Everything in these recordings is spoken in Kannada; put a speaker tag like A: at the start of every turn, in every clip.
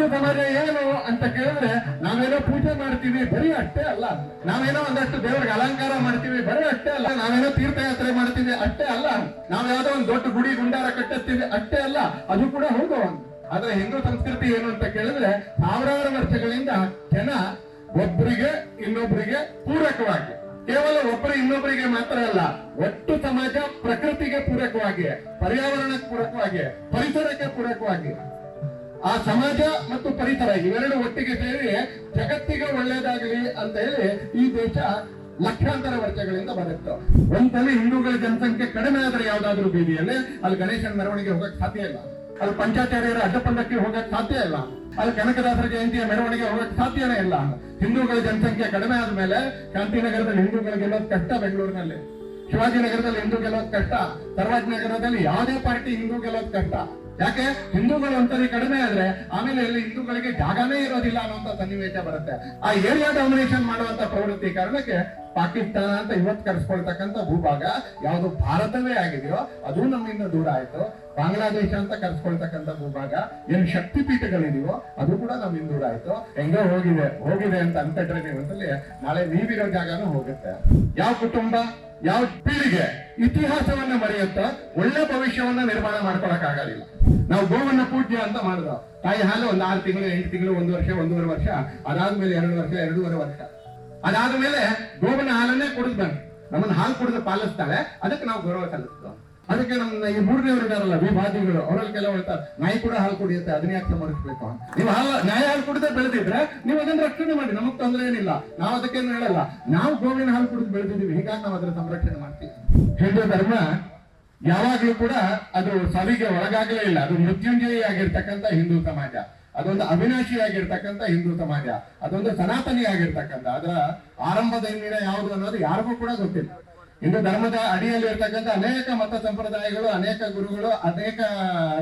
A: ಹಿಂದೂ ಸಮಾಜ ಏನು ಅಂತ ಕೇಳಿದ್ರೆ ನಾವೇನೋ ಪೂಜೆ ಮಾಡ್ತೀವಿ ಬರೀ ಅಷ್ಟೇ ಅಲ್ಲ, ನಾವೇನೋ ಒಂದಷ್ಟು ದೇವರಿಗೆ ಅಲಂಕಾರ ಮಾಡ್ತೀವಿ ಬರೀ ಅಷ್ಟೇ ಅಲ್ಲ, ನಾವೇನೋ ತೀರ್ಥಯಾತ್ರೆ ಮಾಡ್ತೀವಿ ಅಷ್ಟೇ ಅಲ್ಲ, ನಾವ್ ಯಾವ್ದೋ ಒಂದು ದೊಡ್ಡ ಗುಡಿ ಗುಂಡಾರ ಕಟ್ಟಿಸ್ತೀವಿ ಅಷ್ಟೇ ಅಲ್ಲ, ಅದು ಕೂಡ ಹೌದು. ಆದ್ರೆ ಹಿಂದೂ ಸಂಸ್ಕೃತಿ ಏನು ಅಂತ ಕೇಳಿದ್ರೆ ಸಾವಿರಾರು ವರ್ಷಗಳಿಂದ ಜನ ಒಬ್ಬರಿಗೆ ಇನ್ನೊಬ್ಬರಿಗೆ ಪೂರಕವಾಗಿ, ಕೇವಲ ಒಬ್ಬರು ಇನ್ನೊಬ್ಬರಿಗೆ ಮಾತ್ರ ಅಲ್ಲ, ಒಟ್ಟು ಸಮಾಜ ಪ್ರಕೃತಿಗೆ ಪೂರಕವಾಗಿ, ಪರ್ಯಾವರಣಕ್ಕೆ ಪೂರಕವಾಗಿ, ಪರಿಸರಕ್ಕೆ ಪೂರಕವಾಗಿ, ಆ ಸಮಾಜ ಮತ್ತು ಪರಿಸರ ಇವೆರಡು ಒಟ್ಟಿಗೆ ಸೇರಿ ಜಗತ್ತಿಗೆ ಒಳ್ಳೇದಾಗಲಿ ಅಂತ ಹೇಳಿ ಈ ದೇಶ ಲಕ್ಷಾಂತರ ವರ್ಷಗಳಿಂದ ಬರುತ್ತೆ. ಒಂದ್ಸಲ ಹಿಂದೂಗಳ ಜನಸಂಖ್ಯೆ ಕಡಿಮೆ ಆದ್ರೆ ಯಾವ್ದಾದ್ರು ಬೀದಿಯಲ್ಲಿ ಅಲ್ಲಿ ಗಣೇಶನ ಮೆರವಣಿಗೆ ಹೋಗಕ್ ಸಾಧ್ಯ ಇಲ್ಲ, ಅಲ್ಲಿ ಪಂಚಾಚಾರ್ಯರ ಅಡ್ಡಪಂಡಕ್ಕೆ ಹೋಗಕ್ ಸಾಧ್ಯ ಇಲ್ಲ, ಅಲ್ಲಿ ಕನಕದಾಸರ ಜಯಂತಿಯ ಮೆರವಣಿಗೆ ಹೋಗಕ್ ಸಾಧ್ಯನೇ ಇಲ್ಲ. ಹಿಂದೂಗಳ ಜನಸಂಖ್ಯೆ ಕಡಿಮೆ ಆದ್ಮೇಲೆ ಶಾಂತಿನಗರದಲ್ಲಿ ಹಿಂದೂ ಗೆಲ್ಲೋದು ಕಷ್ಟ, ಬೆಂಗಳೂರಿನಲ್ಲಿ ಶಿವಾಜಿನಗರದಲ್ಲಿ ಹಿಂದೂ ಗೆಲ್ಲೋದು ಕಷ್ಟ, ಸರ್ವಾಜನಗರದಲ್ಲಿ ಯಾವುದೇ ಪಾರ್ಟಿ ಹಿಂದೂ ಗೆಲ್ಲೋದು ಕಷ್ಟ. ಯಾಕೆ? ಹಿಂದೂಗಳು ಒಂದ್ಸರಿ ಕಡಿಮೆ ಆದ್ರೆ ಆಮೇಲೆ ಇಲ್ಲಿ ಹಿಂದೂಗಳಿಗೆ ಜಾಗನೇ ಇರೋದಿಲ್ಲ ಅನ್ನುವಂತ ಸನ್ನಿವೇಶ ಬರುತ್ತೆ. ಆ ಏರಿಯಾ ಡಾಮಿನೇಷನ್ ಮಾಡುವಂತ ಪ್ರವೃತ್ತಿ ಕಾರಣಕ್ಕೆ ಪಾಕಿಸ್ತಾನ ಅಂತ ಇವತ್ತು ಕರೆಸ್ಕೊಳ್ತಕ್ಕಂಥ ಭೂಭಾಗ ಯಾವುದು ಭಾರತವೇ ಆಗಿದೆಯೋ ಅದು ನಮ್ಮಿಂದ ದೂರ ಆಯ್ತು. ಬಾಂಗ್ಲಾದೇಶ ಅಂತ ಕರೆಸ್ಕೊಳ್ತಕ್ಕಂಥ ಭೂಭಾಗ ಏನ್ ಶಕ್ತಿ ಪೀಠಗಳಿದೆಯೋ ಅದು ಕೂಡ ನಮ್ಮಿಂದ ದೂರ ಆಯ್ತು. ಹೆಂಗೋ ಹೋಗಿದೆ ಅಂತ ಅನ್ಕೊಂಡ್ರೆ ನೀವು ಅಂತಲ್ಲಿ ನಾಳೆ ನೀವಿರೋ ಜಾಗನೂ ಹೋಗುತ್ತೆ. ಯಾವ ಕುಟುಂಬ, ಯಾವ ಪೀಳಿಗೆ ಇತಿಹಾಸವನ್ನ ಮರೆಯುತ್ತೋ ಒಳ್ಳೆ ಭವಿಷ್ಯವನ್ನ ನಿರ್ಮಾಣ ಮಾಡ್ಕೊಳಕ್ ಆಗೋದಿಲ್ಲ. ನಾವು ಗೋವನ್ನ ಪೂಜ್ಯ ಅಂತ ಮಾಡಿದ ತಾಯಿ ಹಾಲು ಒಂದು 6 ತಿಂಗಳು 8 ತಿಂಗಳು 1 ವರ್ಷ 1.5 ವರ್ಷ, ಅದಾದ್ಮೇಲೆ 2 ವರ್ಷ 2.5 ವರ್ಷ, ಅದಾದ್ಮೇಲೆ ಗೋವನ ಹಾಲನ್ನೇ ಕುಡಿದ್ ಬಂದು ನಮ್ಮನ್ನ ಹಾಲು ಕುಡಿದು ಪಾಲಿಸ್ತಾಳೆ, ಅದಕ್ಕೆ ನಾವು ಗೌರವ ಸಲ್ಲಿಸ್ತೀವಿ. ಅದಕ್ಕೆ ನಮ್ಮ ಈ 3ನೇವರು ಇದಾರಲ್ಲ ವಿವಾದಿಗಳು, ಅವರಲ್ಲಿ ಕೆಲವು ಹೇಳ್ತಾರೆ ನಾಯಿ ಕೂಡ ಹಾಲು ಕುಡಿಯುತ್ತೆ, ಅದನ್ನ ಯಾಕೆ ಸಮರಿಸಬೇಕು? ನೀವು ನಾಯಿ ಹಾಲು ಕುಡಿದೇ ಬೆಳೆದಿದ್ರೆ ನೀವು ಅದನ್ನ ರಕ್ಷಣೆ ಮಾಡಿ, ನಮಗ್ ತೊಂದರೆ ಏನಿಲ್ಲ, ನಾವು ಅದಕ್ಕೇನು ಹೇಳಲ್ಲ. ನಾವು ಗೋವಿನ ಹಾಲು ಕುಡಿದು ಬೆಳೆದಿದ್ದೀವಿ, ಹೀಗಾಗಿ ನಾವು ಅದರ ಸಂರಕ್ಷಣೆ ಮಾಡ್ತೀವಿ. ಹಿಂದೂ ಧರ್ಮ ಯಾವಾಗ್ಲೂ ಕೂಡ ಅದು ಸಾವಿಗೆ ಒಳಗಾಗಲೇ ಇಲ್ಲ. ಅದು ಮೃತ್ಯುಂಜಯಿ ಆಗಿರ್ತಕ್ಕಂಥ ಹಿಂದೂ ಸಮಾಜ, ಅದೊಂದು ಅವಿನಾಶಿ ಆಗಿರ್ತಕ್ಕಂಥ ಹಿಂದೂ ಸಮಾಜ, ಅದೊಂದು ಸನಾತನಿ ಆಗಿರ್ತಕ್ಕಂಥ, ಅದರ ಆರಂಭದ ಹಿಂದಿನ ಯಾವುದು ಅನ್ನೋದು ಯಾರಿಗೂ ಕೂಡ ಗೊತ್ತಿಲ್ಲ. ಹಿಂದೂ ಧರ್ಮದ ಅಡಿಯಲ್ಲಿ ಇರ್ತಕ್ಕಂಥ ಅನೇಕ ಮತ ಸಂಪ್ರದಾಯಗಳು, ಅನೇಕ ಗುರುಗಳು, ಅನೇಕ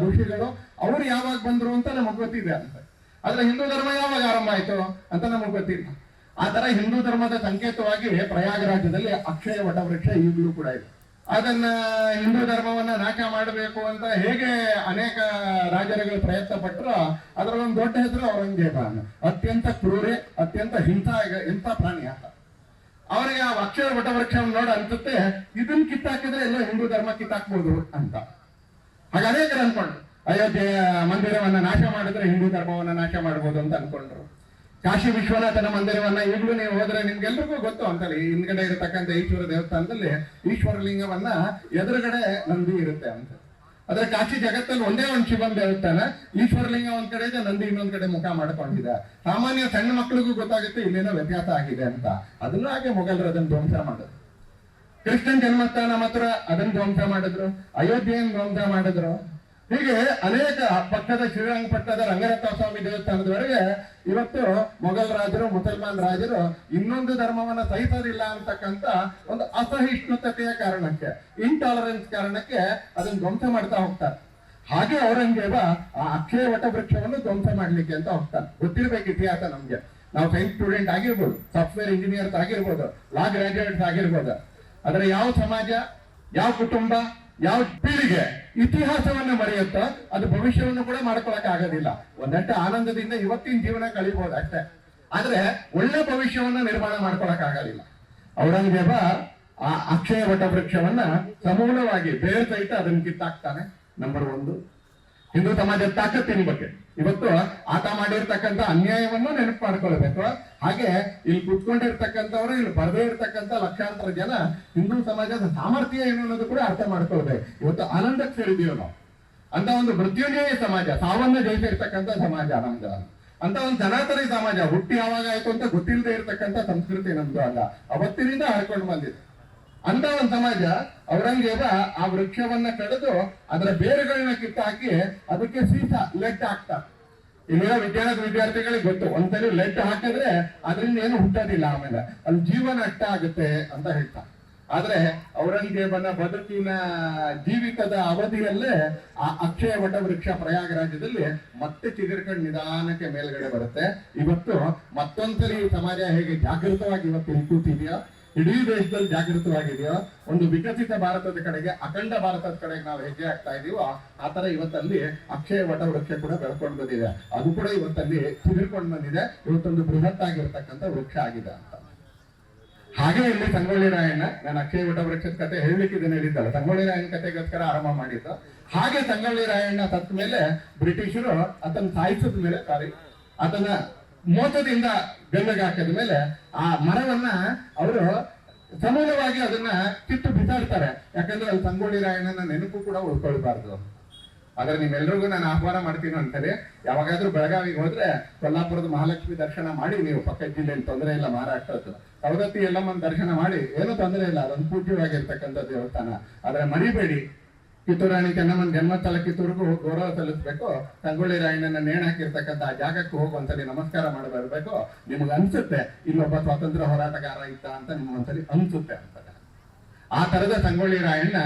A: ಋಷಿಗಳು ಅವರು ಯಾವಾಗ ಬಂದ್ರು ಅಂತ ನಮಗ್ ಗೊತ್ತಿದೆ ಅಂತ. ಆದ್ರೆ ಹಿಂದೂ ಧರ್ಮ ಯಾವಾಗ ಆರಂಭ ಆಯ್ತು ಅಂತ ನಮಗ್ ಗೊತ್ತಿಲ್ಲ. ಆ ತರ ಹಿಂದೂ ಧರ್ಮದ ಸಂಕೇತವಾಗಿ ಪ್ರಯಾಗರಾಜ್ಯದಲ್ಲಿ ಅಕ್ಷಯ ವಟವೃಕ್ಷ ಈಗಲೂ ಕೂಡ ಇದೆ. ಅದನ್ನ ಹಿಂದೂ ಧರ್ಮವನ್ನ ನಾಶ ಮಾಡಬೇಕು ಅಂತ ಹೇಗೆ ಅನೇಕ ರಾಜರುಗಳು ಪ್ರಯತ್ನ ಪಟ್ಟರು, ಅದರ ಒಂದು ದೊಡ್ಡ ಹೆಸರು ಔರಂಗಜೇಬ. ಅತ್ಯಂತ ಕ್ರೂರೆ, ಅತ್ಯಂತ ಹಿಂಸ ಪ್ರಾಣಿ ಅಂತ. ಅವರಿಗೆ ಆ ಅಕ್ಷಯ ವಟವೃಕ್ಷವನ್ನು ನೋಡಿ ಅನ್ಸುತ್ತೆ ಇದನ್ನ ಕಿತ್ತಾಕಿದ್ರೆ ಎಲ್ಲೋ ಹಿಂದೂ ಧರ್ಮ ಕಿತ್ತಾಕ್ಬೋದು ಅಂತ. ಹಾಗೆ ಅನೇಕರು ಅನ್ಕೊಂಡ್ರು ಅಯೋಧ್ಯೆ ಮಂದಿರವನ್ನ ನಾಶ ಮಾಡಿದ್ರೆ ಹಿಂದೂ ಧರ್ಮವನ್ನ ನಾಶ ಮಾಡ್ಬೋದು ಅಂತ ಅನ್ಕೊಂಡ್ರು. ಕಾಶಿ ವಿಶ್ವನಾಥನ ಮಂದಿರವನ್ನ ಈಗಲೂ ನೀವು ಹೋದ್ರೆ ನಿಮ್ಗೆಲ್ರಿಗೂ ಗೊತ್ತು ಅಂತಲ್ಲಿ ಹಿಂದ್ಗಡೆ ಇರತಕ್ಕಂಥ ಈಶ್ವರ ದೇವಸ್ಥಾನದಲ್ಲಿ ಈಶ್ವರಲಿಂಗವನ್ನ ಎದುರುಗಡೆ ನಂದಿ ಇರುತ್ತೆ ಅಂತ. ಆದ್ರೆ ಕಾಶಿ ಜಗತ್ತಲ್ಲಿ ಒಂದೇ ಒಂದು ಶಿವನ್ ದೇವಸ್ಥಾನ, ಈಶ್ವರಲಿಂಗ ಒಂದ್ ಕಡೆ ಇದೆ, ನಂದಿ ಇನ್ನೊಂದ್ ಕಡೆ ಮುಖ ಮಾಡ್ಕೊಂಡಿದೆ. ಸಾಮಾನ್ಯ ಸಣ್ಣ ಮಕ್ಕಳಿಗೂ ಗೊತ್ತಾಗುತ್ತೆ ಇಲ್ಲೇನೋ ವ್ಯತ್ಯಾಸ ಆಗಿದೆ ಅಂತ. ಅದನ್ನ ಹಾಗೆ ಮೊಘಲರು ಅದನ್ನ ಧ್ವಂಸ ಮಾಡಿದ್ರು. ಕ್ರಿಶ್ಚಿಯನ್ ಜನ್ಮಸ್ಥಾನ ಮಾತ್ರ ಅದನ್ನ ಧ್ವಂಸ ಮಾಡಿದ್ರು, ಅಯೋಧ್ಯೆಯನ್ನು ಧ್ವಂಸ ಮಾಡಿದ್ರು. ಹೀಗೆ ಅನೇಕ ಪಕ್ಕದ ಶ್ರೀರಂಗಪಟ್ಟಣದ ರಂಗನಾಥ ಸ್ವಾಮಿ ದೇವಸ್ಥಾನದವರೆಗೆ ಇವತ್ತು ಮೊಘಲ್ ರಾಜರು, ಮುಸಲ್ಮಾನ್ ರಾಜರು ಇನ್ನೊಂದು ಧರ್ಮವನ್ನ ಸಹಿಸೋದಿಲ್ಲ ಅಂತಕ್ಕಂಥ ಒಂದು ಅಸಹಿಷ್ಣುತೆಯ ಕಾರಣಕ್ಕೆ, ಇಂಟಾಲರೆನ್ಸ್ ಕಾರಣಕ್ಕೆ ಅದನ್ನ ಧ್ವಂಸ ಮಾಡ್ತಾ ಹೋಗ್ತಾರೆ. ಹಾಗೆ ಔರಂಗಜೇಬ ಆ ಅಕ್ಷಯ ವಟವೃಕ್ಷವನ್ನು ಧ್ವಂಸ ಮಾಡ್ಲಿಕ್ಕೆ ಅಂತ ಹೋಗ್ತಾನೆ. ಗೊತ್ತಿರ್ಬೇಕು ಇತಿಹಾಸ ನಮ್ಗೆ. ನಾವು ಸೈನ್ಸ್ ಸ್ಟೂಡೆಂಟ್ ಆಗಿರ್ಬೋದು, ಸಾಫ್ಟ್ವೇರ್ ಇಂಜಿನಿಯರ್ಸ್ ಆಗಿರ್ಬೋದು, ಲಾ ಗ್ರಾಜುಯೇಟ್ಸ್ ಆಗಿರ್ಬೋದು. ಆದ್ರೆ ಯಾವ ಸಮಾಜ, ಯಾವ ಕುಟುಂಬ, ಯಾವ ಪೀಳಿಗೆ ಇತಿಹಾಸವನ್ನ ಮರೆಯುತ್ತೋ ಅದು ಭವಿಷ್ಯವನ್ನು ಕೂಡ ಮಾಡ್ಕೊಳಕ್ ಆಗೋದಿಲ್ಲ. ಒಂದಷ್ಟು ಆನಂದದಿಂದ ಇವತ್ತಿನ ಜೀವನ ಕಳಿಬಹುದು ಅಷ್ಟೇ, ಆದ್ರೆ ಒಳ್ಳೆ ಭವಿಷ್ಯವನ್ನ ನಿರ್ಮಾಣ ಮಾಡ್ಕೊಳಕ್ ಆಗೋದಿಲ್ಲ. ಔರಂಗಜೇಬ ಆ ಅಕ್ಷಯ ವಟವೃಕ್ಷವನ್ನ ಸಮೂಲವಾಗಿ ಬೇರೆ ಸಹಿತ ಅದನ್ನ ಕಿತ್ತಾಕ್ತಾನೆ. ನಂಬರ್ 1 ಹಿಂದೂ ಸಮಾಜದ ತಾಕತ್ತಿನ ಬಗ್ಗೆ ಇವತ್ತು ಆತ ಮಾಡಿರ್ತಕ್ಕಂಥ ಅನ್ಯಾಯವನ್ನು ನೆನಪು ಮಾಡ್ಕೊಳ್ಬೇಕು. ಹಾಗೆ ಇಲ್ಲಿ ಕುತ್ಕೊಂಡಿರ್ತಕ್ಕಂಥವ್ರು, ಇಲ್ಲಿ ಬರದೇ ಇರ್ತಕ್ಕಂಥ ಲಕ್ಷಾಂತರ ಜನ ಹಿಂದೂ ಸಮಾಜದ ಸಾಮರ್ಥ್ಯ ಏನು ಅನ್ನೋದು ಕೂಡ ಅರ್ಥ ಮಾಡ್ಕೊಳ್ಬೇಕು. ಇವತ್ತು ಆನಂದಕ್ಕೆ ಸೇರಿದೀವಿ ನಾವು ಅಂತ ಒಂದು ಮೃತ್ಯುಂಜಯ ಸಮಾಜ, ಸಾವನ್ನ ಜಯಿಸಿರ್ತಕ್ಕಂಥ ಸಮಾಜ ನಮ್ದು. ಅಂತ ಒಂದು ಸನಾತನಿ ಸಮಾಜ ಹುಟ್ಟಿ ಯಾವಾಗ ಆಯ್ತು ಅಂತ ಗೊತ್ತಿಲ್ಲದೆ ಇರ್ತಕ್ಕಂಥ ಸಂಸ್ಕೃತಿ ನಮ್ದು ಅಲ್ಲ, ಅವತ್ತಿನಿಂದ ಹರ್ಕೊಂಡು ಬಂದಿದೆ. ಅಂತ ಒಂದು ಸಮಾಜ ಔರಂಗಜೇಬ ಆ ವೃಕ್ಷವನ್ನ ಕಡಿದು ಅದರ ಬೇರುಗಳನ್ನ ಕಿತ್ತಾಕಿ ಅದಕ್ಕೆ ಸೀಸ ಲೆಡ್ ಹಾಕ್ತಾರೆ. ಇಲ್ಲಿರೋ ವಿದ್ಯಾರ್ಥಿಗಳಿಗೆ ಗೊತ್ತು, ಒಂದ್ಸಲಿ ಲೆಡ್ ಹಾಕಿದ್ರೆ ಅದರಿಂದ ಏನು ಹುಟ್ಟೋದಿಲ್ಲ, ಆಮೇಲೆ ಅಲ್ಲಿ ಜೀವನ ಅಷ್ಟ ಆಗುತ್ತೆ ಅಂತ ಹೇಳ್ತಾರೆ. ಆದ್ರೆ ಔರಂಗಜೇಬನ ಬದುಕಿನ ಜೀವಿತದ ಅವಧಿಯಲ್ಲೇ ಆ ಅಕ್ಷಯ ವಟವೃಕ್ಷ ಪ್ರಯಾಗರಾಜ್ಯದಲ್ಲಿ ಮತ್ತೆ ಚಿಗುರ್ಕೊಂಡು ನಿಧಾನಕ್ಕೆ ಮೇಲ್ಗಡೆ ಬರುತ್ತೆ. ಇವತ್ತು ಮತ್ತೊಂದ್ಸಲಿ ಈ ಸಮಾಜ ಹೇಗೆ ಜಾಗೃತವಾಗಿ ಇವತ್ತು ಕೂತಿದೆಯೋ, ಇಡೀ ದೇಶದಲ್ಲಿ ಜಾಗೃತವಾಗಿದೆಯೋ, ಒಂದು ವಿಕಸಿತ ಭಾರತದ ಕಡೆಗೆ, ಅಖಂಡ ಭಾರತದ ಕಡೆಗೆ ನಾವು ಹೆಜ್ಜೆ ಆಗ್ತಾ ಇದೀವೋ, ಆ ತರ ಇವತ್ತಲ್ಲಿ ಅಕ್ಷಯ ವಟ ವೃಕ್ಷ ಕೂಡ ಬೆಳ್ಕೊಂಡು ಬಂದಿದೆ. ಅದು ಕೂಡ ಇವತ್ತಲ್ಲಿ ಚಿಗುರ್ಕೊಂಡು ಬಂದಿದೆ. ಇವತ್ತೊಂದು ಬೃಹತ್ ಆಗಿರ್ತಕ್ಕಂಥ ವೃಕ್ಷ ಆಗಿದೆ ಅಂತ. ಹಾಗೆ ಇಲ್ಲಿ ಸಂಗೊಳ್ಳಿ ರಾಯಣ್ಣ, ನಾನು ಅಕ್ಷಯ ವಟ ವೃಕ್ಷದ ಕತೆ ಹೇಳಲಿಕ್ಕೆ ಇದನ್ನ ಹೇಳಿದ್ದಲ್ಲ, ಸಂಗೊಳ್ಳಿ ರಾಯಣ್ಣ ಕತೆಗೋಸ್ಕರ ಆರಂಭ ಮಾಡಿದ್ದು. ಹಾಗೆ ಸಂಗೊಳ್ಳಿ ರಾಯಣ್ಣ ಸತ್ತ ಮೇಲೆ ಬ್ರಿಟಿಷರು ಅದನ್ನ ಸಾಯಿಸಿದ ಮೇಲೆ, ಅದನ್ನ ಮೋಸದಿಂದ ಗಂಗಗೆ ಹಾಕಿದ ಮೇಲೆ ಆ ಮರವನ್ನ ಅವರು ಸಮೂಲವಾಗಿ ಅದನ್ನ ಕಿತ್ತು ಬಿಸಾಡ್ತಾರೆ. ಯಾಕಂದ್ರೆ ಅಲ್ಲಿ ಸಂಗೊಳ್ಳಿ ರಾಯಣ್ಣನ ನೆನಪು ಕೂಡ ಉಳ್ಕೊಳ್ಬಾರ್ದು. ಆದ್ರೆ ನಿಮ್ಮೆಲ್ರಿಗೂ ನಾನು ಆಹ್ವಾನ ಮಾಡ್ತೀನಿ ಅಂತಾರೆ, ಯಾವಾಗಾದ್ರೂ ಬೆಳಗಾವಿಗೆ ಹೋದ್ರೆ ಕೊಲ್ಲಾಪುರದ ಮಹಾಲಕ್ಷ್ಮಿ ದರ್ಶನ ಮಾಡಿ, ನೀವು ಪಕ್ಕದ ಜಿಲ್ಲೆಯಲ್ಲಿ ತೊಂದರೆ ಇಲ್ಲ, ಮಹಾರಾಷ್ಟ್ರದ್ದು ಸವದತ್ತಿ ಎಲ್ಲಮ್ಮನ ದರ್ಶನ ಮಾಡಿ, ಏನೂ ತೊಂದರೆ ಇಲ್ಲ, ಅದೊಂದು ಪೂಜ್ಯವಾಗಿರ್ತಕ್ಕಂಥ ದೇವಸ್ಥಾನ. ಆದ್ರೆ ಮರಿಬೇಡಿ, ಕಿತ್ತೂರಾಣಿ ಚೆನ್ನಮ್ಮನ ಜನ್ಮಸ್ಥಳ ಕಿತ್ತೂರಿಗೂ ಗೌರವ ಸಲ್ಲಿಸಬೇಕು. ಸಂಗೊಳ್ಳಿ ರಾಯಣ್ಣನ ನೇಣು ಹಾಕಿರ್ತಕ್ಕಂಥ ಆ ಜಾಗಕ್ಕೆ ಹೋಗಿ ಒಂದ್ಸಲಿ ನಮಸ್ಕಾರ ಮಾಡಿ ಬರಬೇಕು. ನಿಮ್ಗೆ ಅನ್ಸುತ್ತೆ ಇಲ್ಲೊಬ್ಬ ಸ್ವಾತಂತ್ರ್ಯ ಹೋರಾಟಗಾರ ಇದ್ದ ಅಂತ ನಿಮ್ಗೊಂದ್ಸಲಿ ಅನ್ಸುತ್ತೆ ಅಂತ. ಆ ತರದ ಸಂಗೊಳ್ಳಿ ರಾಯಣ್ಣ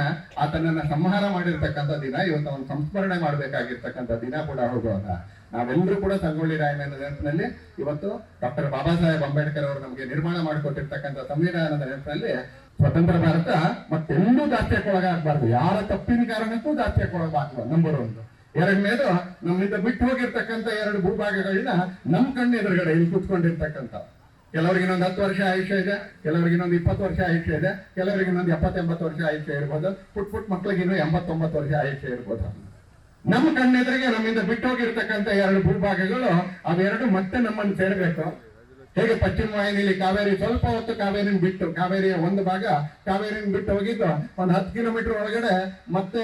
A: ಆತನನ್ನ ಸಂಹಾರ ಮಾಡಿರ್ತಕ್ಕಂಥ ದಿನ, ಇವತ್ತು ಅವನು ಸಂಸ್ಮರಣೆ ಮಾಡಬೇಕಾಗಿರ್ತಕ್ಕಂಥ ದಿನ ಕೂಡ ಹೋಗುವಾಗ ನಾವೆಲ್ಲರೂ ಕೂಡ ಸಂಗೊಳ್ಳಿ ರಾಯಣ್ಣನ ನೆನಪಿನಲ್ಲಿ ಇವತ್ತು ಡಾಕ್ಟರ್ ಬಾಬಾ ಸಾಹೇಬ್ ಅಂಬೇಡ್ಕರ್ ಅವರು ನಮಗೆ ನಿರ್ಮಾಣ ಮಾಡಿಕೊಟ್ಟಿರ್ತಕ್ಕಂಥ ಸಂವಿಧಾನದ ನೆನಪಿನಲ್ಲಿ ಸ್ವತಂತ್ರ ಭಾರತ ಮತ್ತೆಲ್ಲೂ ದಾಸ್ಯಕ್ಕೆ ಒಳಗಾಗಬಾರ್ದು. ಯಾರ ತಪ್ಪಿನ ಕಾರಣಕ್ಕೂ ದಾಸ್ಯಕ್ಕೆ ಒಳಗಾಗಬಾರ್ದು. ನಂಬರ್ 1. ಎರಡನೇದು, ನಮ್ಮಿಂದ ಬಿಟ್ಟು ಹೋಗಿರ್ತಕ್ಕಂಥ 2 ಭೂಭಾಗಗಳನ್ನ ನಮ್ ಕಣ್ಣು ಎದುರುಗಡೆ ಇಲ್ಲಿ ಕೂತ್ಕೊಂಡಿರ್ತಕ್ಕಂಥ, ಕೆಲವರಿಗೆ ಇನ್ನೊಂದು 10 ವರ್ಷ ಆಯುಷ್ಯ ಇದೆ, ಕೆಲವರಿಗೆ ಇನ್ನೊಂದು 20 ವರ್ಷ ಆಯುಷ್ಯ ಇದೆ, ಕೆಲವರಿಗೆ ಇನ್ನೊಂದು 70-80 ವರ್ಷ ಆಯುಷ್ಯ ಇರ್ಬೋದು, ಪುಟ್ ಮಕ್ಕಳಿಗೆ ಇನ್ನೂ 89 ವರ್ಷ ಆಯುಷ್ಯ ಇರ್ಬೋದು. ನಮ್ಮ ಕಣ್ಣೆದುರಿಗೆ ನಮ್ಮಿಂದ ಬಿಟ್ಟು ಹೋಗಿರ್ತಕ್ಕಂಥ 2 ಭೂಭಾಗಗಳು, ಅವೆರಡು ಮತ್ತೆ ನಮ್ಮನ್ನು ಸೇರಬೇಕು. ಹೇಗೆ ಪಶ್ಚಿಮ ವಾಹಿನಿಯಲ್ಲಿ ಕಾವೇರಿ ಸ್ವಲ್ಪ ಹೊತ್ತು ಕಾವೇರಿಯ ಒಂದು ಭಾಗ ಕಾವೇರಿನ ಬಿಟ್ಟು ಹೋಗಿದ್ದು ಒಂದು 10 ಕಿಲೋಮೀಟರ್ ಒಳಗಡೆ ಮತ್ತೆ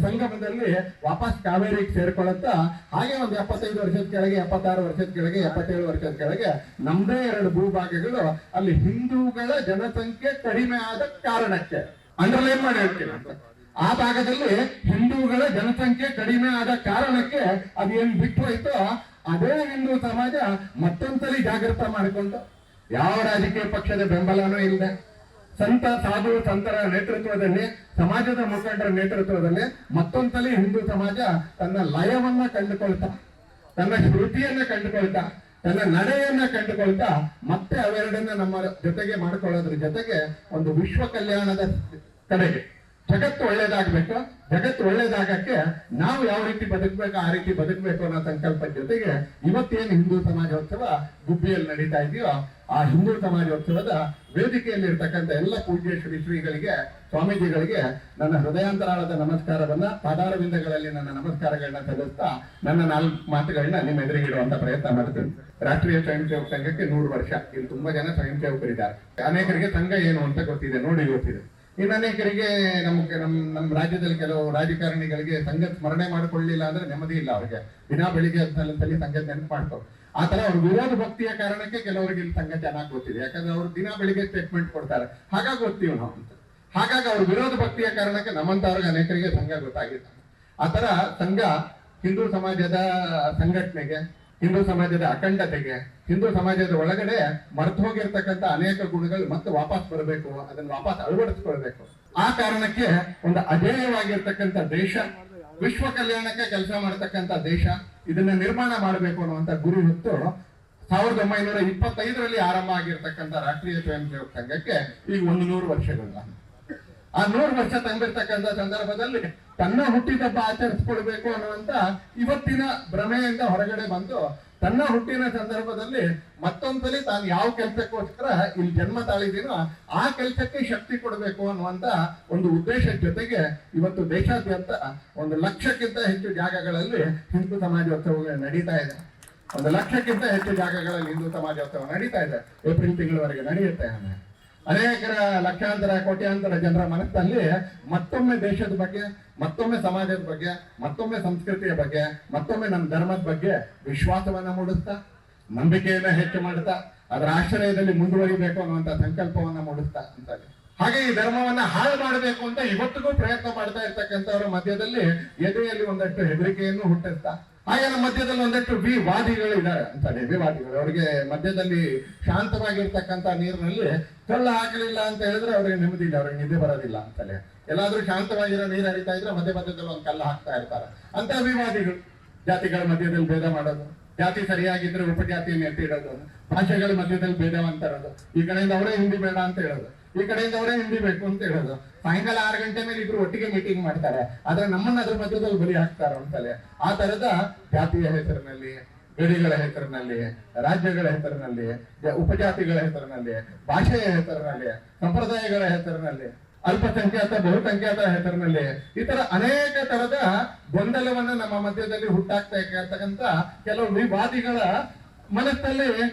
A: ಸಂಗಮದಲ್ಲಿ ವಾಪಸ್ ಕಾವೇರಿಗೆ ಸೇರ್ಕೊಳ್ಳುತ್ತಾ, ಹಾಗೆ ಒಂದು 75 ವರ್ಷದ ಕೆಳಗೆ, 76 ವರ್ಷದ ಕೆಳಗೆ, 77 ವರ್ಷದ ಕೆಳಗೆ ನಮ್ದೇ 2 ಭೂಭಾಗಗಳು ಅಲ್ಲಿ ಹಿಂದೂಗಳ ಜನಸಂಖ್ಯೆ ಕಡಿಮೆ ಆದ ಕಾರಣಕ್ಕೆ, ಅಂಡರ್ಲೈನ್ ಮಾಡಿ ಹೇಳ್ತೀನಿ, ಆ ಭಾಗದಲ್ಲಿ ಹಿಂದೂಗಳ ಜನಸಂಖ್ಯೆ ಕಡಿಮೆ ಆದ ಕಾರಣಕ್ಕೆ ಅದೇನು ಬಿಟ್ಟು ಹೋಯ್ತೋ ಅದೇ ಹಿಂದೂ ಸಮಾಜ ಮತ್ತೊಂದ್ಸಲಿ ಜಾಗೃತ ಮಾಡಿಕೊಂಡು, ಯಾವ ರಾಜಕೀಯ ಪಕ್ಷದ ಬೆಂಬಲನೂ ಇಲ್ಲದೆ, ಸಂತ ಸಾಧು ಸಂತರ ನೇತೃತ್ವದಲ್ಲಿ, ಸಮಾಜದ ಮುಖಂಡರ ನೇತೃತ್ವದಲ್ಲಿ ಮತ್ತೊಂದ್ಸಲಿ ಹಿಂದೂ ಸಮಾಜ ತನ್ನ ಲಯವನ್ನ ಕಂಡುಕೊಳ್ತಾ, ತನ್ನ ಶ್ರುತಿಯನ್ನ ಕಂಡುಕೊಳ್ತಾ, ತನ್ನ ನಡೆಯನ್ನ ಕಂಡುಕೊಳ್ತಾ, ಮತ್ತೆ ಅವೆರಡನ್ನ ನಮ್ಮ ಜೊತೆಗೆ ಮಾಡ್ಕೊಳ್ಳೋದ್ರ ಜೊತೆಗೆ ಒಂದು ವಿಶ್ವ ಕಲ್ಯಾಣದ ಕಡೆಗೆ, ಜಗತ್ತು ಒಳ್ಳೇದಾಗಬೇಕು, ಜಗತ್ತು ಒಳ್ಳೇದಾಗಕ್ಕೆ ನಾವು ಯಾವ ರೀತಿ ಬದುಕಬೇಕು ಆ ರೀತಿ ಬದುಕಬೇಕು ಅನ್ನೋ ಸಂಕಲ್ಪದ ಜೊತೆಗೆ ಇವತ್ತೇನು ಹಿಂದೂ ಸಮಾಜೋತ್ಸವ ಗುಬ್ಬಿಯಲ್ಲಿ ನಡೀತಾ ಇದೆಯೋ, ಆ ಹಿಂದೂ ಸಮಾಜೋತ್ಸವದ ವೇದಿಕೆಯಲ್ಲಿ ಇರ್ತಕ್ಕಂಥ ಎಲ್ಲ ಪೂಜ್ಯ ಶ್ರೀಗಳಿಗೆ, ಸ್ವಾಮೀಜಿಗಳಿಗೆ ನನ್ನ ಹೃದಯಾಂತರಾಳದ ನಮಸ್ಕಾರವನ್ನ, ಪಾದಾರವಿಂದಗಳಲ್ಲಿ ನನ್ನ ನಮಸ್ಕಾರಗಳನ್ನ ಸಲ್ಲಿಸ್ತಾ ನನ್ನ 4 ಮಾತುಗಳನ್ನ ನಿಮ್ಮ ಎದುರಿಗಿಡುವಂತ ಪ್ರಯತ್ನ ಮಾಡ್ತೀನಿ. ರಾಷ್ಟ್ರೀಯ ಸ್ವಯಂ ಸೇವಕ ಸಂಘಕ್ಕೆ 100 ವರ್ಷ. ಇಲ್ಲಿ ತುಂಬಾ ಜನ ಸ್ವಯಂ ಸೇವಕರಿದ್ದಾರೆ. ಅನೇಕರಿಗೆ ಸಂಘ ಏನು ಅಂತ ಗೊತ್ತಿದೆ, ನೋಡಿ ಗೊತ್ತಿದೆ. ಇನ್ನು ಅನೇಕರಿಗೆ ನಮ್ಮ ರಾಜ್ಯದಲ್ಲಿ ಕೆಲವು ರಾಜಕಾರಣಿಗಳಿಗೆ ಸಂಘ ಸ್ಮರಣೆ ಮಾಡಿಕೊಳ್ಳಿಲ್ಲ ಅಂದ್ರೆ ನೆಮ್ಮದಿ ಇಲ್ಲ ಅವ್ರಿಗೆ. ದಿನ ಬೆಳಿಗ್ಗೆ ಸಲ ಸಂಘ ನೆನಪು ಮಾಡ್ತಾರೆ. ಆ ತರ ಅವ್ರ ವಿರೋಧ ಭಕ್ತಿಯ ಕಾರಣಕ್ಕೆ ಕೆಲವರಿಗೆ ಇಲ್ಲಿ ಸಂಘ ಚೆನ್ನಾಗಿ ಗೊತ್ತಿದೆ. ಯಾಕಂದ್ರೆ ಅವ್ರು ದಿನ ಬೆಳಿಗ್ಗೆ ಸ್ಟೇಟ್ಮೆಂಟ್ ಕೊಡ್ತಾರೆ, ಹಾಗಾಗಿ ಗೊತ್ತೀವಿ ನಾವು ಅಂತ. ಹಾಗಾಗಿ ಅವ್ರ ವಿರೋಧ ಭಕ್ತಿಯ ಕಾರಣಕ್ಕೆ ನಮ್ಮಂತವ್ರಿಗೆ ಅನೇಕರಿಗೆ ಸಂಘ ಗೊತ್ತಾಗಿದೆ. ಆ ತರ ಸಂಘ ಹಿಂದೂ ಸಮಾಜದ ಸಂಘಟನೆಗೆ, ಹಿಂದೂ ಸಮಾಜದ ಅಖಂಡತೆಗೆ, ಹಿಂದೂ ಸಮಾಜದ ಒಳಗಡೆ ಮರೆತು ಹೋಗಿರ್ತಕ್ಕಂಥ ಅನೇಕ ಗುಣಗಳು ಮತ್ತೆ ವಾಪಸ್ ಬರಬೇಕು, ಅದನ್ನ ವಾಪಸ್ ಅಳವಡಿಸ್ಕೊಳ್ಬೇಕು. ಆ ಕಾರಣಕ್ಕೆ ಒಂದು ಅಜೇಯವಾಗಿರ್ತಕ್ಕಂಥ ದೇಶ, ವಿಶ್ವ ಕಲ್ಯಾಣಕ್ಕೆ ಕೆಲಸ ಮಾಡತಕ್ಕಂಥ ದೇಶ, ಇದನ್ನ ನಿರ್ಮಾಣ ಮಾಡಬೇಕು ಅನ್ನುವಂತ ಗುರಿ ಹೊತ್ತು 1925ರಲ್ಲಿ ಆರಂಭ ಆಗಿರ್ತಕ್ಕಂಥ ರಾಷ್ಟ್ರೀಯ ಸ್ವಯಂ ಸೇವಕ ಸಂಘಕ್ಕೆ ಈಗ 100 ವರ್ಷಗಳು. ಆ 100 ವರ್ಷ ತಂದಿರ್ತಕ್ಕಂಥ ಸಂದರ್ಭದಲ್ಲಿ ತನ್ನ ಹುಟ್ಟಿದಬ್ಬ ಆಚರಿಸ್ಕೊಳ್ಬೇಕು ಅನ್ನುವಂತ ಇವತ್ತಿನ ಭ್ರಮೆಯಿಂದ ಹೊರಗಡೆ ಬಂದು, ತನ್ನ ಹುಟ್ಟಿನ ಸಂದರ್ಭದಲ್ಲಿ ಮತ್ತೊಂದ್ಸಲಿ ತಾನು ಯಾವ ಕೆಲಸಕ್ಕೋಸ್ಕರ ಇಲ್ಲಿ ಜನ್ಮ ತಾಳಿದೀನೋ ಆ ಕೆಲಸಕ್ಕೆ ಶಕ್ತಿ ಕೊಡಬೇಕು ಅನ್ನುವಂತ ಒಂದು ಉದ್ದೇಶದ ಜೊತೆಗೆ ಇವತ್ತು ದೇಶಾದ್ಯಂತ 1 ಲಕ್ಷಕ್ಕಿಂತ ಹೆಚ್ಚು ಜಾಗಗಳಲ್ಲಿ ಹಿಂದೂ ಸಮಾಜೋತ್ಸವಗಳು ನಡೀತಾ ಇದೆ. 1 ಲಕ್ಷಕ್ಕಿಂತ ಹೆಚ್ಚು ಜಾಗಗಳಲ್ಲಿ ಹಿಂದೂ ಸಮಾಜೋತ್ಸವ ನಡೀತಾ ಇದೆ. ಏಪ್ರಿಲ್ ತಿಂಗಳವರೆಗೆ ನಡೆಯುತ್ತೆ. ಅನೇಕರ ಲಕ್ಷಾಂತರ ಕೋಟ್ಯಾಂತರ ಜನರ ಮನಸ್ಸಲ್ಲಿ ಮತ್ತೊಮ್ಮೆ ದೇಶದ ಬಗ್ಗೆ, ಮತ್ತೊಮ್ಮೆ ಸಮಾಜದ ಬಗ್ಗೆ, ಮತ್ತೊಮ್ಮೆ ಸಂಸ್ಕೃತಿಯ ಬಗ್ಗೆ, ಮತ್ತೊಮ್ಮೆ ನಮ್ಮ ಧರ್ಮದ ಬಗ್ಗೆ ವಿಶ್ವಾಸವನ್ನ ಮೂಡಿಸ್ತಾ, ನಂಬಿಕೆಯನ್ನ ಹೆಚ್ಚು ಮಾಡುತ್ತಾ, ಅದರ ಆಶ್ರಯದಲ್ಲಿ ಮುಂದುವರಿಬೇಕು ಅನ್ನುವಂತ ಸಂಕಲ್ಪವನ್ನ ಮೂಡಿಸ್ತಾ ಅಂತಾರೆ. ಹಾಗೆ ಈ ಧರ್ಮವನ್ನ ಹಾಳು ಮಾಡಬೇಕು ಅಂತ ಇವತ್ತಿಗೂ ಪ್ರಯತ್ನ ಮಾಡ್ತಾ ಇರ್ತಕ್ಕಂಥವ್ರ ಮಧ್ಯದಲ್ಲಿ ಎದೆಯಲ್ಲಿ ಒಂದಷ್ಟು ಹೆದರಿಕೆಯನ್ನು ಹುಟ್ಟಿಸ್ತಾ, ಹಾಗೆ ನಮ್ಮ ಮಧ್ಯದಲ್ಲಿ ಒಂದಷ್ಟು ವಿವಾದಿಗಳು ಇದ್ದಾರೆ ಅಂತಾನೆ. ವಿವಾದಿಗಳು ಅವರಿಗೆ ಮಧ್ಯದಲ್ಲಿ ಶಾಂತವಾಗಿರ್ತಕ್ಕಂಥ ನೀರಿನಲ್ಲಿ ಕಳ್ಳ ಹಾಕಲಿಲ್ಲ ಅಂತ ಹೇಳಿದ್ರೆ ಅವ್ರಿಗೆ ನೆಮ್ಮದಿ ಇಲ್ಲ, ಅವ್ರಿಗೆ ನಿದ್ದೆ ಬರೋದಿಲ್ಲ ಅಂತಲೇ. ಎಲ್ಲಾದ್ರೂ ಶಾಂತವಾಗಿರೋ ನೀರು ಹರಿತಾ ಇದ್ರೆ ಮಧ್ಯದಲ್ಲಿ ಒಂದು ಕಲ್ಲ ಹಾಕ್ತಾ ಇರ್ತಾರೆ ಅಂತ ವಿವಾದಿಗಳು. ಜಾತಿಗಳ ಮಧ್ಯದಲ್ಲಿ ಭೇದ ಮಾಡೋದು, ಜಾತಿ ಸರಿಯಾಗಿದ್ರೆ ಉಪಜಾತಿಯನ್ನು ಎತ್ತಿ ಇಡೋದು, ಭಾಷೆಗಳ ಮಧ್ಯದಲ್ಲಿ ಭೇದವಂತ ಇರೋದು, ಈ ಕಡೆಯಿಂದ ಅವರೇ ಹಿಂದಿ ಬೇಡ ಅಂತ ಹೇಳೋದು, ಈ ಕಡೆಯಿಂದವರೇ ಹಿಂದಿಬೇಕು ಅಂತ ಹೇಳೋದು. ಸಾಯಂಕಾಲ 6 ಗಂಟೆ ಮೇಲೆ ಇಬ್ರು ಒಟ್ಟಿಗೆ ಮೀಟಿಂಗ್ ಮಾಡ್ತಾರೆ, ಆದ್ರೆ ನಮ್ಮನ್ನ ಅದ್ರ ಮಧ್ಯದಲ್ಲಿ ಬಲಿ ಹಾಕ್ತಾರ ಅಂತಲೇ. ಆ ತರದ ಜಾತಿಯ ಹೆಸರಿನಲ್ಲಿ, ಗಡಿಗಳ ಹೆಸರಿನಲ್ಲಿ, ರಾಜ್ಯಗಳ ಹೆಸರಿನಲ್ಲಿ, ಉಪಜಾತಿಗಳ ಹೆಸರಿನಲ್ಲಿ, ಭಾಷೆಯ ಹೆಸರಿನಲ್ಲಿ, ಸಂಪ್ರದಾಯಗಳ ಹೆಸರಿನಲ್ಲಿ, ಅಲ್ಪಸಂಖ್ಯಾತ ಬಹುಸಂಖ್ಯಾತ ಹೆಸರಿನಲ್ಲಿ ಈ ತರ ಅನೇಕ ತರದ ಗೊಂದಲವನ್ನ ನಮ್ಮ ಮಧ್ಯದಲ್ಲಿ ಹುಟ್ಟಾಕ್ತಾ ಇರ್ತಕ್ಕಂಥ ಕೆಲವು ವಿವಾದಿಗಳ ಮನಸ್ಸಲ್ಲಿ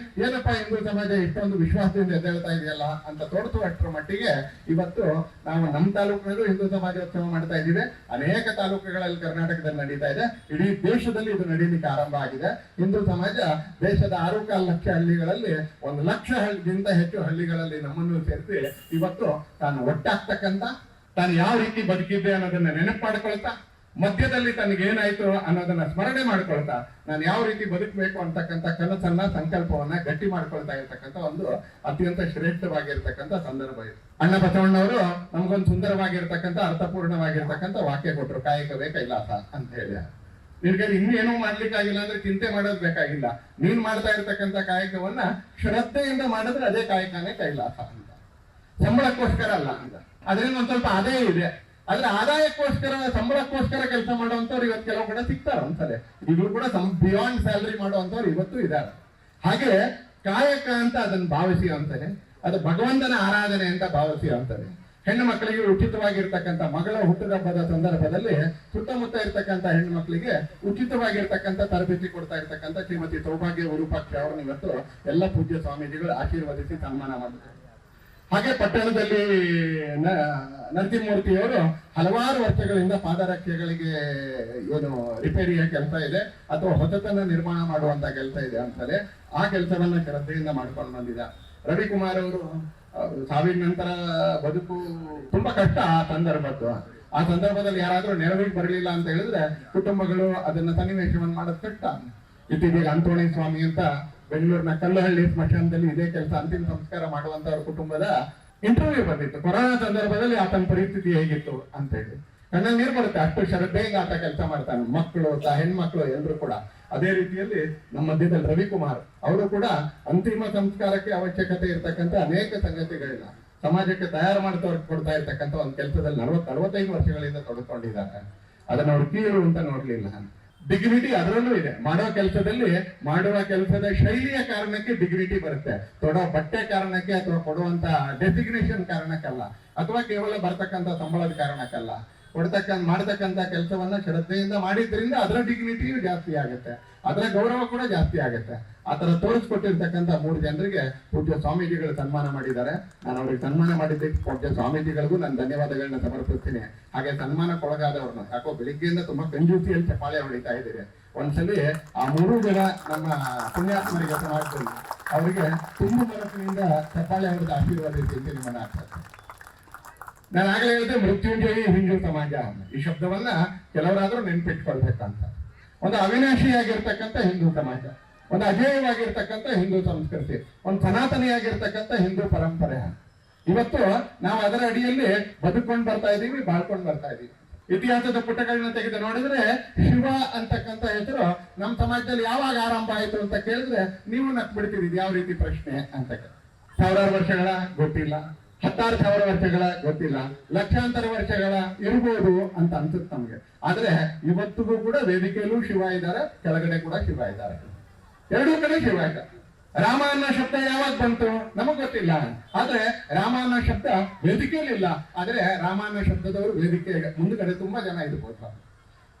A: ಏನಪ್ಪಾ ಹಿಂದೂ ಸಮಾಜ ಇಷ್ಟೊಂದು ವಿಶ್ವಾಸದಿಂದ ಎದ್ದೇಳ್ತಾ ಇದೆಯಲ್ಲ ಅಂತ ತೋರಿಸುವಷ್ಟರ ಮಟ್ಟಿಗೆ ಇವತ್ತು ನಾವು ನಮ್ಮ ತಾಲೂಕಿನಲ್ಲೂ ಹಿಂದೂ ಸಮಾಜೋತ್ಸವ ಮಾಡ್ತಾ ಇದ್ದೀವಿ. ಅನೇಕ ತಾಲೂಕುಗಳಲ್ಲಿ ಕರ್ನಾಟಕದಲ್ಲಿ ನಡೀತಾ ಇದೆ. ಇಡೀ ದೇಶದಲ್ಲಿ ಇದು ನಡೀಲಿಕ್ಕೆ ಆರಂಭ ಆಗಿದೆ. ಹಿಂದೂ ಸಮಾಜ ದೇಶದ 6.25 ಲಕ್ಷ ಹಳ್ಳಿಗಳಲ್ಲಿ 1 ಲಕ್ಷಕ್ಕಿಂತ ಹೆಚ್ಚು ಹಳ್ಳಿಗಳಲ್ಲಿ ನಮ್ಮನ್ನು ಸೇರಿಸಿ ಇವತ್ತು ತಾನು ಒಟ್ಟಾಗ್ತಕ್ಕಂಥ, ತಾನು ಯಾವ ರೀತಿ ಬದುಕಿದ್ದೆ ಅನ್ನೋದನ್ನ ನೆನಪು ಮಾಡ್ಕೊಳ್ತಾ, ಮಧ್ಯದಲ್ಲಿ ತನಗೇನಾಯ್ತು ಅನ್ನೋದನ್ನ ಸ್ಮರಣೆ ಮಾಡ್ಕೊಳ್ತಾ, ನಾನು ಯಾವ ರೀತಿ ಬದುಕಬೇಕು ಅಂತಕ್ಕಂಥ ಕನಸನ್ನ, ಸಂಕಲ್ಪವನ್ನ ಗಟ್ಟಿ ಮಾಡ್ಕೊಳ್ತಾ ಇರ್ತಕ್ಕಂಥ ಒಂದು ಅತ್ಯಂತ ಶ್ರೇಷ್ಠವಾಗಿರ್ತಕ್ಕಂಥ ಸಂದರ್ಭ ಇದು. ಅಣ್ಣ ಬಸವಣ್ಣವರು ನಮ್ಗೊಂದು ಸುಂದರವಾಗಿರ್ತಕ್ಕಂಥ ಅರ್ಥಪೂರ್ಣವಾಗಿರ್ತಕ್ಕಂಥ ವಾಕ್ಯ ಕೊಟ್ರು, ಕಾಯಕವೇ ಕೈಲಾಸ ಅಂತ ಹೇಳಿ. ನಿನ್ಗೆ ಇನ್ನೇನೂ ಮಾಡ್ಲಿಕ್ಕಾಗಿಲ್ಲ ಅಂದ್ರೆ ಚಿಂತೆ ಮಾಡೋದು ಬೇಕಾಗಿಲ್ಲ. ನೀನ್ ಮಾಡ್ತಾ ಇರ್ತಕ್ಕಂಥ ಕಾಯಕವನ್ನ ಶ್ರದ್ಧೆಯಿಂದ ಮಾಡಿದ್ರೆ ಅದೇ ಕಾಯಕನೇ ಕೈಲಾಸ ಅಂತ. ಸಂಬಳಕ್ಕೋಸ್ಕರ ಅಲ್ಲ ಅಂತ, ಅದರಿಂದ ಒಂದ್ ಸ್ವಲ್ಪ ಆದಾಯ ಇದೆ. ಆದ್ರೆ ಆದಾಯಕ್ಕೋಸ್ಕರ, ಸಂಬಳಕ್ಕೋಸ್ಕರ ಕೆಲಸ ಮಾಡುವಂತವ್ರು ಇವತ್ತು ಕೆಲವು ಕಡೆ ಸಿಗ್ತಾರ ಅಂತಾರೆ. ಈಗಲೂ ಕೂಡ ಬಿಯಾಂಡ್ ಸ್ಯಾಲರಿ ಮಾಡುವಂತವ್ರು ಇವತ್ತು ಇದ್ದಾರೆ. ಹಾಗೆ ಕಾಯಕ ಅಂತ ಅದನ್ನ ಭಾವಿಸಿ ಅಂತಾರೆ, ಅದು ಭಗವಂತನ ಆರಾಧನೆ ಅಂತ ಭಾವಿಸಿ ಅಂತಾರೆ. ಹೆಣ್ಣು ಮಕ್ಕಳಿಗೆ ಉಚಿತವಾಗಿರ್ತಕ್ಕಂಥ ಮಗಳ ಹುಟ್ಟುಹಬ್ಬದ ಸಂದರ್ಭದಲ್ಲಿ ಸುತ್ತಮುತ್ತ ಇರ್ತಕ್ಕಂಥ ಹೆಣ್ಣು ಮಕ್ಕಳಿಗೆ ಉಚಿತವಾಗಿರ್ತಕ್ಕಂಥ ತರಬೇತಿ ಕೊಡ್ತಾ ಇರ್ತಕ್ಕಂಥ ಶ್ರೀಮತಿ ಸೌಭಾಗ್ಯ ವಿರೂಪಾಕ್ಷ ಅವರನ್ನು ಇವತ್ತು ಎಲ್ಲ ಪೂಜ್ಯ ಸ್ವಾಮೀಜಿಗಳು ಆಶೀರ್ವದಿಸಿ ಸನ್ಮಾನ ಮಾಡಿದ್ದಾರೆ. ಹಾಗೆ ಪಟ್ಟಣದಲ್ಲಿ ನರಸಿಂಹಮೂರ್ತಿಯವರು ಹಲವಾರು ವರ್ಷಗಳಿಂದ ಪಾದರಕ್ಷೆಗಳಿಗೆ ಏನು ರಿಪೇರಿಯ ಕೆಲಸ ಇದೆ ಅಥವಾ ಹೊಸತನ ನಿರ್ಮಾಣ ಮಾಡುವಂತ ಕೆಲಸ ಇದೆ ಅಂತಾರೆ. ಆ ಕೆಲಸವನ್ನ ಶ್ರದ್ಧೆಯಿಂದ ಮಾಡ್ಕೊಂಡು ಬಂದಿದ್ದ ರವಿಕುಮಾರ್ ಅವರು ಸಾವಿನ ನಂತರ ಬದುಕು ತುಂಬಾ ಕಷ್ಟ. ಆ ಸಂದರ್ಭದಲ್ಲಿ ಯಾರಾದ್ರೂ ನೆರವಿಗೆ ಬರಲಿಲ್ಲ ಅಂತ ಹೇಳಿದ್ರೆ ಕುಟುಂಬಗಳು ಅದನ್ನ ಸನ್ನಿವೇಶವನ್ನು ಮಾಡೋದು ಕಷ್ಟ. ಇತ್ತೀಚೆಗೆ ಅಂತೋಣಿ ಸ್ವಾಮಿ ಅಂತ ಬೆಂಗಳೂರಿನ ಕಲ್ಲಹಳ್ಳಿ ಸ್ಮಶಾನದಲ್ಲಿ ಇದೇ ಕೆಲಸ ಅಂತಿಮ ಸಂಸ್ಕಾರ ಮಾಡುವಂತವ್ರ ಕುಟುಂಬದ ಇಂಟರ್ವ್ಯೂ ಬಂದಿತ್ತು. ಕೊರೋನಾ ಸಂದರ್ಭದಲ್ಲಿ ಆತನ ಪರಿಸ್ಥಿತಿ ಹೇಗಿತ್ತು ಅಂತ ಹೇಳಿ ಕಣ್ಣಲ್ಲಿ ನೀರು ಬರುತ್ತೆ. ಅಷ್ಟು ಶ್ರದ್ಧೆಯಿಂದ ಆತ ಕೆಲಸ ಮಾಡ್ತಾನೆ. ಮಕ್ಕಳು, ಹೆಣ್ಮಕ್ಳು ಎಲ್ಲರೂ ಕೂಡ. ಅದೇ ರೀತಿಯಲ್ಲಿ ನಮ್ಮ ಮಧ್ಯದಲ್ಲಿ ರವಿಕುಮಾರ್ ಅವರು ಕೂಡ ಅಂತಿಮ ಸಂಸ್ಕಾರಕ್ಕೆ ಅವಶ್ಯಕತೆ ಇರ್ತಕ್ಕಂಥ ಅನೇಕ ಸಂಗತಿಗಳನ್ನ ಸಮಾಜಕ್ಕೆ ತಯಾರು ಮಾಡ್ತವ್ರಿಗೆ ಕೊಡ್ತಾ ಇರ್ತಕ್ಕಂಥ ಒಂದು ಕೆಲಸದಲ್ಲಿ 40-45 ವರ್ಷಗಳಿಂದ ತೊಡಕೊಂಡಿದ್ದಾರೆ. ಅದನ್ನ ಅವ್ರು ಕೀಳು ಅಂತ ನೋಡ್ಲಿಲ್ಲ. ಡಿಗ್ನಿಟಿ ಅದರಲ್ಲೂ ಇದೆ. ಮಾಡುವ ಕೆಲಸದ ಶೈಲಿಯ ಕಾರಣಕ್ಕೆ ಡಿಗ್ನಿಟಿ ಬರುತ್ತೆ. ತೊಡೋ ಬಟ್ಟೆ ಕಾರಣಕ್ಕೆ ಅಥವಾ ಕೊಡುವಂತ ಡೆಸಿಗ್ನೇಷನ್ ಕಾರಣಕ್ಕಲ್ಲ, ಅಥವಾ ಕೇವಲ ಬರ್ತಕ್ಕಂಥ ಸಂಬಳದ ಕಾರಣಕ್ಕಲ್ಲ. ಮಾಡತಕ್ಕಂಥ ಕೆಲಸವನ್ನ ಶ್ರದ್ಧೆಯಿಂದ ಮಾಡಿದ್ರಿಂದ ಅದರ ಡಿಗ್ನಿಟಿಯು ಜಾಸ್ತಿ ಆಗುತ್ತೆ, ಅದರ ಗೌರವ ಕೂಡ ಜಾಸ್ತಿ ಆಗುತ್ತೆ. ಆತರ ತೋರಿಸ್ಕೊಟ್ಟಿರ್ತಕ್ಕಂಥ 3 ಜನರಿಗೆ ಪೂಜ್ಯ ಸ್ವಾಮೀಜಿಗಳು ಸನ್ಮಾನ ಮಾಡಿದ್ದಾರೆ. ನಾನು ಅವ್ರಿಗೆ ಸನ್ಮಾನ ಮಾಡಿದ್ದಕ್ಕೆ ಪೂಜ್ಯ ಸ್ವಾಮೀಜಿಗಳಿಗೂ ನಾನು ಧನ್ಯವಾದಗಳನ್ನ ಸಮರ್ಪಿಸ್ತೀನಿ. ಹಾಗೆ ಸನ್ಮಾನಕ್ಕೊಳಗಾದವ್ರನ್ನ ಯಾಕೋ ಬೆಳಿಗ್ಗೆಯಿಂದ ತುಂಬಾ ಕಂಜೂಸಿಯಲ್ಲಿ ಚಪ್ಪಾಳೆ ಹೊಡಿತಾ ಇದ್ದೀರಿ. ಒಂದ್ಸಲಿ ಆ 3 ಜನ ನಮ್ಮ ಪುಣ್ಯಾತ್ಮರಿಗೆ ಸಮಾಜದಲ್ಲಿ ಅವರಿಗೆ ತುಂಬ ಮನಸ್ಸಿನಿಂದ ಚಪ್ಪಾಳೆ ಹೊಡೆದ ಆಶೀರ್ವಾದಿಸಿ ನಿಮ್ಮನ್ನ ಆಗ್ತದೆ. ನಾನು ಆಗ್ಲೇ ಹೇಳಿದೆ ಮೃತ್ಯುಂಜಯಿ ಹಿಂದೂ ಸಮಾಜ. ಈ ಶಬ್ದವನ್ನ ಕೆಲವರಾದ್ರೂ ನೆನ್ಪಿಟ್ಕೊಳ್ಬೇಕಂತ. ಒಂದು ಅವಿನಾಶಿಯಾಗಿರ್ತಕ್ಕಂಥ ಹಿಂದೂ ಸಮಾಜ, ಒಂದು ಅಜೇಯವಾಗಿರ್ತಕ್ಕಂಥ ಹಿಂದೂ ಸಂಸ್ಕೃತಿ, ಒಂದು ಸನಾತನಿಯಾಗಿರ್ತಕ್ಕಂಥ ಹಿಂದೂ ಪರಂಪರೆ. ಇವತ್ತು ನಾವು ಅದರ ಅಡಿಯಲ್ಲಿ ಬದುಕೊಂಡು ಬರ್ತಾ ಇದ್ದೀವಿ, ಬಾಳ್ಕೊಂಡು ಬರ್ತಾ ಇದ್ದೀವಿ. ಇತಿಹಾಸದ ಪುಟಗಳನ್ನ ತೆಗೆದು ನೋಡಿದ್ರೆ ಶಿವ ಅಂತಕ್ಕಂಥ ಹೆಸರು ನಮ್ಮ ಸಮಾಜದಲ್ಲಿ ಯಾವಾಗ ಆರಂಭ ಆಯ್ತು ಅಂತ ಕೇಳಿದ್ರೆ ನೀವು ನಕ್ ಬಿಡ್ತೀರಿ. ಯಾವ ರೀತಿ ಪ್ರಶ್ನೆ ಅಂತ. 1000 ವರ್ಷಗಳ ಗೊತ್ತಿಲ್ಲ, 10,000 ವರ್ಷಗಳ ಗೊತ್ತಿಲ್ಲ, ಲಕ್ಷಾಂತರ ವರ್ಷಗಳ ಇರ್ಬೋದು ಅಂತ ಅನ್ಸುತ್ತೆ ನಮ್ಗೆ. ಆದ್ರೆ ಇವತ್ತಿಗೂ ಕೂಡ ವೇದಿಕೆಯಲ್ಲೂ ಶಿವ ಇದ್ದಾರೆ, ಕೆಳಗಡೆ ಕೂಡ ಶಿವ ಇದ್ದಾರೆ, ಎರಡೂ ಕಡೆ ಶಿವ ಇದ್ದಾರೆ. ರಾಮ ಅನ್ನೋ ಶಬ್ದ ಯಾವಾಗ ಬಂತು ನಮಗ್ ಗೊತ್ತಿಲ್ಲ. ಆದ್ರೆ ರಾಮ ಅನ್ನೋ ಶಬ್ದ ವೇದಿಕೆಯಲ್ಲಿ ಇಲ್ಲ. ಆದ್ರೆ ರಾಮ ಅನ್ನೋ ಶಬ್ದದವರು ವೇದಿಕೆ ಮುಂದುಗಡೆ ತುಂಬಾ ಜನ ಇರ್ಬೋದು.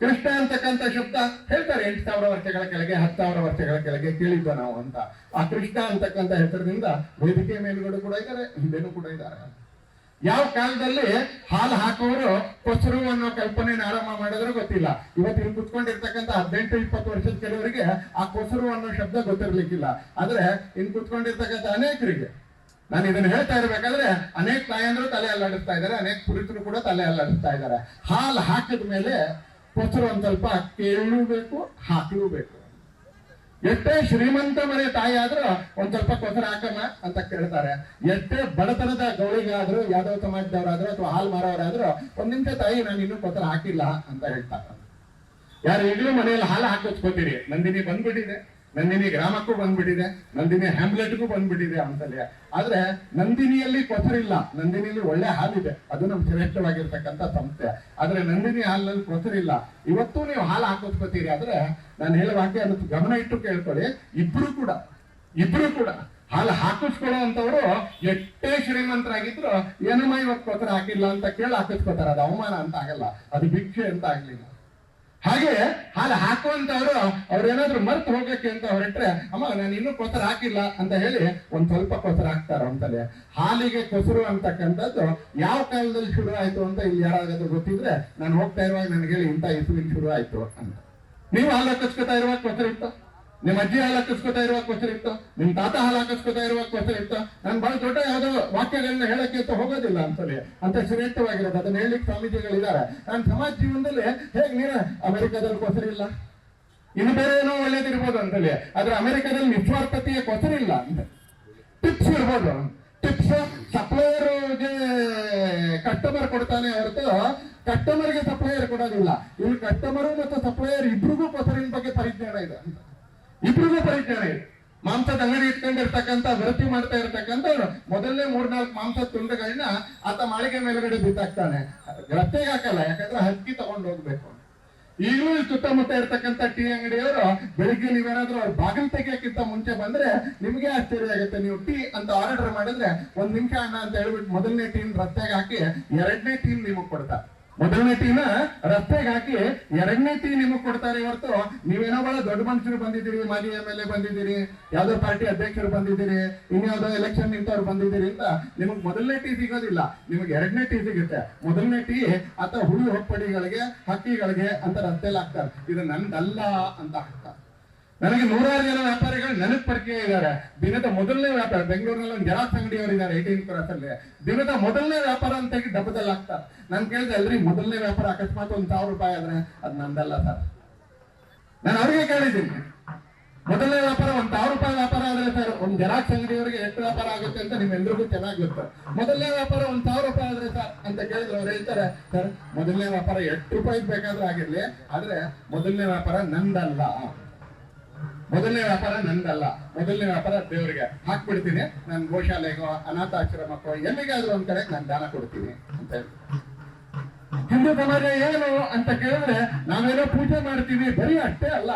A: ಕೃಷ್ಣ ಅಂತಕ್ಕಂಥ ಶಬ್ದ ಹೇಳ್ತಾರೆ 8,000 ವರ್ಷಗಳ ಕೆಳಗೆ, 10,000 ವರ್ಷಗಳ ಕೆಳಗೆ ಕೇಳಿದ್ದ ನಾವು ಅಂತ. ಆ ಕೃಷ್ಣ ಅಂತಕ್ಕಂಥ ಹೆಸರಿನಿಂದ ವೇದಿಕೆ ಮೇಲುಗಡೆ ಕೂಡ ಇದ್ದಾರೆ, ಹಿಂದೆನೂ ಕೂಡ ಇದ್ದಾರೆ. ಯಾವ ಕಾಲದಲ್ಲಿ ಹಾಲು ಹಾಕೋರು ಕೊಸರು ಅನ್ನೋ ಕಲ್ಪನೆನ ಆರಂಭ ಮಾಡಿದ್ರೆ ಗೊತ್ತಿಲ್ಲ. ಇವತ್ತು ಕುತ್ಕೊಂಡಿರ್ತಕ್ಕಂಥ 18-20 ವರ್ಷದ ಕೆಲವರಿಗೆ ಆ ಕೊಸರು ಅನ್ನೋ ಶಬ್ದ ಗೊತ್ತಿರ್ಲಿಕ್ಕಿಲ್ಲ. ಆದ್ರೆ ಕುತ್ಕೊಂಡಿರ್ತಕ್ಕಂಥ ಅನೇಕರಿಗೆ ನಾನು ಇದನ್ನ ಹೇಳ್ತಾ ಇರ್ಬೇಕಾದ್ರೆ ಅನೇಕ ತಾಯಂದ್ರು ತಲೆ ಅಲ್ಲಾಡಿಸ್ತಾ ಇದ್ದಾರೆ, ಅನೇಕ ಪುರುಷರು ಕೂಡ ತಲೆ ಅಲ್ಲಾಡಿಸ್ತಾ ಇದ್ದಾರೆ. ಹಾಲು ಹಾಕಿದ ಮೇಲೆ ಕೊಸರು ಒಂದ್ ಸ್ವಲ್ಪ ಕೇಳಲೂಬೇಕು, ಹಾಕಲೂಬೇಕು. ಎಷ್ಟೇ ಶ್ರೀಮಂತ ಮನೆ ತಾಯಿ ಆದ್ರೂ ಒಂದ್ ಸ್ವಲ್ಪ ಕೊಸರು ಹಾಕಮ್ಮ ಅಂತ ಕೇಳ್ತಾರೆ. ಎಷ್ಟೇ ಬಡತನದ ಗೌಳಿಗಾದ್ರು, ಯಾದವ ಸಮಾಜದವರಾದ್ರು ಅಥವಾ ಹಾಲು ಮಾರೋರಾದ್ರೂ 1 ನಿಮಿಷ ತಾಯಿ ನಾನು ಇನ್ನೂ ಕೊಸರು ಹಾಕಿಲ್ಲ ಅಂತ ಹೇಳ್ತಾರೆ. ಯಾರು ಈಗಲೂ ಮನೆಯಲ್ಲಿ ಹಾಲು ಹಾಕಿಸ್ಕೋತೀರಿ? ನಂದಿನಿ ಬಂದ್ಬಿಟ್ಟಿದೆ, ನಂದಿನಿ ಗ್ರಾಮಕ್ಕೂ ಬಂದ್ಬಿಟ್ಟಿದೆ, ನಂದಿನಿ ಹ್ಯಾಮ್ಲೆಟ್ಗೂ ಬಂದ್ಬಿಟ್ಟಿದೆ ಅಂತಲೇ. ಆದ್ರೆ ನಂದಿನಿಯಲ್ಲಿ ಕೊಸರಿಲ್ಲ, ನಂದಿನಿಯಲ್ಲಿ ಒಳ್ಳೆ ಹಾಲಿದೆ, ಅದು ನಮ್ಗೆ ಶ್ರೇಷ್ಠವಾಗಿರ್ತಕ್ಕಂಥ ಸಂಸ್ಥೆ. ಆದ್ರೆ ನಂದಿನಿ ಹಾಲಿನಲ್ಲಿ ಕೊಸರಿಲ್ಲ. ಇವತ್ತು ನೀವು ಹಾಲು ಹಾಕಿಸ್ಕೊತೀರಿ ಆದ್ರೆ ನಾನು ಹೇಳೋ ವಾಕ್ಯ ಅನ್ನೋದು ಗಮನ ಇಟ್ಟು ಕೇಳ್ಕೊಳ್ಳಿ. ಇಬ್ರು ಕೂಡ ಹಾಲು ಹಾಕಿಸ್ಕೊಳ್ಳೋ ಅಂತವ್ರು ಎಷ್ಟೇ ಶ್ರೀಮಂತರಾಗಿದ್ರು ಏನಮ್ಮ ಇವತ್ತು ಕೊಸರ ಹಾಕಿಲ್ಲ ಅಂತ ಕೇಳಿ ಹಾಕಿಸ್ಕೊತಾರೆ. ಅದು ಅವಮಾನ ಅಂತ ಆಗಲ್ಲ, ಅದು ಭಿಕ್ಷೆ ಅಂತ ಆಗ್ಲಿಲ್ಲ. ಹಾಗೆ ಹಾಲು ಹಾಕುವಂತವ್ರು ಅವ್ರೇನಾದ್ರು ಮರ್ತು ಹೋಗಕ್ಕೆ ಅಂತ ಹೊರಟ್ರೆ, ಅಮ್ಮ ನಾನು ಇನ್ನೂ ಕೊಸರ ಹಾಕಿಲ್ಲ ಅಂತ ಹೇಳಿ ಒಂದ್ ಸ್ವಲ್ಪ ಕೊಸರ ಹಾಕ್ತಾರ ಅಂತಲೇ. ಹಾಲಿಗೆ ಕೊಸರು ಅಂತಕ್ಕಂಥದ್ದು ಯಾವ ಕಾಲದಲ್ಲಿ ಶುರು ಆಯ್ತು ಅಂತ ಇಲ್ಲಿ ಯಾರಾದ್ರೂ ಗೊತ್ತಿದ್ರೆ ನಾನು ಹೋಗ್ತಾ ಇರುವಾಗ ನನಗೆ ಹೇಳಿ ಇಂಥ ಇಸುವಿನ ಶುರು ಆಯ್ತು ಅಂತ. ನೀವು ಹಾಲು ಹಾಕಿಸ್ಕೊತಾ ಇರುವಾಗ ಕೊಸರು ಇತ್ತು, ನಿಮ್ಮ ಅಜ್ಜಿ ಹಾಲು ಹಾಕಿಸ್ಕೊತಾ ಇರುವಾಗ ಕೊಸರು ಇತ್ತು, ನಿಮ್ ತಾತ ಹಾಲು ಹಾಕಿಸ್ಕೊತಾ ಇರುವಾಗ ಕೊಸರು ಇತ್ತು. ನಾನು ಬಹಳ ದೊಡ್ಡ ಯಾವ್ದೋ ವಾಕ್ಯಗಳನ್ನ ಹೇಳಕ್ಕೆ ಅಂತ ಹೋಗೋದಿಲ್ಲ ಅಂತಲೇ, ಅಂತ ಶ್ರೇಷ್ಠವಾಗಿರೋದು ಅದನ್ನ ಹೇಳಲಿಕ್ಕೆ ಸ್ವಾಮೀಜಿಗಳಿದ್ದಾರೆ. ನಾನು ಸಮಾಜ ಜೀವನದಲ್ಲಿ ಹೇಗೆ ನೀನು ಅಮೆರಿಕದಲ್ಲಿ ಕೊಸರಿಲ್ಲ, ಇನ್ನು ಬೇರೆ ಏನೋ ಒಳ್ಳೇದಿರ್ಬೋದು ಅಂತಲೇ, ಆದ್ರೆ ಅಮೆರಿಕದಲ್ಲಿ ನಿಸ್ವಾರ್ಥತೆಯ ಕೊಸರಿಲ್ಲ ಅಂತ. ಟಿಪ್ಸ್ ಇರ್ಬೋದು, ಟಿಪ್ಸ್ ಸಪ್ಲೈಯರ್ಗೆ ಕಸ್ಟಮರ್ ಕೊಡ್ತಾನೆ ಹೊರತು ಕಸ್ಟಮರ್ಗೆ ಸಪ್ಲೈಯರ್ ಕೊಡೋದಿಲ್ಲ. ಇಲ್ಲಿ ಕಸ್ಟಮರು ಮತ್ತು ಸಪ್ಲೈಯರ್ ಇಬ್ರಿಗೂ ಕೊಸರಿನ ಬಗ್ಗೆ ಪರಿಜ್ಞಾನ ಇದೆ ಅಂತ, ಇಬ್ರಿಗೂ ಪರಿಜ್ಞಾನ ಇದೆ. ಮಾಂಸದ ಅಂಗಡಿ ಇಟ್ಕೊಂಡಿರ್ತಕ್ಕಂಥ ವೃತ್ತಿ ಮಾಡ್ತಾ ಇರ್ತಕ್ಕಂಥವ್ರು ಮೊದಲನೇ 3-4 ಮಾಂಸದ ತುಂಡುಗಳನ್ನ ಆತ ಮಾಳಿಗೆ ಮೇಲ್ಗಡೆ ಬಿತ್ತಾಕ್ತಾನೆ, ರಸ್ತೆಗೆ ಹಾಕಲ್ಲ, ಯಾಕಂದ್ರೆ ಹಕ್ಕಿ ತಗೊಂಡು ಹೋಗ್ಬೇಕು. ಈಗಲೂ ಸುತ್ತಮುತ್ತ ಇರ್ತಕ್ಕಂಥ ಟೀ ಅಂಗಡಿಯವರು ಬೆಳಿಗ್ಗೆ ನೀವೇನಾದ್ರೂ ಅವ್ರ ಬಾಗಿಲು ತೆಗಿಯಕ್ಕಿಂತ ಮುಂಚೆ ಬಂದ್ರೆ ನಿಮ್ಗೆ ಆಶ್ಚರ್ಯ ಆಗುತ್ತೆ. ನೀವು ಟೀ ಅಂತ ಆರ್ಡರ್ ಮಾಡಿದ್ರೆ 1 ನಿಮಿಷ ಅಣ್ಣ ಅಂತ ಹೇಳ್ಬಿಟ್ಟು ಮೊದಲನೇ ಟೀನ್ ರಸ್ತೆಗೆ ಹಾಕಿ 2ನೇ ಟೀನ್ ನಿಮಗ್ ಕೊಡ್ತಾರೆ. ಮೊದಲನೇ ಟೀನ ರಸ್ತೆಗೆ ಹಾಕಿ 2ನೇ ಟೀ ನಿಮಗ್ ಕೊಡ್ತಾರೆ. ಹೊರತು ನೀವೇನೋ ಬಹಳ ದೊಡ್ಡ ಮನುಷ್ಯರು ಬಂದಿದ್ದೀರಿ, ಮಾಜಿ MLA ಬಂದಿದ್ದೀರಿ, ಯಾವ್ದೋ ಪಾರ್ಟಿ ಅಧ್ಯಕ್ಷರು ಬಂದಿದ್ದೀರಿ, ಇನ್ಯಾವುದೋ ಎಲೆಕ್ಷನ್ ನಿಂತವ್ರು ಬಂದಿದ್ದೀರಿ ಅಂತ ನಿಮಗ್ ಮೊದಲನೇ ಟೀ ಸಿಗೋದಿಲ್ಲ, ನಿಮಗೆ 2ನೇ ಟೀ ಸಿಗುತ್ತೆ. ಮೊದಲನೇ ಟೀ ಅಥವಾ ಹುಳಿ ಹೊಪ್ಪಡಿಗಳಿಗೆ, ಹಕ್ಕಿಗಳಿಗೆ ಅಂತ ರಸ್ತೆಯಲ್ಲಿ ಹಾಕ್ತಾರೆ. ಇದು ನಂದಲ್ಲ ಅಂತ ಹಾಕ್ತಾರೆ. ನನಗೆ 100 ಜನ ವ್ಯಾಪಾರಿಗಳು ನನಗ್ ಪರಿಚಯ ಇದ್ದಾರೆ. ದಿನದ ಮೊದಲನೇ ವ್ಯಾಪಾರ ಬೆಂಗಳೂರಿನಲ್ಲಿ ಒಂದು ಜೆರಾಕ್ಸ್ ಅಂಗಡಿಯವರು ಇದ್ದಾರೆ 18 ಕ್ರಾಸ್ ಅಲ್ಲಿ. ದಿನದ ಮೊದಲನೇ ವ್ಯಾಪಾರ ಅಂತ ಡಬ್ಬದಲ್ಲಿ ಹಾಕ್ತಾರೆ. ನಾನು ಕೇಳಿದೆ, ಅಲ್ರಿ ಮೊದಲನೇ ವ್ಯಾಪಾರ ಅಕಸ್ಮಾತ್ 1,000 ರೂಪಾಯಿ ಆದ್ರೆ ಅದು ನಂದಲ್ಲ ಸರ್. ನಾನು ಅವ್ರಿಗೆ ಕೇಳಿದ್ದೀನಿ, ಮೊದಲನೇ ವ್ಯಾಪಾರ 1,000 ರೂಪಾಯಿ ವ್ಯಾಪಾರ ಆದ್ರೆ ಸರ್ ಒಂದು ಜೆರಾಕ್ಸ್ ಅಂಗಡಿಯವರಿಗೆ ಎಷ್ಟು ವ್ಯಾಪಾರ ಆಗುತ್ತೆ ಅಂತ ನಿಮ್ಮೆಲ್ರಿಗೂ ಚೆನ್ನಾಗಿ ಗೊತ್ತು. ಮೊದಲನೇ ವ್ಯಾಪಾರ 1,000 ರೂಪಾಯಿ ಆದ್ರೆ ಸರ್ ಅಂತ ಕೇಳಿದ್ರೆ ಅವ್ರು ಹೇಳ್ತಾರೆ, ಸರ್ ಮೊದಲನೇ ವ್ಯಾಪಾರ 8 ರೂಪಾಯಿಗೆ ಬೇಕಾದ್ರೂ ಆಗಿರ್ಲಿ, ಆದ್ರೆ ಮೊದಲನೇ ವ್ಯಾಪಾರ ನಂದಲ್ಲ, ಮೊದಲನೇ ವ್ಯಾಪಾರ ನಂದಲ್ಲ, ಮೊದಲನೇ ವ್ಯಾಪಾರ ದೇವರಿಗೆ ಹಾಕ್ಬಿಡ್ತೀನಿ, ನಾನು ಗೋಶಾಲೆಗೋ ಅನಾಥಾಶ್ರಮಕ್ಕೋ ಎಲ್ಲಿಗಾದ್ರೂ ಒಂದ್ ಕಡೆ ನಾನು ದಾನ ಕೊಡ್ತೀನಿ ಅಂತ ಹೇಳಿ. ಹಿಂದೂ ಸಮಾಜ ಏನು ಅಂತ ಕೇಳಿದ್ರೆ ನಾವೇನೋ ಪೂಜೆ ಮಾಡ್ತೀವಿ, ಬರೀ ಅಷ್ಟೇ ಅಲ್ಲ.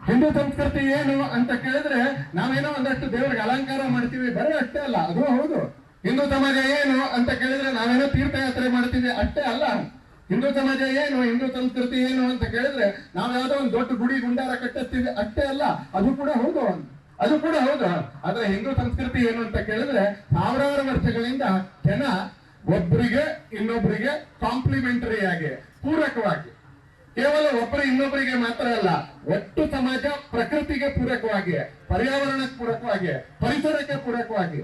A: ಹಿಂದೂ ಸಂಸ್ಕೃತಿ ಏನು ಅಂತ ಕೇಳಿದ್ರೆ ನಾವೇನೋ ಒಂದಷ್ಟು ದೇವರಿಗೆ ಅಲಂಕಾರ ಮಾಡ್ತೀವಿ, ಬರೀ ಅಷ್ಟೇ ಅಲ್ಲ, ಅದು ಹೌದು. ಹಿಂದೂ ಸಮಾಜ ಏನು ಅಂತ ಕೇಳಿದ್ರೆ ನಾವೇನೋ ತೀರ್ಥಯಾತ್ರೆ ಮಾಡ್ತೀವಿ, ಅಷ್ಟೇ ಅಲ್ಲ. ಹಿಂದೂ ಸಮಾಜ ಏನು, ಹಿಂದೂ ಸಂಸ್ಕೃತಿ ಏನು ಅಂತ ಕೇಳಿದ್ರೆ ನಾವು ಯಾವ್ದೋ ಒಂದು ದೊಡ್ಡ ಗುಡಿ ಗುಂಡಾರ ಕಟ್ಟಿಸ್ತೀವಿ, ಅಷ್ಟೇ ಅಲ್ಲ, ಅದು ಕೂಡ ಹೌದು, ಅದು ಕೂಡ ಹೌದು. ಆದ್ರೆ ಹಿಂದೂ ಸಂಸ್ಕೃತಿ ಏನು ಅಂತ ಕೇಳಿದ್ರೆ ಸಾವಿರಾರು ವರ್ಷಗಳಿಂದ ಜನ ಒಬ್ಬರಿಗೆ ಇನ್ನೊಬ್ಬರಿಗೆ ಕಾಂಪ್ಲಿಮೆಂಟರಿ ಆಗಿ, ಪೂರಕವಾಗಿ, ಕೇವಲ ಒಬ್ಬರು ಇನ್ನೊಬ್ಬರಿಗೆ ಮಾತ್ರ ಅಲ್ಲ, ಒಟ್ಟು ಸಮಾಜ ಪ್ರಕೃತಿಗೆ ಪೂರಕವಾಗಿ, ಪರ್ಯಾವರಣಕ್ಕೆ ಪೂರಕವಾಗಿ, ಪರಿಸರಕ್ಕೆ ಪೂರಕವಾಗಿ,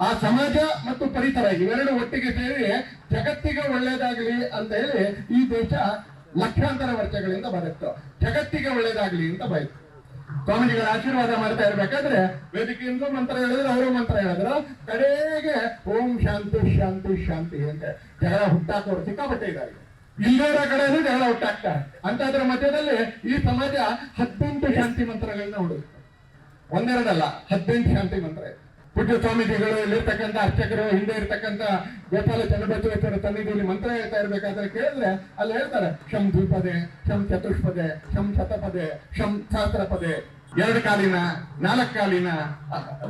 A: ಆ ಸಮಾಜ ಮತ್ತು ಪರಿಸರ ಇವೆರಡು ಒಟ್ಟಿಗೆ ಸೇರಿ ಜಗತ್ತಿಗೆ ಒಳ್ಳೇದಾಗ್ಲಿ ಅಂತ ಹೇಳಿ ಈ ದೇಶ ಲಕ್ಷಾಂತರ ವರ್ಷಗಳಿಂದ ಬದುಕ್ತು. ಜಗತ್ತಿಗೆ ಒಳ್ಳೇದಾಗ್ಲಿ ಅಂತ ಬಯತು. ಸ್ವಾಮೀಜಿಗಳ ಆಶೀರ್ವಾದ ಮಾಡ್ತಾ ಇರ್ಬೇಕಾದ್ರೆ ವೇದಿಕೆಯಿಂದ ಮಂತ್ರ ಹೇಳಿದ್ರು, ಅವರು ಮಂತ್ರ ಹೇಳಿದ್ರು, ಕಡೆಗೆ ಓಂ ಶಾಂತಿ ಶಾಂತಿ ಶಾಂತಿ ಅಂತ ಜಗಳ ಹುಟ್ಟಾಕೋರು ಸಿಕ್ಕಾಪಟ್ಟೆ ಇದ್ದಾರೆ. ಇಲ್ಲರ ಕಡೆನೂ ಜಗಳ ಹುಟ್ಟಾಕ್ತಾರೆ. ಅಂತದ್ರ ಮಧ್ಯದಲ್ಲಿ ಈ ಸಮಾಜ 18 ಶಾಂತಿ ಮಂತ್ರಗಳನ್ನ ಹುಡುಕ್ತಾರೆ. ಒಂದೆರಡಲ್ಲ, 18 ಶಾಂತಿ ಮಂತ್ರ ಇದೆ. ಪೂಜ್ಯ ಸ್ವಾಮೀಜಿಗಳು, ಇಲ್ಲಿರ್ತಕ್ಕಂಥ ಅರ್ಚಕರು, ಹಿಂದೆ ಇರ್ತಕ್ಕಂಥ ಗೋಪಾಲ ಚನ್ನಬಸವೇಶ್ವರ ಸನ್ನಿಧಿಯಲ್ಲಿ ಮಂತ್ರ ಹೇಳ್ತಾ ಇರ್ಬೇಕಾದ್ರೆ ಕೇಳಿದ್ರೆ ಅಲ್ಲಿ ಹೇಳ್ತಾರೆ, ಶಂ ದ್ವಿಪದೆ, ಶಂ ಚತುಷ್ಪದೆ, ಶಂ ಶತಪದೆ, ಶಂ ಸಹಸ್ರಪದೆ. 2 ಕಾಲಿನ, 4 ಕಾಲಿನ,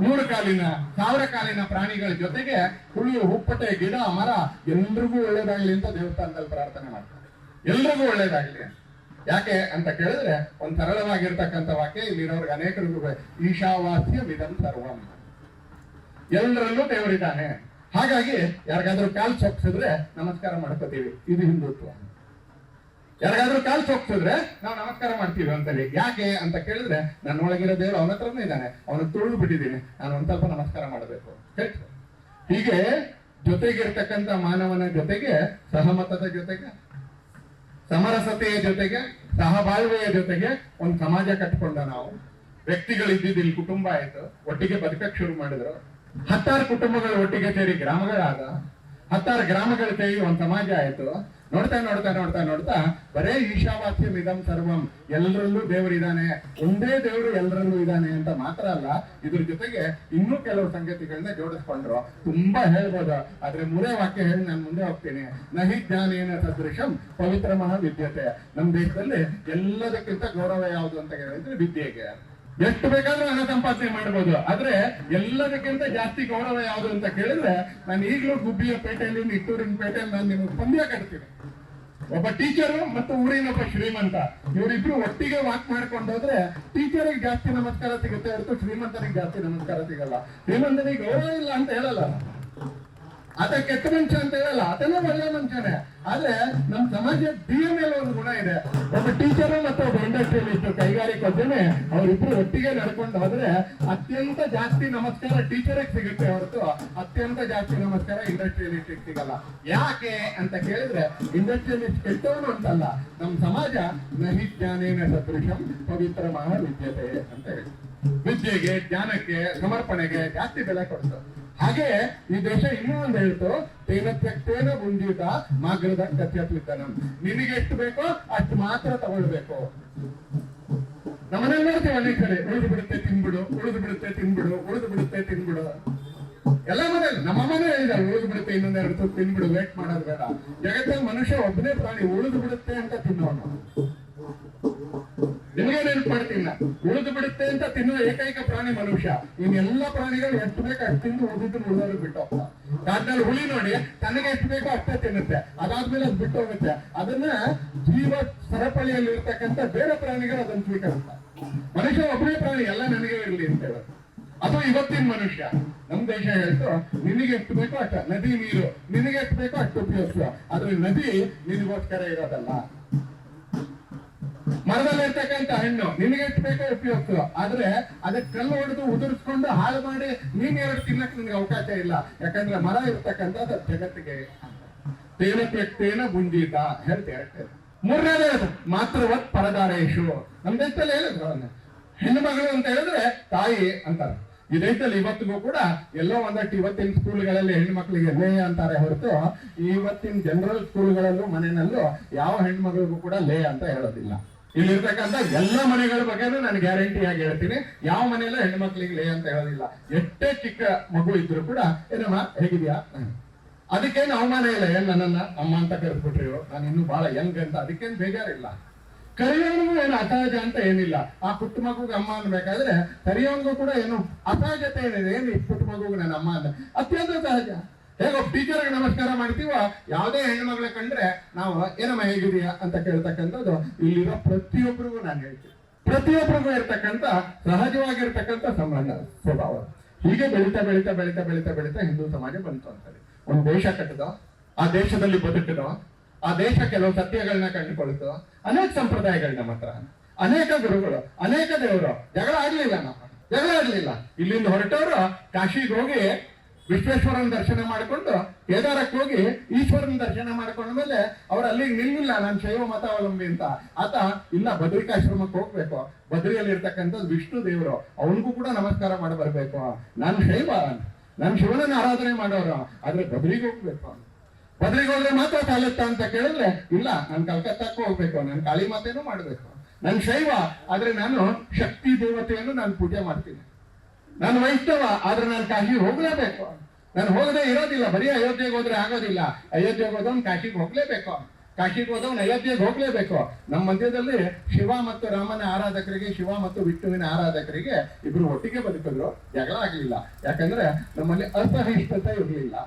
A: 3 ಕಾಲಿನ, 1000 ಕಾಲಿನ ಪ್ರಾಣಿಗಳ ಜೊತೆಗೆ ಹುಳಿ, ಹುಪ್ಪಟೆ, ಗಿಡ, ಮರ ಎಲ್ರಿಗೂ ಒಳ್ಳೇದಾಗ್ಲಿ ಅಂತ ದೇವಸ್ಥಾನದಲ್ಲಿ ಪ್ರಾರ್ಥನೆ ಮಾಡ್ತಾರೆ. ಎಲ್ರಿಗೂ ಒಳ್ಳೇದಾಗ್ಲಿ. ಯಾಕೆ ಅಂತ ಕೇಳಿದ್ರೆ ಒಂದು ಸರಳವಾಗಿರ್ತಕ್ಕಂಥ ವಾಕ್ಯ ಇಲ್ಲಿರೋರ್ಗೆ ಅನೇಕರಿಗೂ, ಈಶಾವಾಸ್ಯ ವಿಧಂ ಸರ್ವಂ, ಎಲ್ಲರಲ್ಲೂ ದೇವರಿದ್ದಾನೆ. ಹಾಗಾಗಿ ಯಾರಿಗಾದ್ರೂ ಕಾಲ್ ಸೊಕ್ಸಿದ್ರೆ ನಮಸ್ಕಾರ ಮಾಡ್ಕೋತೀವಿ, ಇದು ಹಿಂದುತ್ವ. ಯಾರಿಗಾದ್ರೂ ಕಾಲ್ ಸೊಕ್ಸಿದ್ರೆ ನಾವು ನಮಸ್ಕಾರ ಮಾಡ್ತೀವಿ ಅಂತೇಳಿ. ಯಾಕೆ ಅಂತ ಕೇಳಿದ್ರೆ ನನ್ನೊಳಗಿರೋ ದೇವರು ಅವನ ಹತ್ರನೇ ಇದ್ದಾನೆ, ಅವನು ತುಳಿದು ಬಿಟ್ಟಿದ್ದೀನಿ, ನಾನು ಒಂದ್ ಸ್ವಲ್ಪ ನಮಸ್ಕಾರ ಮಾಡಬೇಕು. ಹೀಗೆ ಜೊತೆಗಿರ್ತಕ್ಕಂಥ ಮಾನವನ ಜೊತೆಗೆ, ಸಹಮತದ ಜೊತೆಗೆ, ಸಮರಸತೆಯ ಜೊತೆಗೆ, ಸಹಬಾಳ್ವೆಯ ಜೊತೆಗೆ ಒಂದು ಸಮಾಜ ಕಟ್ಕೊಂಡ ನಾವು. ವ್ಯಕ್ತಿಗಳಿದ್ದಿದ್ದು ಇಲ್ಲಿ ಕುಟುಂಬ ಆಯ್ತು, ಒಟ್ಟಿಗೆ ಬದುಕಕ್ಕೆ ಶುರು ಮಾಡಿದ್ರು. 10 ಕುಟುಂಬಗಳು ಒಟ್ಟಿಗೆ ಸೇರಿ ಗ್ರಾಮಗಳಾದ, 10 ಗ್ರಾಮಗಳು ಸೇರಿ ಒಂದು ಸಮಾಜ ಆಯ್ತು. ನೋಡ್ತಾ ನೋಡ್ತಾ ನೋಡ್ತಾ ನೋಡ್ತಾ ಬರೇ ಈಶಾವಾಸ್ಯಂ ಇದಂ ಸರ್ವಂ, ಎಲ್ಲರಲ್ಲೂ ದೇವರಿದ್ದಾನೆ, ಒಂದೇ ದೇವರು ಎಲ್ಲರಲ್ಲೂ ಇದ್ದಾನೆ ಅಂತ ಮಾತ್ರ ಅಲ್ಲ, ಇದ್ರ ಜೊತೆಗೆ ಇನ್ನೂ ಕೆಲವು ಸಂಗತಿಗಳನ್ನ ಜೋಡಿಸ್ಕೊಂಡ್ರು. ತುಂಬಾ ಹೇಳ್ಬೋದು, ಆದ್ರೆ ಮೂರೇ ವಾಕ್ಯ ಹೇಳಿ ನಾನು ಮುಂದೆ ಹೋಗ್ತೀನಿ. ನಹಿ ಜ್ಞಾನೇನ ಸದೃಶಂ ಪವಿತ್ರ ವಿದ್ಯತೆ. ನಮ್ಮ ದೇಶದಲ್ಲಿ ಎಲ್ಲದಕ್ಕಿಂತ ಗೌರವ ಯಾವುದು ಅಂತ ಹೇಳಿದ್ರೆ ವಿದ್ಯೆಗೆ. ಎಷ್ಟು ಬೇಕಾದ್ರೂ ಹಣ ಸಂಪಾದನೆ ಮಾಡಬಹುದು, ಆದ್ರೆ ಎಲ್ಲದಕ್ಕಿಂತ ಜಾಸ್ತಿ ಗೌರವ ಯಾವುದು ಅಂತ ಕೇಳಿದ್ರೆ, ನಾನು ಈಗಲೂ ಗುಬ್ಬಿಯ ಪೇಟೆಯಲ್ಲಿ, ನಿಟ್ಟೂರಿನ ಪೇಟೆಯಲ್ಲಿ ನಾನು ನಿಮಗೆ ಪಂದ್ಯ ಕಟ್ತೀನಿ. ಒಬ್ಬ ಟೀಚರು ಮತ್ತು ಊರಿನೊಬ್ಬ ಶ್ರೀಮಂತ, ಇವರಿಬ್ರು ಒಟ್ಟಿಗೆ ವಾಕ್ ಮಾಡ್ಕೊಂಡು ಹೋದ್ರೆ ಟೀಚರಿಗೆ ಜಾಸ್ತಿ ನಮಸ್ಕಾರ ಸಿಗುತ್ತೆ ಹೊರತು ಶ್ರೀಮಂತರಿಗೆ ಜಾಸ್ತಿ ನಮಸ್ಕಾರ ಸಿಗಲ್ಲ. ಶ್ರೀಮಂತನಿಗೆ ಗೌರವ ಇಲ್ಲ ಅಂತ ಹೇಳಲ್ಲ, ಆತ ಕೆಟ್ಟ ಮನುಷ್ಯ ಅಂತ ಹೇಳಲ್ಲ, ಆತನೇ ಒಳ್ಳೆ ಮನುಷ್ಯನೇ. ಆದ್ರೆ ನಮ್ಮ ಸಮಾಜ ಮೇಲೆ ಒಂದು ಗುಣ ಇದೆ. ಒಬ್ಬ ಟೀಚರು ಮತ್ತು ಒಬ್ಬ ಇಂಡಸ್ಟ್ರಿಯಲಿಸ್ಟ್, ಕೈಗಾರಿಕೋದ್ಯಮಿ, ಅವರಿಬ್ರು ಒಟ್ಟಿಗೆ ನಡ್ಕೊಂಡು ಹೋದ್ರೆ ಅತ್ಯಂತ ಜಾಸ್ತಿ ನಮಸ್ಕಾರ ಟೀಚರಿಗೆ ಸಿಗುತ್ತೆ ಹೊರತು ಅತ್ಯಂತ ಜಾಸ್ತಿ ನಮಸ್ಕಾರ ಇಂಡಸ್ಟ್ರಿಯಲಿಸ್ಟ್ ಸಿಗಲ್ಲ. ಯಾಕೆ ಅಂತ ಕೇಳಿದ್ರೆ, ಇಂಡಸ್ಟ್ರಿಯಲಿಸ್ಟ್ ಕೆಟ್ಟವನು ಅಂತಲ್ಲ, ನಮ್ಮ ಸಮಾಜ ನಹಿ ಜ್ಞಾನೇನ ಸದೃಶಂ ಪವಿತ್ರ ವಿದ್ಯತೆ ಅಂತ ಹೇಳಿ ವಿದ್ಯೆಗೆ, ಜ್ಞಾನಕ್ಕೆ, ಸಮರ್ಪಣೆಗೆ ಜಾಸ್ತಿ ಬೆಲೆ ಕೊಡ್ತು. ಹಾಗೆ ಈ ದೇಶ ಇನ್ನೂ ಒಂದು ಹೇಳ್ತು, ತೇನ ತ್ಯಕ್ತೇನ ಮುಂಜಿತ ಮಾಗ್ರದ ಕಥ್ಯತ್ಲಿತನಂ. ನಿನಗೆ ಎಷ್ಟು ಬೇಕೋ ಅಷ್ಟು ಮಾತ್ರ ತಗೊಳ್ಬೇಕು. ನಮ್ಮನೇಲಿ ನೋಡ್ತೀವಿ ಅನೇಕ ಕಡೆ, ಉಳಿದು ಬಿಡುತ್ತೆ ತಿನ್ಬಿಡು, ಉಳಿದು ಬಿಡುತ್ತೆ ತಿನ್ಬಿಡು, ಉಳಿದು ಬಿಡುತ್ತೆ ತಿನ್ಬಿಡು. ಎಲ್ಲ ಮನೇಲಿ, ನಮ್ಮ ಮನೆ ಹೇಳಿದ್ದಾರೆ ಉಳಿದು ಬಿಡುತ್ತೆ ಇನ್ನೊಂದೆರಡು ತುತ್ತು ತಿನ್ಬಿಡು, ವೇಟ್ ಮಾಡೋದು ಬೇಡ. ಜಗತ್ತಲ್ಲಿ ಮನುಷ್ಯ ಒಬ್ಬನೇ ಪ್ರಾಣಿ, ಉಳಿದು ಬಿಡುತ್ತೆ ಅಂತ ತಿನ್ನೋನು. ನಿಮಗೆ ನೆನಪು ಮಾಡ್ತೀನಿ, ಉಳಿದು ಬಿಡುತ್ತೆ ಅಂತ ತಿನ್ನುವ ಏಕೈಕ ಪ್ರಾಣಿ ಮನುಷ್ಯ. ಇನ್ನೆಲ್ಲ ಪ್ರಾಣಿಗಳು ಎಷ್ಟು ಬೇಕೋ ಅಷ್ಟು ತಿಂದು ಉಳಿದಿದ್ದು ಉಳಿದವ್ರು ಬಿಟ್ಟು ಹೋಗ್ತಾ. ಅದ್ರಲ್ಲಿ ಹುಳಿ ನೋಡಿ, ತನಗೆ ಎಷ್ಟು ಬೇಕೋ ಅಷ್ಟೇ ತಿನ್ನುತ್ತೆ, ಅದಾದ್ಮೇಲೆ ಅದು ಬಿಟ್ಟು ಹೋಗುತ್ತೆ. ಅದನ್ನ ಜೀವ ಸರಪಳಿಯಲ್ಲಿ ಇರ್ತಕ್ಕಂಥ ಬೇರೆ ಪ್ರಾಣಿಗಳು ಅದನ್ನು ಸ್ವೀಕರಿಸ್ತಾರೆ. ಮನುಷ್ಯ ಒಬ್ಬನೇ ಪ್ರಾಣಿ, ಎಲ್ಲ ನನಗೆ ಇರಲಿ ಅಂತ ಹೇಳೋದು. ಅದು ಇವತ್ತಿನ ಮನುಷ್ಯ. ನಮ್ ದೇಶ ಹೇಳ್ತು, ನಿನಗೆ ಎಷ್ಟು ಬೇಕೋ ಅಷ್ಟ, ನದಿ ನೀರು ನಿನಗೆ ಎಷ್ಟು ಬೇಕೋ ಅಷ್ಟು ಉಪಯೋಗಿಸುವ, ಆದ್ರೆ ನದಿ ನಿನಗೋಸ್ಕರ ಇರೋದಲ್ಲ. ಮರದಲ್ಲಿ ಇರ್ತಕ್ಕಂಥ ಹಣ್ಣು ನಿನಗೆ ಎಷ್ಟು ಬೇಕೋ ಉಪಯೋಗಿಸು, ಆದ್ರೆ ಅದಕ್ಕೆ ಕಲ್ಲು ಹೊಡೆದು ಉದುರಿಸ್ಕೊಂಡು ಹಾಳು ಮಾಡಿ ನೀನ್ ಎರಡು ತಿನ್ನಕ್ ನಿನ್ಗೆ ಅವಕಾಶ ಇಲ್ಲ. ಯಾಕಂದ್ರೆ ಮರ ಇರ್ತಕ್ಕಂಥದ್ದು ಜಗತ್ತಿಗೆ ತೇನ ತ್ಯಕ್ತೇನ ಗುಂಜೀತ ಹೇಳ್ತೇವೆ. ಮೂರನೇದು ಮಾತೃವತ್ ಪರದಾರೇಶು. ನಮ್ ದೇಶದಲ್ಲಿ ಹೇಳಿದ್ರು ಅವನ್ನ ಹೆಣ್ಣು ಮಗಳು ಅಂತ ಹೇಳಿದ್ರೆ ತಾಯಿ ಅಂತಾರೆ. ಈ ದೇಶದಲ್ಲಿ ಇವತ್ತಿಗೂ ಕೂಡ ಎಲ್ಲೋ ಒಂದಷ್ಟು ಇವತ್ತಿನ ಸ್ಕೂಲ್ಗಳಲ್ಲಿ ಹೆಣ್ಮಕ್ಳಿಗೆ ಲೇ ಅಂತಾರೆ ಹೊರತು ಇವತ್ತಿನ ಜನರಲ್ ಸ್ಕೂಲ್ಗಳಲ್ಲೂ ಮನೆಯಲ್ಲೂ ಯಾವ ಹೆಣ್ಮಗಳಿಗೂ ಕೂಡ ಲೇ ಅಂತ ಹೇಳೋದಿಲ್ಲ. ಇಲ್ಲಿರ್ತಕ್ಕಂಥ ಎಲ್ಲ ಮನೆಗಳ ಬಗ್ಗೆನೂ ನಾನು ಗ್ಯಾರಂಟಿಯಾಗಿ ಹೇಳ್ತೀನಿ, ಯಾವ ಮನೆಯಲ್ಲೂ ಹೆಣ್ಮಕ್ಳಿಗೆ ಲೇ ಅಂತ ಹೇಳೋದಿಲ್ಲ. ಎಷ್ಟೇ ಚಿಕ್ಕ ಮಗು ಇದ್ರು ಕೂಡ ಏನಮ್ಮ ಹೇಗಿದ್ಯಾ, ಅದಕ್ಕೇನು ಅವಮಾನ ಇಲ್ಲ. ಏನ್ ನನ್ನನ್ನ ಅಮ್ಮ ಅಂತ ಕರೆದ್ಬಿಟ್ರಿ, ನಾನು ಇನ್ನೂ ಬಹಳ ಯಂಗ್ ಅಂತ, ಅದಕ್ಕೇನು ಬೇಜಾರಿಲ್ಲ. ಕರೆಯೋನಿಗೂ ಏನು ಅಸಹಜ ಅಂತ ಏನಿಲ್ಲ. ಆ ಪುಟ್ಟ ಮಗುಗೆ ಅಮ್ಮ ಅನ್ಬೇಕಾದ್ರೆ ಕರೆಯೋನ್ಗೂ ಕೂಡ ಏನು ಅಸಹಜತೆ ಏನಿದೆ, ಏನು ಈ ಪುಟ್ಟ ಮಗುಗೆ ನನ್ನ ಅಮ್ಮ ಅಂತ ಅತ್ಯಂತ ಸಹಜ. ಹೇಗೋ ಟೀಚರ್ಗೆ ನಮಸ್ಕಾರ ಮಾಡ್ತೀವ, ಯಾವುದೇ ಹೆಣ್ಮಗಳ ಕಂಡ್ರೆ ನಾವು ಏನಮ್ಮ ಹೇಗಿದೆಯಾ ಅಂತ ಕೇಳ್ತಕ್ಕಂಥದ್ದು ಇಲ್ಲಿರೋ ಪ್ರತಿಯೊಬ್ಬರಿಗೂ ನಾನು ಹೇಳ್ತೀನಿ. ಪ್ರತಿಯೊಬ್ಬರಿಗೂ ಇರ್ತಕ್ಕಂಥ ಸಹಜವಾಗಿರ್ತಕ್ಕಂಥ ಸಂಬಂಧ ಸ್ವಭಾವ. ಹೀಗೆ ಬೆಳೀತಾ ಬೆಳೀತಾ ಬೆಳೀತಾ ಬೆಳೀತಾ ಬೆಳೀತಾ ಹಿಂದೂ ಸಮಾಜ ಬಂತು ಅಂತಾರೆ. ಒಂದು ದೇಶ ಕಟ್ಟದೋ, ಆ ದೇಶದಲ್ಲಿ ಬದುಕಿದೋ, ಆ ದೇಶ ಕೆಲವು ಸತ್ಯಗಳನ್ನ ಕಂಡುಕೊಳ್ತು, ಅನೇಕ ಸಂಪ್ರದಾಯಗಳನ್ನ ಮಾತ್ರ, ಅನೇಕ ಗುರುಗಳು, ಅನೇಕ ದೇವರು. ಜಗಳ ಆಗ್ಲಿಲ್ಲ, ನಾವು ಜಗಳ ಆಗ್ಲಿಲ್ಲ. ಇಲ್ಲಿಂದ ಹೊರಟವರು ಕಾಶಿಗೆ ಹೋಗಿ ವಿಶ್ವೇಶ್ವರನ ದರ್ಶನ ಮಾಡ್ಕೊಂಡು, ಕೇದಾರಕ್ಕೆ ಹೋಗಿ ಈಶ್ವರನ ದರ್ಶನ ಮಾಡ್ಕೊಂಡ್ಮೇಲೆ ಅವ್ರು ಅಲ್ಲಿಗೆ ನಿಲ್ಲಿಲ್ಲ, ನಾನು ಶೈವ ಮತಾವಲಂಬಿ ಅಂತ. ಆತ ಇಲ್ಲ, ಬದ್ರಿಕಾಶ್ರಮಕ್ಕೆ ಹೋಗ್ಬೇಕು, ಬದ್ರಿಯಲ್ಲಿ ಇರ್ತಕ್ಕಂಥದ್ದು ವಿಷ್ಣು ದೇವರು, ಅವನಿಗೂ ಕೂಡ ನಮಸ್ಕಾರ ಮಾಡಿ ಬರ್ಬೇಕು. ನಾನು ಶೈವ, ನಾನು ಶಿವನನ್ನ ಆರಾಧನೆ ಮಾಡೋರು, ಆದ್ರೆ ಬದ್ರಿಗೆ ಹೋಗ್ಬೇಕು. ಬದ್ರಿಗೆ ಹೋದ್ರೆ ಮಾತ್ರ ಸಾಲುತ್ತಾ ಅಂತ ಕೇಳಿದ್ರೆ ಇಲ್ಲ, ನಾನು ಕಲ್ಕತ್ತಾಕ್ಕೂ ಹೋಗ್ಬೇಕು, ನಾನು ಕಾಳಿ ಮಾತೆನೂ ಮಾಡ್ಬೇಕು. ನಾನು ಶೈವ, ಆದ್ರೆ ನಾನು ಶಕ್ತಿ ದೇವತೆಯನ್ನು ನಾನು ಪೂಜೆ ಮಾಡ್ತೀನಿ. ನಾನು ವೈಷ್ಣವ, ಆದ್ರೆ ನಾನು ಕಾಶಿಗೆ ಹೋಗ್ಲೇಬೇಕು. ನಾನು ಹೋಗದೆ ಇರೋದಿಲ್ಲ. ಬರೀ ಅಯೋಧ್ಯೆಗೆ ಹೋದ್ರೆ ಆಗೋದಿಲ್ಲ. ಅಯೋಧ್ಯೆಗೆ ಹೋದವನು ಕಾಶಿಗೆ ಹೋಗ್ಲೇಬೇಕು, ಕಾಶಿಗೆ ಹೋದವನು ಅಯೋಧ್ಯೆಗೆ ಹೋಗ್ಲೇಬೇಕು. ನಮ್ಮ ಮಧ್ಯದಲ್ಲಿ ಶಿವ ಮತ್ತು ರಾಮನ ಆರಾಧಕರಿಗೆ, ಶಿವ ಮತ್ತು ವಿಷ್ಣುವಿನ ಆರಾಧಕರಿಗೆ ಇಬ್ರು ಒಟ್ಟಿಗೆ ಬದುಕಿದ್ರು, ಜಗಳ ಆಗ್ಲಿಲ್ಲ. ಯಾಕಂದ್ರೆ ನಮ್ಮಲ್ಲಿ ಅಸಹಿಷ್ಣುತೆ ಇರಲಿಲ್ಲ.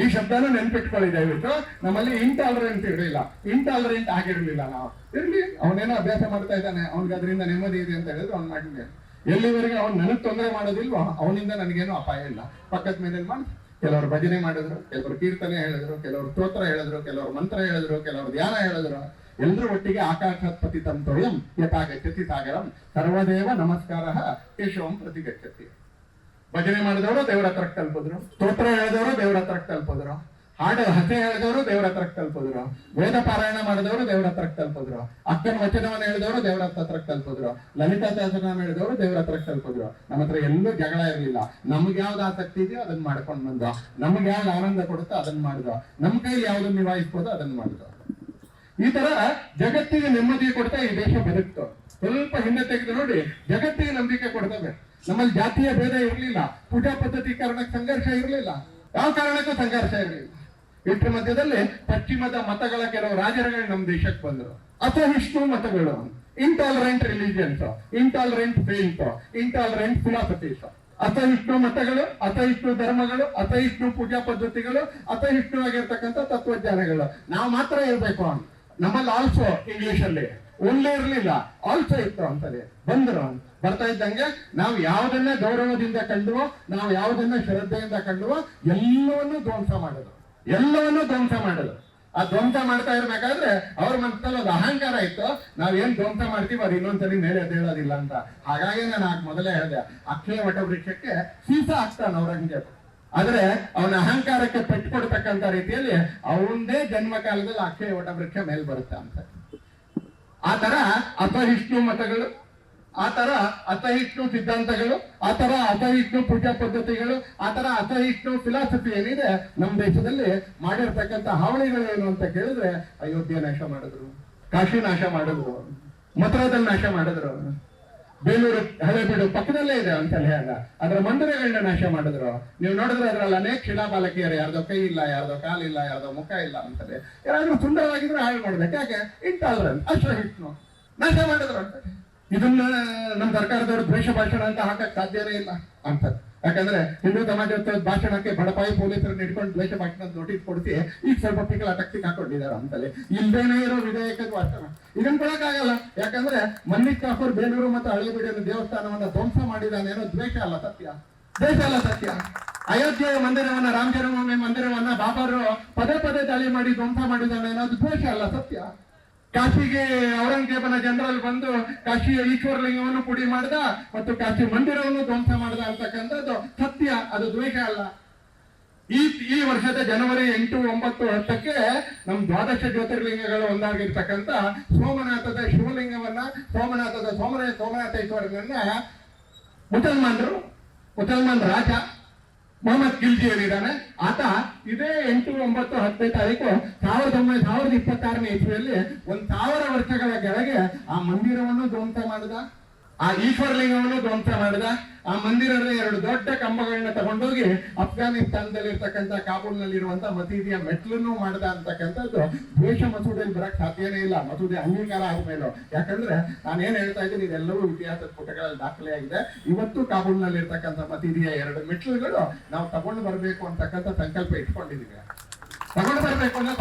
A: ಈ ಶಬ್ದನ ನೆನ್ಪಿಟ್ಕೊಳ್ಳಿ ದಯವಿಟ್ಟು. ನಮ್ಮಲ್ಲಿ ಇಂಟಾಲರೆಂಟ್ ಇರಲಿಲ್ಲ, ಇಂಟಾಲರೆಂಟ್ ಆಗಿರ್ಲಿಲ್ಲ. ನಾವು ಇರ್ಲಿ, ಅವನೇನೋ ಅಭ್ಯಾಸ ಮಾಡ್ತಾ ಇದ್ದಾನೆ, ಅವ್ನಿಗೆ ಅದರಿಂದ ನೆಮ್ಮದಿ ಇದೆ ಅಂತ ಹೇಳಿದ್ರು ಅವ್ನು ಮಾಡಿದ್ದೆ. ಎಲ್ಲಿವರೆಗೆ ಅವ್ನು ನನಗ್ ತೊಂದರೆ ಮಾಡೋದಿಲ್ವೋ ಅವನಿಂದ ನನಗೇನು ಅಪಾಯ ಇಲ್ಲ. ಪಕ್ಕದ ಮೇಲೆ ಮಾಡಿ ಕೆಲವರು ಭಜನೆ ಮಾಡಿದ್ರು, ಕೆಲವರು ಕೀರ್ತನೆ ಹೇಳಿದ್ರು, ಕೆಲವರು ಸ್ತೋತ್ರ ಹೇಳಿದ್ರು, ಕೆಲವರು ಮಂತ್ರ ಹೇಳಿದ್ರು, ಕೆಲವರು ಧ್ಯಾನ ಹೇಳಿದ್ರು. ಎಲ್ಲರೂ ಒಟ್ಟಿಗೆ ಆಕಾಶತ್ಪತಿ ತಂತೋಯಂ ಯಥಾಗಚ್ಚತಿ ಸಾಗರಂ ಸರ್ವದೇವ ನಮಸ್ಕಾರ ಕೇಶವಂ ಪ್ರತಿಗಚ್ಚತಿ. ಭಜನೆ ಮಾಡಿದವರು ದೇವರ ಹತ್ರಕ್ಕೆ ತಲುಪಿದ್ರು, ಸ್ತೋತ್ರ ಹೇಳಿದವರು ದೇವರ ಹತ್ರಕ್ಕೆ ತಲುಪಿದ್ರು, ಹಾಡು ಹಸೆ ಹೇಳಿದವರು ದೇವರ ಹತ್ರಕ್ಕೆ ತಲುಪಿದ್ರು, ವೇದ ಪಾರಾಯಣ ಮಾಡಿದವರು ದೇವರ ಹತ್ರಕ್ಕೆ ತಲುಪಿದ್ರು, ಅಕ್ಕನ ವಚನವನ್ನು ಹೇಳಿದವರು ದೇವರ ಹತ್ರಕ್ಕೆ ತಲುಪಿದ್ರು, ಲಲಿತಾ ಸಹಸ್ರನಾಮ ಹೇಳಿದವರು ದೇವರ ಹತ್ರಕ್ಕೆ ತಲುಪಿದ್ರು. ನಮ್ಮ ಹತ್ರ ಎಲ್ಲೂ ಜಗಳ ಇರಲಿಲ್ಲ. ನಮ್ಗೆ ಯಾವ್ದು ಆಸಕ್ತಿ ಇದೆಯೋ ಅದನ್ನ ಮಾಡ್ಕೊಂಡು ಬಂದು, ನಮ್ಗೆ ಯಾವ್ದು ಆನಂದ ಕೊಡುತ್ತೋ ಅದನ್ನ ಮಾಡಿದ್ರು, ನಮ್ಮ ಕೈಲಿ ಯಾವ್ದನ್ನ ನಿಭಾಯಿಸ್ಬೋದು ಅದನ್ನ ಮಾಡಿದ್ರು. ಈ ತರ ಜಗತ್ತಿಗೆ ನೆಮ್ಮದಿ ಕೊಡ್ತಾ ಈ ದೇಶ ಬದುಕ್ತು. ಸ್ವಲ್ಪ ಹಿಂದೆ ತೆಗೆದು ನೋಡಿ, ಜಗತ್ತಿಗೆ ನಂಬಿಕೆ ಕೊಡ್ತವೆ. ನಮ್ಮಲ್ಲಿ ಜಾತಿಯ ಭೇದ ಇರಲಿಲ್ಲ, ಪೂಜಾ ಪದ್ಧತಿ ಕಾರಣಕ್ಕೆ ಸಂಘರ್ಷ ಇರಲಿಲ್ಲ, ಯಾವ ಕಾರಣಕ್ಕೂ ಸಂಘರ್ಷ ಇರಲಿಲ್ಲ. ಇಷ್ಟರ ಮಧ್ಯದಲ್ಲಿ ಪಶ್ಚಿಮದ ಮತಗಳ ಕೆಲವು ರಾಜರುಗಳು ನಮ್ಮ ದೇಶಕ್ಕೆ ಬಂದರು. ಅಸಹಿಷ್ಣು ಮತಗಳು, intolerant religions, intolerant faiths, intolerant philosophies. ಅಸಹಿಷ್ಣು ಮತಗಳು, ಅಸಹಿಷ್ಣು ಧರ್ಮಗಳು, ಅಸಹಿಷ್ಣು ಪೂಜಾ ಪದ್ಧತಿಗಳು, ಅಸಹಿಷ್ಣು ಆಗಿರ್ತಕ್ಕಂಥ ತತ್ವಜ್ಞಾನಗಳು. ನಾವು ಮಾತ್ರ ಇರ್ಬೇಕು. ನಮ್ಮಲ್ಲಿ ಆಲ್ಸೋ ಇಂಗ್ಲಿಷ್ ಅಲ್ಲಿ ಒಳ್ಳೆ ಇರ್ಲಿಲ್ಲ, ಆಲ್ಸೋ ಇತ್ತು ಅಂತದೆ. ಬಂದ್ರು ಬರ್ತಾ ಇದ್ದಂಗೆ ನಾವು ಯಾವುದನ್ನ ಗೌರವದಿಂದ ಕಂಡುವೋ, ನಾವು ಯಾವುದನ್ನ ಶ್ರದ್ಧೆಯಿಂದ ಕಂಡುವೋ ಎಲ್ಲವನ್ನೂ ಧ್ವಂಸ ಮಾಡೋದು, ಎಲ್ಲವನ್ನೂ ಧ್ವಂಸ ಮಾಡೋದು. ಆ ಧ್ವಂಸ ಮಾಡ್ತಾ ಇರ್ಬೇಕಾದ್ರೆ ಅವ್ರ ಮನಸ್ಸಲ್ಲಿ ಒಂದು ಅಹಂಕಾರ ಇತ್ತು, ನಾವೇನ್ ಧ್ವಂಸ ಮಾಡ್ತೀವಿ ಅದು ಇನ್ನೊಂದ್ಸಲಿ ಮೇಲೆ ಎದ್ದೇಳೋದಿಲ್ಲ ಅಂತ. ಹಾಗಾಗಿ ನಾನು ಮೊದಲೇ ಹೇಳಿದೆ, ಅಕ್ಷಯ ವಟವೃಕ್ಷಕ್ಕೆ ಸೀಸ ಆಗ್ತಾನ ಔರಂಗಜೇಬ್. ಆದ್ರೆ ಅವನ ಅಹಂಕಾರಕ್ಕೆ ಪೆಟ್ಟು ಕೊಡ್ತಕ್ಕಂಥ ರೀತಿಯಲ್ಲಿ ಅವನದೇ ಜನ್ಮ ಕಾಲದಲ್ಲಿ ಅಕ್ಷಯ ವಟವೃಕ್ಷ ಮೇಲ್ ಬರುತ್ತೆ ಅಂತ. ಆ ತರ ಅಸಹಿಷ್ಣು ಮತಗಳು, ಆ ತರ ಅಸಹಿಷ್ಣು ಸಿದ್ಧಾಂತಗಳು, ಆ ತರ ಅಸಹಿಷ್ಣು ಪೂಜಾ ಪದ್ಧತಿಗಳು, ಆ ತರ ಅಸಹಿಷ್ಣು ಫಿಲಾಸಫಿ ಏನಿದೆ ನಮ್ಮ ದೇಶದಲ್ಲಿ ಮಾಡಿರ್ತಕ್ಕಂಥ ಹಾವಳಿಗಳು ಏನು ಅಂತ ಕೇಳಿದ್ರೆ, ಅಯೋಧ್ಯೆ ನಾಶ ಮಾಡಿದ್ರು, ಕಾಶಿ ನಾಶ ಮಾಡಿದ್ರು, ಮಥುರಾದಲ್ಲಿ ನಾಶ ಮಾಡಿದ್ರು, ಬೇಲೂರು ಹಳೆಬೀಡು ಪಕ್ಕದಲ್ಲೇ ಇದೆ ಅಂತ ಹೇಳ ಅದರ ಮಂದಿರಗಳನ್ನ ನಾಶ ಮಾಡಿದ್ರು. ನೀವು ನೋಡಿದ್ರೆ ಅದ್ರಲ್ಲಿ ಅನೇಕ ಶಿಲಾಬಾಲಕಿಯರು, ಯಾರ್ದೋ ಕೈ ಇಲ್ಲ, ಯಾರ್ದೋ ಕಾಲಿಲ್ಲ, ಯಾರ್ದೋ ಮುಖ ಇಲ್ಲ ಅಂತದೆ. ಯಾರಾದ್ರೂ ಸುಂದರವಾಗಿದ್ರೆ ಹಾಳು ಮಾಡ್ಬೇಕು. ಯಾಕೆ? ಇಂಟಾಲರೆಂಟ್, ಅಸಹಿಷ್ಣು ನಾಶ ಮಾಡಿದ್ರು ಅಂತ. ಇದನ್ನ ನಮ್ಮ ಸರ್ಕಾರದವರು ದ್ವೇಷ ಭಾಷಣ ಅಂತ ಹಾಕಕ್ ಸಾಧ್ಯನೇ ಇಲ್ಲ ಅಂತ. ಯಾಕಂದ್ರೆ ಹಿಂದೂ ಸಮಾಜದ ಭಾಷಣಕ್ಕೆ ಬಡಪಾಯಿ ಪೊಲೀಸರನ್ನ ಹಿಡ್ಕೊಂಡು ದ್ವೇಷ ಭಾಷಣ ನೋಟಿಸ್ ಕೊಡಿಸಿ ಈಗ ಸ್ವಲ್ಪ ಪಿಕ್ಕಲ ಟಕ್ಟಿಕ್ ಹಾಕೊಂಡಿದ್ದಾರೆ ಅಂತಲೇ. ಇಲ್ದೇನೆ ಇರೋ ವಿಧೇಯಕದ ಭಾಷಣ ಇದನ್ನ ಕೊಡಕ್ಕಾಗಲ್ಲ. ಯಾಕಂದ್ರೆ ಮಲ್ಲಿಕ್ ಕಾಫೂರ್ ಬೇಲೂರು ಮತ್ತು ಹಳೆಬೀಡಿನ ದೇವಸ್ಥಾನವನ್ನ ಧ್ವಂಸ ಮಾಡಿದಾನೇನೋ ದ್ವೇಷ ಅಲ್ಲ ಸತ್ಯ, ದ್ವೇಷ ಅಲ್ಲ ಸತ್ಯ. ಅಯೋಧ್ಯೆಯ ಮಂದಿರವನ್ನ, ರಾಮ ಜನ್ಮಭೂಮಿ ಮಂದಿರವನ್ನ ಬಾಬರು ಪದೇ ಪದೇ ದಾಳಿ ಮಾಡಿ ಧ್ವಂಸ ಮಾಡಿದಾನೇನೋ ಅದು ದ್ವೇಷ ಅಲ್ಲ ಸತ್ಯ. ಕಾಶಿಗೆ ಔರಂಗಜೇಬನ ಜನರಲ್ ಬಂದು ಕಾಶಿಯ ಈಶ್ವರಲಿಂಗವನ್ನು ಪುಡಿ ಮಾಡ್ದ ಮತ್ತು ಕಾಶಿ ಮಂದಿರವನ್ನು ಧ್ವಂಸ ಮಾಡ್ದ ಅಂತಕ್ಕಂಥದ್ದು ಸತ್ಯ, ಅದು ದ್ವೇಷ ಅಲ್ಲ. ಈ ವರ್ಷದ ಜನವರಿ 8, 9, 10ಕ್ಕೆ ನಮ್ಮ ದ್ವಾದಶ ಜ್ಯೋತಿರ್ಲಿಂಗಗಳು ಒಂದಾಗಿರ್ತಕ್ಕಂಥ ಸೋಮನಾಥದ ಶಿವಲಿಂಗವನ್ನ, ಸೋಮನಾಥದ ಸೋಮನಾಥೇಶ್ವರನನ್ನ ಮುಸಲ್ಮಾನ್ ರಾಜ ಮೊಹಮ್ಮದ್ ಖಿಲ್ಜಿ ಏನಿದ್ದಾನೆ ಆತ ಇದೇ 8, 9, 10ನೇ ತಾರೀಕು 1926ನೇ ಇಸ್ವಿಯಲ್ಲಿ 1000 ವರ್ಷಗಳ ಕೆಳಗೆ ಆ ಮಂದಿರವನ್ನು ಧ್ವಂಸ ಮಾಡಿದ, ಆ ಈಶ್ವರಲಿಂಗವನ್ನು ಧ್ವಂಸ ಮಾಡಿದ. ಆ ಮಂದಿರದ 2 ದೊಡ್ಡ ಕಂಬಗಳನ್ನ ತಗೊಂಡೋಗಿ ಅಫ್ಘಾನಿಸ್ತಾನದಲ್ಲಿ ಇರ್ತಕ್ಕಂಥ ಕಾಬೂಲ್ನಲ್ಲಿರುವಂತ ಮಸೀದಿಯ ಮೆಟ್ಲನ್ನು ಮಾಡಿದ ಅಂತಕ್ಕಂಥದ್ದು ದ್ವೇಷ ಮಸೂದೆಯಲ್ಲಿ ಬರಕ್ ಸಾಧ್ಯನೇ ಇಲ್ಲ. ಮಸೂದೆ ಅಂಗೀಕಾರ ಆದ್ಮೇಲೆ. ಯಾಕಂದ್ರೆ ನಾನೇನ್ ಹೇಳ್ತಾ ಇದ್ದೀನಿ ಇದೆಲ್ಲವೂ ಇತಿಹಾಸದ ಪುಟಗಳಲ್ಲಿ ದಾಖಲೆಯಾಗಿದೆ. ಇವತ್ತು ಕಾಬೂಲ್ನಲ್ಲಿ ಇರ್ತಕ್ಕಂಥ ಮಸೀದಿಯ 2 ಮೆಟ್ಲುಗಳು ನಾವು ತಗೊಂಡು ಬರ್ಬೇಕು ಅಂತಕ್ಕಂಥ ಸಂಕಲ್ಪ ಇಟ್ಕೊಂಡಿದೀವಿ. ತಗೊಂಡು ಬರ್ಬೇಕು ಅನ್ನೋ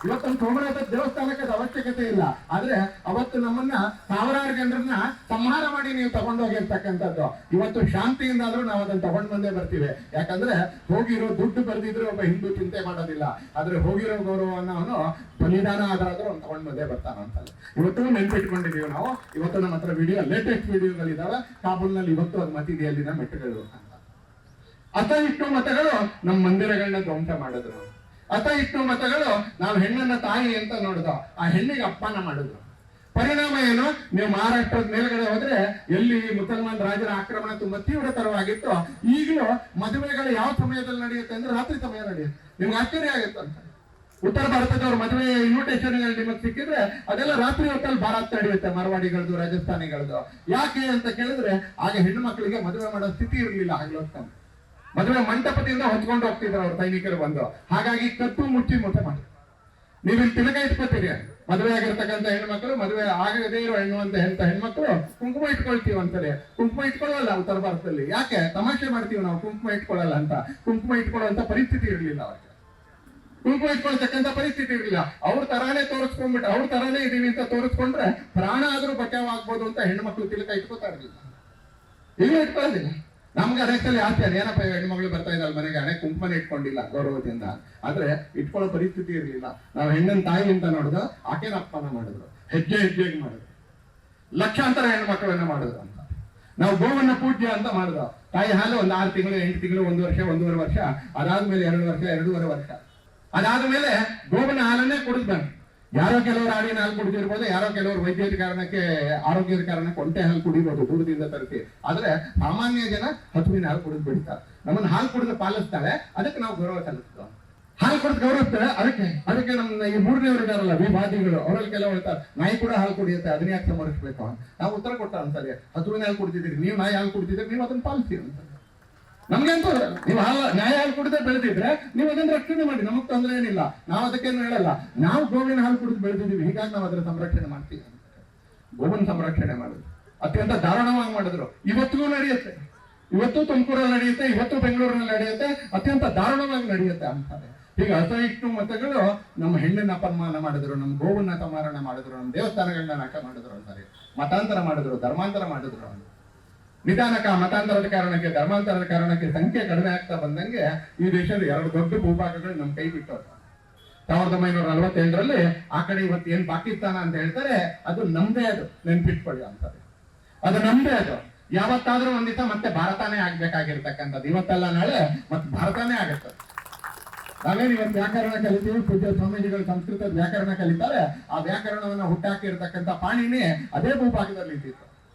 A: ಇವತ್ತೊಂದು ಸೋಮನಾಥ ದೇವಸ್ಥಾನಕ್ಕೆ ಅದು ಅವಶ್ಯಕತೆ ಇಲ್ಲ. ಆದ್ರೆ ಅವತ್ತು ನಮ್ಮನ್ನ 1000 ಜನರನ್ನ ಸಂಹಾರ ಮಾಡಿ ನೀವು ತಗೊಂಡೋಗಿರ್ತಕ್ಕಂಥದ್ದು. ಇವತ್ತು ಶಾಂತಿಯಿಂದಾದ್ರೂ ನಾವು ಅದನ್ನ ತಗೊಂಡ್ ಬಂದೇ ಬರ್ತೀವಿ. ಯಾಕಂದ್ರೆ ಹೋಗಿರೋ ದುಡ್ಡು ಬರ್ದಿದ್ರೆ ಒಬ್ಬ ಹಿಂದೂ ಚಿಂತೆ ಮಾಡೋದಿಲ್ಲ. ಆದ್ರೆ ಹೋಗಿರೋ ಗೌರವವನ್ನು ಅವನು ಬಲಿದಾನ ಆದ್ರಾದ್ರೂ ಅವ್ನು ತಗೊಂಡ್ ಬಂದೇ ಬರ್ತಾನಂತಲ್ಲ. ಇವತ್ತು ನೆನ್ಪಿಟ್ಕೊಂಡಿದೀವಿ ನಾವು. ಇವತ್ತು ನಮ್ಮ ಹತ್ರ ಲೇಟೆಸ್ಟ್ ವಿಡಿಯೋಗಳಿದಾವೆ. ಕಾಬೂಲ್ನಲ್ಲಿ ಇವತ್ತು ಅದು ಮಸೀದಿಯಲ್ಲಿನ ಮೆಟ್ಟುಗಳು ಅಂತ. ಅಸಹಿಷ್ಣು ಮತಗಳು ನಮ್ಮ ಮಂದಿರಗಳನ್ನ ಧ್ವಂಸ ಮಾಡಿದ್ರು. ಅಸಹಿಷ್ಣು ಮತಗಳು ನಾವು ಹೆಣ್ಣನ್ನ ತಾಯಿ ಅಂತ ನೋಡಿದ, ಆ ಹೆಣ್ಣಿಗೆ ಅಪ್ಪನ ಮಾಡಿದ್ರು. ಪರಿಣಾಮ ಏನು? ನೀವು ಮಹಾರಾಷ್ಟ್ರದ ಮೇಲ್ಗಡೆ ಹೋದ್ರೆ ಎಲ್ಲಿ ಮುಸಲ್ಮಾನ್ ರಾಜರ ಆಕ್ರಮಣ ತುಂಬಾ ತೀವ್ರತರವಾಗಿತ್ತು. ಈಗಲೂ ಮದುವೆಗಳು ಯಾವ ಸಮಯದಲ್ಲಿ ನಡೆಯುತ್ತೆ ಅಂದ್ರೆ ರಾತ್ರಿ ಸಮಯ ನಡೆಯುತ್ತೆ. ನಿಮ್ಗೆ ಆಶ್ಚರ್ಯ ಆಗುತ್ತೆ ಅಂತ. ಉತ್ತರ ಭಾರತದವ್ರ ಮದುವೆ ಇನ್ವಿಟೇಷನ್ಗಳು ನಿಮಗೆ ಸಿಕ್ಕಿದ್ರೆ ಅದೆಲ್ಲ ರಾತ್ರಿ ಹೊತ್ತಲ್ಲಿ ಭಾರತ ನಡೆಯುತ್ತೆ, ಮಾರವಾಡಿಗಳದ್ದು, ರಾಜಸ್ಥಾನಿಗಳದ್ದು. ಯಾಕೆ ಅಂತ ಕೇಳಿದ್ರೆ ಆಗ ಹೆಣ್ಣು ಮಕ್ಕಳಿಗೆ ಮದುವೆ ಮಾಡೋ ಸ್ಥಿತಿ ಇರಲಿಲ್ಲ. ಆಗ್ಲೋಸ್ತಾನೆ ಮದುವೆ ಮಂಟಪದಿಂದ ಹೊತ್ಕೊಂಡು ಹೋಗ್ತಿದ್ರು ಅವ್ರ ಸೈನಿಕರು ಬಂದು. ಹಾಗಾಗಿ ಕತ್ತು ಮುಚ್ಚಿ ಮದುವೆ ಮಾಡಿ ನೀವಿಲ್ಲಿ ತಿಲಕ ಇಟ್ಕೋತೀರಿ. ಮದುವೆ ಆಗಿರ್ತಕ್ಕಂಥ ಹೆಣ್ಮಕ್ಳು, ಮದುವೆ ಆಗದೇ ಇರೋ ಹೆಣ್ಮಕ್ಳು ಕುಂಕುಮ ಇಟ್ಕೊಳ್ತೀವಿ ಅಂತಾರೆ. ಕುಂಕುಮ ಇಟ್ಕೊಳ್ಳಲ್ಲ ಉತ್ತರ ಭಾರತದಲ್ಲಿ. ಯಾಕೆ? ತಮಾಷೆ ಮಾಡ್ತೀವಿ ನಾವು, ಕುಂಕುಮ ಇಟ್ಕೊಳ್ಳಲ್ಲ ಅಂತ. ಕುಂಕುಮ ಇಟ್ಕೊಳ್ಳುವಂತ ಪರಿಸ್ಥಿತಿ ಇರಲಿಲ್ಲ ಅವ್ರಿಗೆ. ಕುಂಕುಮ ಇಟ್ಕೊಳ್ತಕ್ಕಂಥ ಪರಿಸ್ಥಿತಿ ಇರಲಿಲ್ಲ. ಅವ್ರ ತರಾನೇ ತೋರಿಸ್ಕೊಂಡ್ಬಿಟ್ಟು ಅವ್ರ ತರಾನೇ ಇದೀವಿ ಅಂತ ತೋರಿಸ್ಕೊಂಡ್ರೆ ಪ್ರಾಣ ಆದ್ರೂ ಬಚಾವಾಗ್ಬೋದು ಅಂತ ಹೆಣ್ಮಕ್ಳು ತಿಲಕ ಇಟ್ಕೋತಾ ಇರ್ಲಿಲ್ಲ. ಈಗ ಇಟ್ಕೊಳ್ಳೋದಿಲ್ಲ. ನಮ್ಗೆ ಅನೇಕಲ್ಲಿ ಆಸೆ ಏನಪ್ಪ ಹೆಣ್ಮಗಳು ಬರ್ತಾ ಇದ್ದಾಳೆ ಮನೆಗೆ, ಹಣೆ ಕುಂಕುಮನೆ ಇಟ್ಕೊಂಡಿಲ್ಲ ಗೌರವದಿಂದ. ಆದ್ರೆ ಇಟ್ಕೊಳ್ಳೋ ಪರಿಸ್ಥಿತಿ ಇರಲಿಲ್ಲ. ನಾವು ಹೆಣ್ಣನ್ ತಾಯಿ ಅಂತ ನೋಡಿದ್ರು, ಆಕೆನ ಅಪ್ಪನ ಮಾಡಿದ್ರು, ಹೆಜ್ಜೆ ಹೆಜ್ಜೆಗೆ ಮಾಡಿದ್ರು, ಲಕ್ಷಾಂತರ ಹೆಣ್ಮಕ್ಳನ್ನ ಮಾಡಿದ್ರು ಅಂತ. ನಾವು ಗೋವನ್ನ ಪೂಜ್ಯ ಅಂತ ಮಾಡಿದ್ರು. ತಾಯಿ ಹಾಲು ಒಂದು 6 ತಿಂಗಳು, 8 ತಿಂಗಳು, 1 ವರ್ಷ, 1.5 ವರ್ಷ, ಅದಾದ್ಮೇಲೆ 2 ವರ್ಷ, 2.5 ವರ್ಷ, ಅದಾದ್ಮೇಲೆ ಗೋವನ ಹಾಲನ್ನೇ ಕುಡಿದ್ಬಂದು. ಯಾರೋ ಕೆಲವರು ಆಡಿನ ಹಾಲು ಕುಡಿದಿರ್ಬೋದು, ಯಾರೋ ಕೆಲವರು ವೈದ್ಯದ ಕಾರಣಕ್ಕೆ, ಆರೋಗ್ಯದ ಕಾರಣಕ್ಕೆ ಒಂಟೆ ಹಾಲು ಕುಡಿಬಹುದು ದೂರದಿಂದ ತರಿಸಿ. ಆದ್ರೆ ಸಾಮಾನ್ಯ ಜನ ಹಸುವಿನ ಹಾಲು ಕುಡಿದು ಬಿಡ್ತಾರೆ. ನಮ್ಮನ್ನ ಹಾಲು ಕುಡಿದು ಪಾಲಿಸ್ತಾಳೆ, ಅದಕ್ಕೆ ನಾವು ಗೌರವ ಸಲ್ಲಿಸ್ತೀವಿ. ಹಾಲು ಕೊಡೋದು ಗೌರವಿಸ್ತಾರೆ. ಅದಕ್ಕೆ ನಮ್ಮ ಈ ಮೂರನೇವರು ಇದಾರಲ್ಲ ವಿವಾದಿಗಳು, ಅವರಲ್ಲಿ ಕೆಲವು ಹೇಳ್ತಾರೆ ನಾಯಿ ಕೂಡ ಹಾಲು ಕುಡಿಯುತ್ತೆ, ಅದನ್ನ ಯಾಕೆ ಸಮರಿಸಬೇಕು ಅಂತ. ನಾವು ಉತ್ತರ ಕೊಟ್ಟ ಅಂತಾರೆ, ಹಸುವಿನ ಹಾಲು ಕುಡಿತಿದ್ದೀರಿ, ನೀವು ನಾಯಿ ಹಾಲು ಕುಡಿತಿದ್ರೆ ನೀವು ಅದನ್ನ ಪಾಲಿಸಿ ಅಂತ. ನಮ್ಗೆ ಅಂತ ನೀವು ನ್ಯಾಯ ಹಾಲು ಕುಡಿದೇ ಬೆಳೆದಿದ್ರೆ ನೀವು ಅದನ್ನ ರಕ್ಷಣೆ ಮಾಡಿ, ನಮಗ್ ತೊಂದರೆ ಏನಿಲ್ಲ, ನಾವು ಅದಕ್ಕೇನು ಹೇಳಲ್ಲ. ನಾವು ಗೋವಿನ ಹಾಲು ಕುಡಿದು ಬೆಳೆದಿದ್ದೀವಿ, ಹೀಗಾಗಿ ನಾವು ಅದರ ಸಂರಕ್ಷಣೆ ಮಾಡ್ತೀವಿ. ಗೋವಿನ ಸಂರಕ್ಷಣೆ ಮಾಡುದು ಅತ್ಯಂತ ದಾರುಣವಾಗಿ ಮಾಡಿದ್ರು. ಇವತ್ತಿಗೂ ನಡೆಯುತ್ತೆ, ಇವತ್ತು ತುಮಕೂರಲ್ಲಿ ನಡೆಯುತ್ತೆ, ಇವತ್ತು ಬೆಂಗಳೂರಿನಲ್ಲಿ ನಡೆಯುತ್ತೆ, ಅತ್ಯಂತ ದಾರುಣವಾಗಿ ನಡೆಯುತ್ತೆ ಅಂತಾರೆ. ಹೀಗೆ ಅಸಹಿಷ್ಣು ಮತಗಳು ನಮ್ಮ ಹೆಣ್ಣಿನ ಅಪಮಾನ ಮಾಡಿದ್ರು, ನಮ್ಮ ಗೋವನ್ನ ಅಪಮಾನ ಮಾಡಿದ್ರು, ನಮ್ಮ ದೇವಸ್ಥಾನಗಳನ್ನ ನಾಶ ಮಾಡಿದ್ರು ಅಂತಾರೆ, ಮತಾಂತರ ಮಾಡಿದ್ರು, ಧರ್ಮಾಂತರ ಮಾಡಿದ್ರು. ನಿಧಾನಕ ಮತಾಂತರದ ಕಾರಣಕ್ಕೆ, ಧರ್ಮಾಂತರದ ಕಾರಣಕ್ಕೆ ಸಂಖ್ಯೆ ಕಡಿಮೆ ಆಗ್ತಾ ಬಂದಂಗೆ ಈ ದೇಶದ 2 ದೊಡ್ಡ ಭೂಭಾಗಗಳು ನಮ್ಮ ಕೈ ಬಿಟ್ಟವ್ರು. 1947ರಲ್ಲಿ ಆ ಕಡೆ ಇವತ್ತು ಏನ್ ಪಾಕಿಸ್ತಾನ ಅಂತ ಹೇಳ್ತಾರೆ ಅದು ನಮ್ದೇ, ಅದು ನೆನ್ಪಿಟ್ಕೊಳ್ಳಿ ಅಂತಾರೆ. ಅದು ನಮ್ದೇ. ಅದು ಯಾವತ್ತಾದ್ರೂ ಒಂದ್ ದಿವಸ ಮತ್ತೆ ಭಾರತನೇ ಆಗ್ಬೇಕಾಗಿರ್ತಕ್ಕಂಥದ್ದು, ಇವತ್ತೆಲ್ಲ ನಾಳೆ ಮತ್ತೆ ಭಾರತನೇ ಆಗುತ್ತೆ. ನಾವೇನು ಇವತ್ತು ವ್ಯಾಕರಣ ಕಲಿತೀವಿ, ಪೂಜ್ಯ ಸ್ವಾಮೀಜಿಗಳು ಸಂಸ್ಕೃತದ ವ್ಯಾಕರಣ ಕಲಿತಾರೆ, ಆ ವ್ಯಾಕರಣವನ್ನ ಹುಟ್ಟಾಕಿರ್ತಕ್ಕಂಥ ಪಾಣಿನಿ ಅದೇ ಭೂಭಾಗದಲ್ಲಿ ಇದ್ದಿತ್ತು.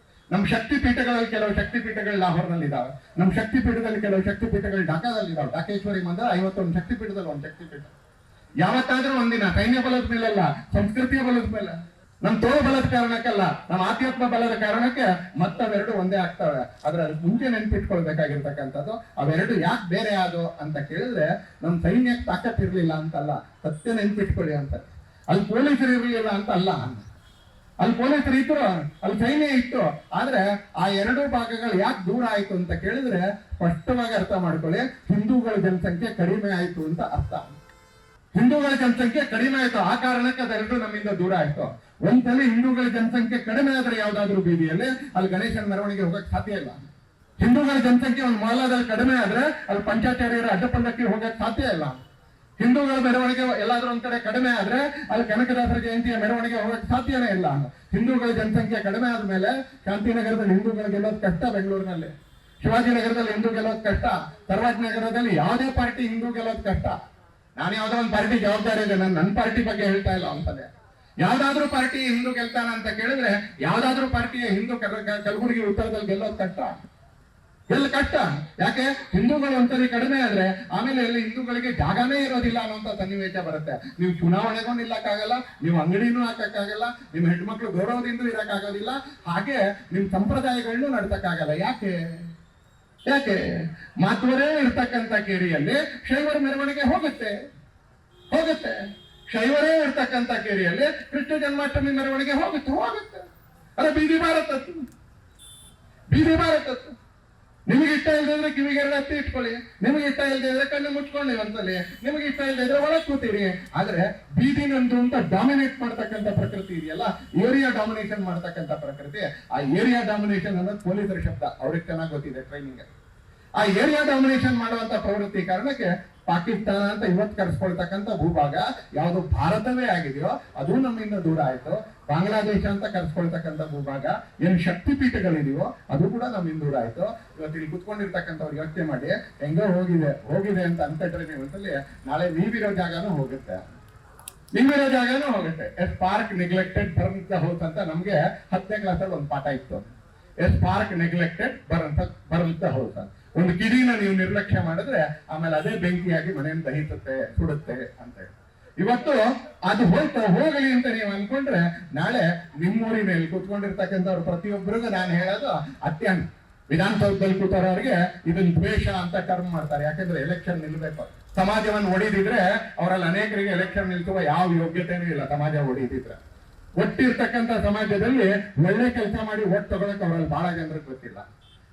A: ನಮ್ಮ ಶಕ್ತಿ ಪೀಠಗಳಲ್ಲಿ ಕೆಲವು ಶಕ್ತಿ ಪೀಠಗಳು ಲಾಹೋರ್ನಲ್ಲಿ ಇದಾವೆ, ನಮ್ಮ ಶಕ್ತಿ ಪೀಠದಲ್ಲಿ ಕೆಲವು ಶಕ್ತಿ ಪೀಠಗಳು ಢಾಕಾದಲ್ಲಿ ಇದಾವೆ. ಢಾಕೇಶ್ವರಿ ಮಂದಿರ 51 ಶಕ್ತಿ ಪೀಠದಲ್ಲಿ ಒಂದು ಶಕ್ತಿ ಪೀಠ. ಯಾವತ್ತಾದ್ರೂ ಒಂದಿನ ಸೈನ್ಯ ಬಲದ ಮೇಲಲ್ಲ, ಸಂಸ್ಕೃತಿಯ ಬಲದ ಮೇಲೆ, ನಮ್ಮ ತೋಳು ಬಲದ ಕಾರಣಕ್ಕಲ್ಲ, ನಮ್ಮ ಆಧ್ಯಾತ್ಮ ಬಲದ ಕಾರಣಕ್ಕೆ ಮತ್ತವೆರಡು ಒಂದೇ ಆಗ್ತವೆ. ಆದ್ರೆ ಅದಕ್ಕೆ ಮುಂಚೆ ನೆನ್ಪಿಟ್ಕೊಳ್ಬೇಕಾಗಿರ್ತಕ್ಕಂಥದ್ದು ಅವೆರಡು ಯಾಕೆ ಬೇರೆ ಆದವು ಅಂತ ಕೇಳಿದ್ರೆ, ನಮ್ಮ ಸೈನ್ಯಕ್ಕೆ ತಾಕತ್ ಇರ್ಲಿಲ್ಲ ಅಂತಲ್ಲ, ಸತ್ಯ ನೆನ್ಪಿಟ್ಕೊಳ್ಳಿ ಅಂತ. ಅಲ್ಲಿ ಪೊಲೀಸರು ಇರಲಿಲ್ಲ ಅಂತ ಅಲ್ಲ, ಅಲ್ಲಿ ಪೊಲೀಸರು ಇದ್ರು, ಅಲ್ಲಿ ಸೈನ್ಯ ಇತ್ತು. ಆದ್ರೆ ಆ 2 ಭಾಗಗಳು ಯಾಕೆ ದೂರ ಆಯ್ತು ಅಂತ ಕೇಳಿದ್ರೆ ಸ್ಪಷ್ಟವಾಗಿ ಅರ್ಥ ಮಾಡ್ಕೊಳ್ಳಿ, ಹಿಂದೂಗಳ ಜನಸಂಖ್ಯೆ ಕಡಿಮೆ ಆಯ್ತು ಅಂತ ಅರ್ಥ. ಹಿಂದೂಗಳ ಜನಸಂಖ್ಯೆ ಕಡಿಮೆ ಆಯ್ತು, ಆ ಕಾರಣಕ್ಕೆ ಅದೆರಡು ನಮ್ಮಿಂದ ದೂರ ಆಯ್ತು. ಒಂದ್ಸಲ ಹಿಂದೂಗಳ ಜನಸಂಖ್ಯೆ ಕಡಿಮೆ ಆದ್ರೆ ಯಾವ್ದಾದ್ರು ಬೀದಿಯಲ್ಲಿ ಅಲ್ಲಿ ಗಣೇಶನ ಮೆರವಣಿಗೆ ಹೋಗಕ್ ಸಾಧ್ಯ ಇಲ್ಲ. ಹಿಂದೂಗಳ ಜನಸಂಖ್ಯೆ ಒಂದು ಮೊಹಲ್ಲಾದಲ್ಲಿ ಕಡಿಮೆ ಆದ್ರೆ ಅಲ್ಲಿ ಪಂಚಾಚಾರ್ಯರ ಅಡ್ಡಪಲ್ಲಕ್ಕೆ ಹೋಗಕ್ ಸಾಧ್ಯ ಇಲ್ಲ. ಹಿಂದೂಗಳ ಮೆರವಣಿಗೆ ಎಲ್ಲಾದ್ರೂ ಒಂದ್ ಕಡೆ ಕಡಿಮೆ ಆದ್ರೆ ಅಲ್ಲಿ ಕನಕದಾಸರ ಜಯಂತಿಯ ಮೆರವಣಿಗೆ ಹೋಗಕ್ ಸಾಧ್ಯನೇ ಇಲ್ಲ. ಹಿಂದೂಗಳ ಜನಸಂಖ್ಯೆ ಕಡಿಮೆ ಆದ್ಮೇಲೆ ಶಾಂತಿನಗರದಲ್ಲಿ ಹಿಂದೂಗಳು ಗೆಲ್ಲೋದು ಕಷ್ಟ, ಬೆಂಗಳೂರಿನಲ್ಲಿ ಶಿವಾಜಿನಗರದಲ್ಲಿ ಹಿಂದೂ ಗೆಲ್ಲೋದು ಕಷ್ಟ, ಸರ್ವಾಜ್ ನಗರದಲ್ಲಿ ಯಾವುದೇ ಪಾರ್ಟಿ ಹಿಂದೂ ಗೆಲ್ಲೋದು ಕಷ್ಟ. ನಾನು ಯಾವ್ದೋ ಒಂದು ಪಾರ್ಟಿ ಜವಾಬ್ದಾರಿ ಇದೆ, ನನ್ನ ಪಾರ್ಟಿ ಬಗ್ಗೆ ಹೇಳ್ತಾ ಇಲ್ಲ ಅಂತದೆ. ಯಾವ್ದಾದ್ರು ಪಾರ್ಟಿ ಹಿಂದೂ ಗೆಲ್ತಾನ ಅಂತ ಕೇಳಿದ್ರೆ ಯಾವ್ದಾದ್ರು ಪಾರ್ಟಿಯ ಹಿಂದೂ ಕಲಬುರಗಿ ಉತ್ತರದಲ್ಲಿ ಗೆಲ್ಲೋದು ಕಷ್ಟ, ಕಷ್ಟ. ಯಾಕೆ? ಹಿಂದೂಗಳು ಒಂದ್ಸರಿ ಕಡಿಮೆ ಆದ್ರೆ ಆಮೇಲೆ ಅಲ್ಲಿ ಹಿಂದೂಗಳಿಗೆ ಜಾಗನೇ ಇರೋದಿಲ್ಲ ಅನ್ನೋಂಥ ಸನ್ನಿವೇಶ ಬರುತ್ತೆ. ನೀವು ಚುನಾವಣೆಗೂ ನಿಲ್ಲಕ್ಕಾಗಲ್ಲ, ನೀವು ಅಂಗಡಿನೂ ಹಾಕಕ್ಕಾಗಲ್ಲ, ನಿಮ್ಮ ಹೆಣ್ಮಕ್ಳು ಗೌರವದಿಂದ ಇರಕ್ಕಾಗೋದಿಲ್ಲ, ಹಾಗೆ ನಿಮ್ ಸಂಪ್ರದಾಯಗಳನ್ನೂ ನಡ್ಸಕ್ಕಾಗಲ್ಲ. ಯಾಕೆ? ಮಾತುವರೇ ಇರ್ತಕ್ಕಂಥ ಕೇರಿಯಲ್ಲಿ ಶೈವರ ಮೆರವಣಿಗೆ ಹೋಗುತ್ತೆ. ಶೈವರೇ ಇರ್ತಕ್ಕಂಥ ಕೇರಿಯಲ್ಲಿ ಕೃಷ್ಣ ಜನ್ಮಾಷ್ಟಮಿ ಮೆರವಣಿಗೆ ಹೋಗುತ್ತೆ. ಅಲ್ಲ, ಬೀದಿ ಭಾರತದ್ದು. ನಿಮಗೆ ಇಷ್ಟ ಇಲ್ಲದ್ರೆ ಕಿವಿಗೆ 2 ಹತ್ತಿ ಇಟ್ಕೊಳ್ಳಿ, ನಿಮಗೆ ಇಷ್ಟ ಇಲ್ಲದೆ ಕಣ್ಣು ಮುಚ್ಕೊಳ್ಳಿ ಒಂದ್ಸಲಿ, ನಿಮಗೆ ಇಷ್ಟ ಇಲ್ಲದೆ ಒಳಗೆ ಕೂತೀರಿ. ಆದ್ರೆ ಬೀದಿ ನಂದು ಅಂತ ಡಾಮಿನೇಟ್ ಮಾಡ್ತಕ್ಕಂಥ ಪ್ರಕೃತಿ ಇದೆಯಲ್ಲ, ಏರಿಯಾ ಡಾಮಿನೇಷನ್ ಮಾಡ್ತಕ್ಕಂಥ ಪ್ರಕೃತಿ, ಆ ಏರಿಯಾ ಡಾಮಿನೇಷನ್ ಅನ್ನೋದು ಪೊಲೀಸರ ಶಬ್ದ, ಅವ್ರಿಗೆ ಚೆನ್ನಾಗಿ ಗೊತ್ತಿದೆ ಟ್ರೈನಿಂಗ್. ಆ ಏರಿಯಾ ಡಾಮಿನೇಷನ್ ಮಾಡುವಂತ ಪ್ರವೃತ್ತಿ ಕಾರಣಕ್ಕೆ ಪಾಕಿಸ್ತಾನ ಅಂತ ಇವತ್ತು ಕರೆಸ್ಕೊಳ್ತಕ್ಕಂಥ ಭೂಭಾಗ ಯಾವುದು ಭಾರತವೇ ಆಗಿದೆಯೋ ಅದು ನಮ್ಮಿಂದ ದೂರ ಆಯ್ತು. ಬಾಂಗ್ಲಾದೇಶ ಅಂತ ಕರೆಸ್ಕೊಳ್ತಕ್ಕಂಥ ಭೂಭಾಗ ಏನು ಶಕ್ತಿ ಪೀಠಗಳಿದೆಯೋ ಅದು ಕೂಡ ನಮ್ಮಿಂದ ದೂರ ಆಯ್ತು. ಇವತ್ತು ಇಲ್ಲಿ ಕುತ್ಕೊಂಡಿರ್ತಕ್ಕಂಥವ್ರು ಯೋಚನೆ ಮಾಡಿ, ಹೆಂಗೋ ಹೋಗಿದೆ ಅಂತ ಅನ್ಕೊಂಡ್ರೆ ನೀವು ಒಂದ್ಸಲಿ ನಾಳೆ ನೀವಿರೋ ಜಾಗನೂ ಹೋಗುತ್ತೆ. Spark neglected burn the house ಅಂತ ನಮ್ಗೆ 10ನೇ ಕ್ಲಾಸಲ್ಲಿ ಒಂದು ಪಾಠ ಇತ್ತು. Spark neglected burn the house ಅಂತ. ಒಂದು ಕಿಡಿನ ನೀವು ನಿರ್ಲಕ್ಷ್ಯ ಮಾಡಿದ್ರೆ ಆಮೇಲೆ ಅದೇ ಬೆಂಕಿಯಾಗಿ ಮನೆಯನ್ನು ದಹಿಸುತ್ತೆ, ಸುಡುತ್ತೆ ಅಂತ ಹೇಳಿ. ಇವತ್ತು ಅದು ಹೋಗಲಿ ಅಂತ ನೀವು ಅನ್ಕೊಂಡ್ರೆ ನಾಳೆ ನಿಮ್ಮೂರಿನಲ್ಲಿ ಕೂತ್ಕೊಂಡಿರ್ತಕ್ಕಂಥವ್ರು ಪ್ರತಿಯೊಬ್ಬರಿಗೂ ನಾನು ಹೇಳೋದು ಅತ್ಯಂತ ವಿಧಾನಸೌಧದಲ್ಲಿ ಕೂತವ್ರವ್ರಿಗೆ ಇದನ್ನ ದ್ವೇಷ ಅಂತ ಟರ್ಮ್ ಮಾಡ್ತಾರೆ. ಯಾಕಂದ್ರೆ ಎಲೆಕ್ಷನ್ ನಿಲ್ಬೇಕು, ಸಮಾಜವನ್ನು ಒಡಿದಿದ್ರೆ ಅವರಲ್ಲಿ ಅನೇಕರಿಗೆ ಎಲೆಕ್ಷನ್ ನಿಲ್ಸುವ ಯಾವ ಯೋಗ್ಯತೆನೂ ಇಲ್ಲ. ಸಮಾಜ ಒಡಿದಿದ್ರೆ ಒಟ್ಟಿರ್ತಕ್ಕಂಥ ಸಮಾಜದಲ್ಲಿ ಒಳ್ಳೆ ಕೆಲಸ ಮಾಡಿ ಓಟ್ ತಗೊಳಕ್ ಅವರಲ್ಲಿ ಬಹಳ ಜನರಿಗೆ ಗೊತ್ತಿಲ್ಲ.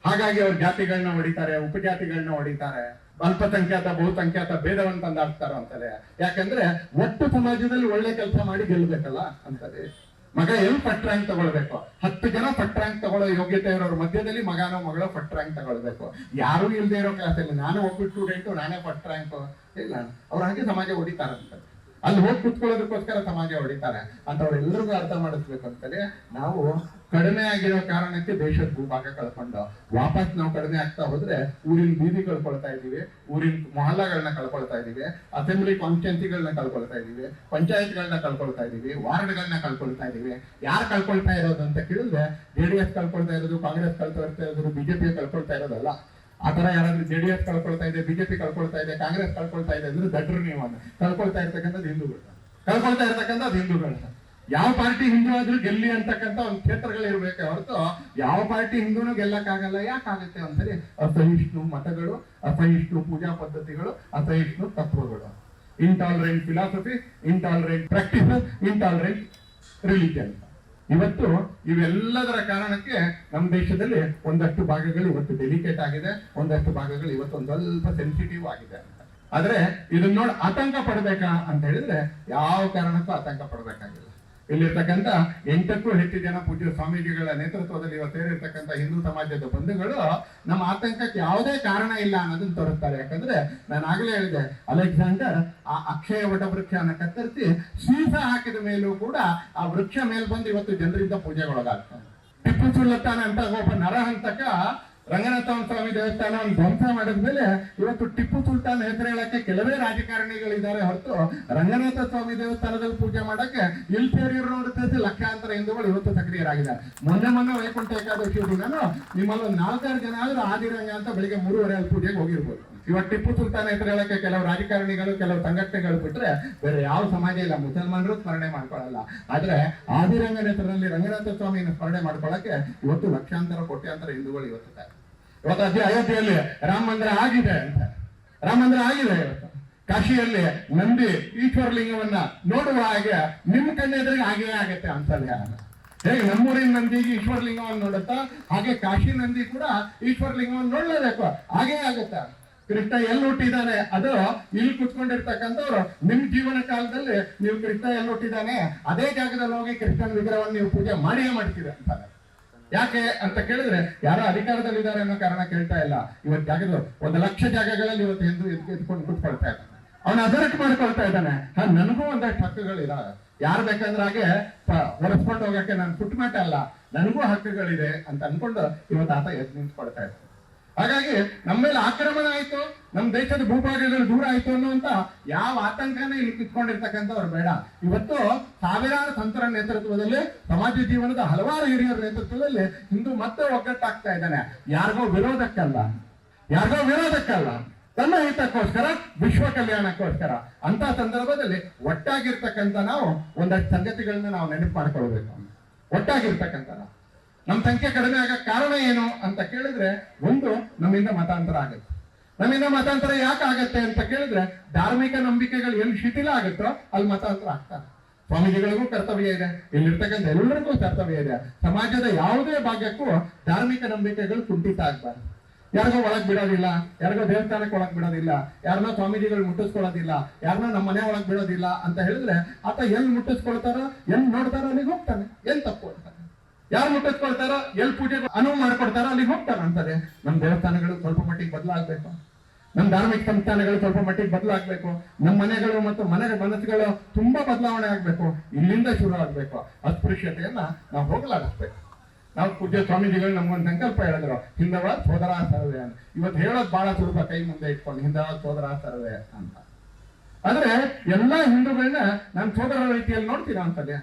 A: ಹಾಗಾಗಿ ಅವ್ರ ಜಾತಿಗಳನ್ನ ಹೊಡಿತಾರೆ, ಉಪಜಾತಿಗಳನ್ನ ಹೊಡಿತಾರೆ, ಅಲ್ಪಸಂಖ್ಯಾತ ಬಹುಸಂಖ್ಯಾತ ಭೇದವನ್ನು ತಂದಾಡ್ತಾರೆ ಅಂತಾರೆ. ಯಾಕಂದ್ರೆ ಒಟ್ಟು ಸಮಾಜದಲ್ಲಿ ಒಳ್ಳೆ ಕೆಲಸ ಮಾಡಿ ಗೆಲ್ಬೇಕಲ್ಲ ಅಂತದೆ. ಮಗ ಎಲ್ಲಿ ಫಸ್ಟ್ ರ್ಯಾಂಕ್ ತಗೊಳ್ಬೇಕು, 10 ಜನ ಫಸ್ಟ್ ರ್ಯಾಂಕ್ ತಗೊಳ್ಳೋ ಯೋಗ್ಯತೆ ಇರೋರ ಮಧ್ಯದಲ್ಲಿ ಮಗನೋ ಮಗಳೋ ಫಸ್ಟ್ ರ್ಯಾಂಕ್ ತಗೊಳ್ಬೇಕು. ಯಾರು ಇಲ್ಲದೆ ಇರೋ ಕ್ಲಾಸಲ್ಲಿ ನಾನು ಒಬ್ಬ ಸ್ಟೂಡೆಂಟು ನಾನೇ ಫಸ್ಟ್ ರ್ಯಾಂಕ್ ಇಲ್ಲ, ಅವ್ರ ಹಾಗೆ ಸಮಾಜ ಹೊಡಿತಾರಂತ. ಅಲ್ಲಿ ಹೋಗಿ ಕುತ್ಕೊಳ್ಳೋದಕ್ಕೋಸ್ಕರ ಸಮಾಜ ಹೊಡಿತಾರೆ ಅಂತ ಅವ್ರೆಲ್ಲರಿಗೂ ಅರ್ಥ ಮಾಡಿಸ್ಬೇಕು ಅಂತೇಳಿ ನಾವು ಕಡಿಮೆ ಆಗಿರೋ ಕಾರಣಕ್ಕೆ ದೇಶದ ಭೂಭಾಗ ಕಳ್ಕೊಂಡು ವಾಪಸ್ ನಾವು ಕಡಿಮೆ ಆಗ್ತಾ ಹೋದ್ರೆ ಊರಿನ ಬೀದಿ ಕಳ್ಕೊಳ್ತಾ ಇದೀವಿ, ಊರಿನ ಮೊಹಲ್ಲಾಗಳನ್ನ ಕಳ್ಕೊಳ್ತಾ ಇದೀವಿ, ಅಸೆಂಬ್ಲಿ ಕಾನ್ಸ್ಟಿಟ್ಯೂನ್ಸಿಗಳನ್ನ ಕಳ್ಕೊಳ್ತಾ ಇದೀವಿ, ಪಂಚಾಯತ್ಗಳನ್ನ ಕಳ್ಕೊಳ್ತಾ ಇದೀವಿ, ವಾರ್ಡ್ಗಳನ್ನ ಕಳ್ಕೊಳ್ತಾ ಇದೀವಿ. ಯಾರು ಕಳ್ಕೊಳ್ತಾ ಇರೋದು ಅಂತ ಕೇಳಿದ್ರೆ JDS ಕಳ್ಕೊಳ್ತಾ ಇರೋದು, ಕಾಂಗ್ರೆಸ್ ಕಳ್ಕೊಳ್ತಾ ಇರೋದು, BJP ಕಳ್ಕೊಳ್ತಾ ಇರೋದಲ್ಲ. ಆ ತರ ಯಾರಾದ್ರೂ JDS ಕಳ್ಕೊಳ್ತಾ ಇದೆ, ಬಿಜೆಪಿ ಕಳ್ಕೊಳ್ತಾ ಇದೆ, ಕಾಂಗ್ರೆಸ್ ಕಳ್ಕೊಳ್ತಾ ಇದೆ ಅಂದ್ರೆ ದಡ್ರು ನೀವು ಅಂತ. ಕಳ್ಕೊಳ್ತಾ ಇರ್ತಕ್ಕಂಥದ್ದು ಹಿಂದೂಗಳು, ಕಳ್ಕೊಳ್ತಾ ಇರ್ತಕ್ಕಂಥದ್ದು ಹಿಂದೂಗಳು. ಯಾವ ಪಾರ್ಟಿ ಹಿಂದೂ ಆದ್ರೂ ಗೆಲ್ಲಿ ಅಂತಕ್ಕಂಥ ಒಂದು ಕ್ಷೇತ್ರಗಳು ಇರ್ಬೇಕೆ ಹೊರತು ಯಾವ ಪಾರ್ಟಿ ಹಿಂದೂನು ಗೆಲ್ಲಕ್ಕಾಗಲ್ಲ. ಯಾಕಾಗುತ್ತೆ ಅಂತಾರೆ? ಅಸಹಿಷ್ಣು ಮತಗಳು, ಅಸಹಿಷ್ಣು ಪೂಜಾ ಪದ್ಧತಿಗಳು, ಅಸಹಿಷ್ಣು ತತ್ವಗಳು, intolerant philosophy, intolerant practice, intolerant religion. ಇವತ್ತು ಇವೆಲ್ಲದರ ಕಾರಣಕ್ಕೆ ನಮ್ಮ ದೇಶದಲ್ಲಿ ಒಂದಷ್ಟು ಭಾಗಗಳು ಇವತ್ತು ಡೆಲಿಕೇಟ್ ಆಗಿದೆ, ಒಂದಷ್ಟು ಭಾಗಗಳು ಇವತ್ತು ಒಂದು ಸ್ವಲ್ಪ ಸೆನ್ಸಿಟಿವ್ ಆಗಿದೆ ಅಂತ. ಆದ್ರೆ ಇದನ್ನ ನೋಡಿ ಆತಂಕ ಪಡ್ಬೇಕಾ ಅಂತ ಹೇಳಿದ್ರೆ ಯಾವ ಕಾರಣಕ್ಕೂ ಆತಂಕ ಪಡ್ಬೇಕಾಗಿಲ್ಲ. ಇಲ್ಲಿರ್ತಕ್ಕಂಥ 8ಕ್ಕೂ ಹೆಚ್ಚು ಜನ ಪೂಜ್ಯ ಸ್ವಾಮೀಜಿಗಳ ನೇತೃತ್ವದಲ್ಲಿ ಇವತ್ತು ಸೇರಿರ್ತಕ್ಕಂಥ ಹಿಂದೂ ಸಮಾಜದ ಬಂಧುಗಳು ನಮ್ಮ ಆತಂಕಕ್ಕೆ ಯಾವುದೇ ಕಾರಣ ಇಲ್ಲ ಅನ್ನೋದನ್ನ ತೋರಿಸ್ತಾರೆ. ಯಾಕಂದ್ರೆ ನಾನು ಆಗ್ಲೇ ಹೇಳಿದೆ, ಅಲೆಕ್ಸಾಂಡರ್ ಆ ಅಕ್ಷಯ ವಟವೃಕ್ಷನ ಕತ್ತರಿಸಿ ಸೀಸ ಹಾಕಿದ ಮೇಲೂ ಕೂಡ ಆ ವೃಕ್ಷ ಮೇಲ್ ಬಂದು ಇವತ್ತು ಜನರಿಂದ ಪೂಜೆಗೊಳಗಾಗ್ತಾನೆ. ಟಿಪ್ಪು ಸುಲ್ತಾನ್ ಅಂತ ಒಬ್ಬ ನರಹಂತಕ ರಂಗನಾಥ ಸ್ವಾಮಿ ದೇವಸ್ಥಾನವನ್ನು ಧ್ವಂಸ ಮಾಡಿದ್ಮೇಲೆ ಇವತ್ತು ಟಿಪ್ಪು ಸುಲ್ತಾನ್ ಹೆಸರು ಹೇಳಕ್ಕೆ ಕೆಲವೇ ರಾಜಕಾರಣಿಗಳಿದ್ದಾರೆ ಹೊರತು ರಂಗನಾಥ ಸ್ವಾಮಿ ದೇವಸ್ಥಾನದಲ್ಲಿ ಪೂಜೆ ಮಾಡಕ್ಕೆ ಇಲ್ಲಿ ಸೇರಿರೋದು ಲಕ್ಷಾಂತರ ಹಿಂದೂಗಳು ಇವತ್ತು ಸಕ್ರಿಯರಾಗಿದ್ದಾರೆ. ಮೊನ್ನೆ ವೈಕುಂಠ ಏಕಾದಶಿ ದಿನಾನು ನಿಮ್ಮಲ್ಲಿ ಒಂದು 4-6 ಜನ ಆದ್ರೂ ಆದಿರಂಗ ಅಂತ ಬೆಳಿಗ್ಗೆ 3:30 ಪೂಜೆಗೆ ಹೋಗಿರ್ಬೋದು. ಇವತ್ತು ಟಿಪ್ಪು ಸುಲ್ತಾನ್ ಹೆಸರು ಹೇಳಕ್ಕೆ ಕೆಲವು ರಾಜಕಾರಣಿಗಳು, ಕೆಲವು ಸಂಘಟನೆಗಳು ಬಿಟ್ರೆ ಬೇರೆ ಯಾವ ಸಮಾಜ ಇಲ್ಲ. ಮುಸಲ್ಮಾನರು ಸ್ಮರಣೆ ಮಾಡ್ಕೊಳ್ಳಲ್ಲ, ಆದ್ರೆ ಆದಿರಂಗನ ಹೆಸರಿನಲ್ಲಿ ರಂಗನಾಥ ಸ್ವಾಮಿಯನ್ನು ಸ್ಮರಣೆ ಮಾಡ್ಕೊಳ್ಳಕ್ಕೆ ಇವತ್ತು ಲಕ್ಷಾಂತರ ಕೋಟ್ಯಾಂತರ ಹಿಂದೂಗಳು ಇವತ್ತು ಅಯೋಧ್ಯೆಯಲ್ಲಿ ರಾಮ ಮಂದಿರ ಆಗಿದೆ ಅಂತ. ರಾಮ ಮಂದಿರ ಆಗಿದೆ ಇವತ್ತು. ಕಾಶಿಯಲ್ಲಿ ನಂದಿ ಈಶ್ವರಲಿಂಗವನ್ನ ನೋಡುವ ಹಾಗೆ ನಿಮ್ಮ ಕಣ್ಣೆದುರಿಗೆ ಹಾಗೇ ಆಗತ್ತೆ ಅನ್ಸಲ್ಲ. ಹೇಗೆ ನಮ್ಮೂರಿನ ನಂದಿಗೆ ಈಶ್ವರಲಿಂಗವನ್ನು ನೋಡುತ್ತಾ ಹಾಗೆ ಕಾಶಿ ನಂದಿ ಕೂಡ ಈಶ್ವರಲಿಂಗವನ್ನು ನೋಡ್ಲೇಬೇಕು, ಹಾಗೇ ಆಗುತ್ತ. ಕೃಷ್ಣ ಎಲ್ಲಿ ಹುಟ್ಟಿದ್ದಾನೆ ಅದು ಇಲ್ಲಿ ಕುತ್ಕೊಂಡಿರ್ತಕ್ಕಂಥವ್ರು ನಿಮ್ ಜೀವನ ಕಾಲದಲ್ಲಿ ನೀವು ಕೃಷ್ಣ ಎಲ್ಲಿ ಹುಟ್ಟಿದ್ದಾನೆ ಅದೇ ಜಾಗದಲ್ಲಿ ಹೋಗಿ ಕೃಷ್ಣನ ವಿಗ್ರಹವನ್ನು ನೀವು ಪೂಜೆ ಮಾಡಿಯೇ ಮಾಡ್ತೀರ ಅಂತಾರೆ. ಯಾಕೆ ಅಂತ ಕೇಳಿದ್ರೆ ಯಾರೋ ಅಧಿಕಾರದಲ್ಲಿದ್ದಾರೆ ಅನ್ನೋ ಕಾರಣ ಕೇಳ್ತಾ ಇಲ್ಲ. ಇವತ್ತು ಜಾಗದ 1,00,000 ಜಾಗಗಳಲ್ಲಿ ಇವತ್ತು ಹಿಂದೂ ಎತ್ಕೊಂಡು ಕೂತ್ಕೊಳ್ತಾ ಇದ್ದಾನೆ, ಅವನು ಅದರಕ್ಕೆ ಮಾಡ್ಕೊಳ್ತಾ ಇದ್ದಾನೆ. ನನಗೂ ಒಂದಷ್ಟು ಹಕ್ಕುಗಳಿದಾವೆ, ಯಾರು ಬೇಕಂದ್ರೆ ಹಾಗೆ ಹೊರಸ್ಕೊಂಡು ಹೋಗಕ್ಕೆ ನಾನು ಪುಟ್ಟಮಟ್ಟ ಅಲ್ಲ, ನನಗೂ ಹಕ್ಕುಗಳಿದೆ ಅಂತ ಅನ್ಕೊಂಡು ಇವತ್ತು ಆತ ಎದ್ದು ನಿಂತ್ಕೊಳ್ತಾ ಇದ್ದಾನೆ. ಹಾಗಾಗಿ ನಮ್ಮ ಮೇಲೆ ಆಕ್ರಮಣ ಆಯ್ತು, ನಮ್ಮ ದೇಶದ ಭೂಭಾಗಗಳು ದೂರ ಆಯ್ತು ಅನ್ನುವಂತ ಯಾವ ಆತಂಕನೇ ಇಲ್ಲಿ ಕಿತ್ಕೊಂಡಿರ್ತಕ್ಕಂಥವ್ರು ಬೇಡ. ಇವತ್ತು ಸಾವಿರಾರು ಸಂತರ ನೇತೃತ್ವದಲ್ಲಿ, ಸಮಾಜ ಜೀವನದ ಹಲವಾರು ಹಿರಿಯರ ನೇತೃತ್ವದಲ್ಲಿ ಹಿಂದೂ ಮತ್ತೆ ಒಗ್ಗಟ್ಟಾಗ್ತಾ ಇದ್ದಾನೆ. ಯಾರಿಗೋ ವಿರೋಧಕ್ಕಲ್ಲ, ತನ್ನ ಹಿತಕ್ಕೋಸ್ಕರ, ವಿಶ್ವ ಕಲ್ಯಾಣಕ್ಕೋಸ್ಕರ. ಅಂತ ಸಂದರ್ಭದಲ್ಲಿ ಒಟ್ಟಾಗಿರ್ತಕ್ಕಂಥ ನಾವು ಒಂದಷ್ಟು ಸಂಗತಿಗಳನ್ನ ನಾವು ನೆನಪು ಮಾಡ್ಕೊಳ್ಬೇಕು. ಒಟ್ಟಾಗಿರ್ತಕ್ಕಂಥ ನಮ್ಮ ಸಂಖ್ಯೆ ಕಡಿಮೆ ಆಗಕ್ಕೆ ಕಾರಣ ಏನು ಅಂತ ಕೇಳಿದ್ರೆ, ಒಂದು ನಮ್ಮಿಂದ ಮತಾಂತರ ಆಗುತ್ತೆ. ನಮ್ಮಿಂದ ಮತಾಂತರ ಯಾಕೆ ಆಗತ್ತೆ ಅಂತ ಕೇಳಿದ್ರೆ, ಧಾರ್ಮಿಕ ನಂಬಿಕೆಗಳು ಎಲ್ಲಿ ಶಿಥಿಲ ಆಗುತ್ತೋ ಅಲ್ಲಿ ಮತಾಂತರ ಆಗ್ತಾರೆ. ಸ್ವಾಮೀಜಿಗಳಿಗೂ ಕರ್ತವ್ಯ ಇದೆ, ಇಲ್ಲಿರ್ತಕ್ಕಂಥ ಎಲ್ಲರಿಗೂ ಕರ್ತವ್ಯ ಇದೆ. ಸಮಾಜದ ಯಾವುದೇ ಭಾಗಕ್ಕೂ ಧಾರ್ಮಿಕ ನಂಬಿಕೆಗಳು ಕುಂಠಿತ ಆಗ್ಬಾರ್ದು. ಯಾರಿಗೋ ಒಳಗ್ ಬಿಡೋದಿಲ್ಲ, ಯಾರಿಗೋ ದೇವಸ್ಥಾನಕ್ಕೆ ಒಳಗ್ ಬಿಡೋದಿಲ್ಲ, ಯಾರನ್ನೋ ಸ್ವಾಮೀಜಿಗಳು ಮುಟ್ಟಿಸ್ಕೊಳ್ಳೋದಿಲ್ಲ, ಯಾರನ್ನೋ ನಮ್ಮ ಮನೆ ಒಳಗ್ ಬಿಡೋದಿಲ್ಲ ಅಂತ ಹೇಳಿದ್ರೆ ಆತ ಎಲ್ಲಿ ಮುಟ್ಟಿಸ್ಕೊಳ್ತಾರೋ, ಎಲ್ಲಿ ನೋಡ್ತಾರೋ ಅಲ್ಲಿಗೆ ಹೋಗ್ತಾನೆ. ಎಲ್ಲಿ ತಪ್ಪು ಅಂತಾನೆ. ಯಾರು ಮುಟ್ಟಿಸ್ಕೊಳ್ತಾರೋ, ಎಲ್ಲಿ ಪೂಜೆಗೆ ಅನುವು ಮಾಡ್ಕೊಡ್ತಾರೋ ಅಲ್ಲಿಗೆ ಹೋಗ್ತಾನೆ ಅಂತಾರೆ. ನಮ್ಮ ದೇವಸ್ಥಾನಗಳು ಸ್ವಲ್ಪ ಮಟ್ಟಿಗೆ ಬದಲಾಗಬೇಕು, ನಮ್ಮ ಧಾರ್ಮಿಕ ಸಂಸ್ಥಾನಗಳು ಸ್ವಲ್ಪ ಮಟ್ಟಿಗೆ ಬದಲಾಗಬೇಕು, ನಮ್ಮ ಮನೆಗಳು ಮತ್ತು ಮನಸ್ಸುಗಳು ತುಂಬಾ ಬದಲಾವಣೆ ಆಗ್ಬೇಕು. ಇಲ್ಲಿಂದ ಶುರು ಆಗ್ಬೇಕು. ಅಸ್ಪೃಶ್ಯತೆಯನ್ನ ನಾವು ಹೋಗಲಾಡಿಸ್ಬೇಕು. ನಾವು ಪೂಜ್ಯ ಸ್ವಾಮೀಜಿಗಳು ನಮ್ಗೊಂದು ಸಂಕಲ್ಪ ಹೇಳಿದ್ರು, ಹಿಂದವಾದ ಸೋದರ ಸರ್ವೆ ಅಂತ. ಇವತ್ತು ಹೇಳೋದು ಬಹಳ ಸುಲಭ, ಕೈ ಮುಂದೆ ಇಟ್ಕೊಂಡು ಹಿಂದವಾದ ಸೋದರ ಸರ್ವೆ ಅಂತ. ಆದ್ರೆ ಎಲ್ಲಾ ಹಿಂದೂಗಳನ್ನ ನಾನು ಸೋದರ ರೀತಿಯಲ್ಲಿ ನೋಡ್ತೀರಾ ಅಂತದೆ.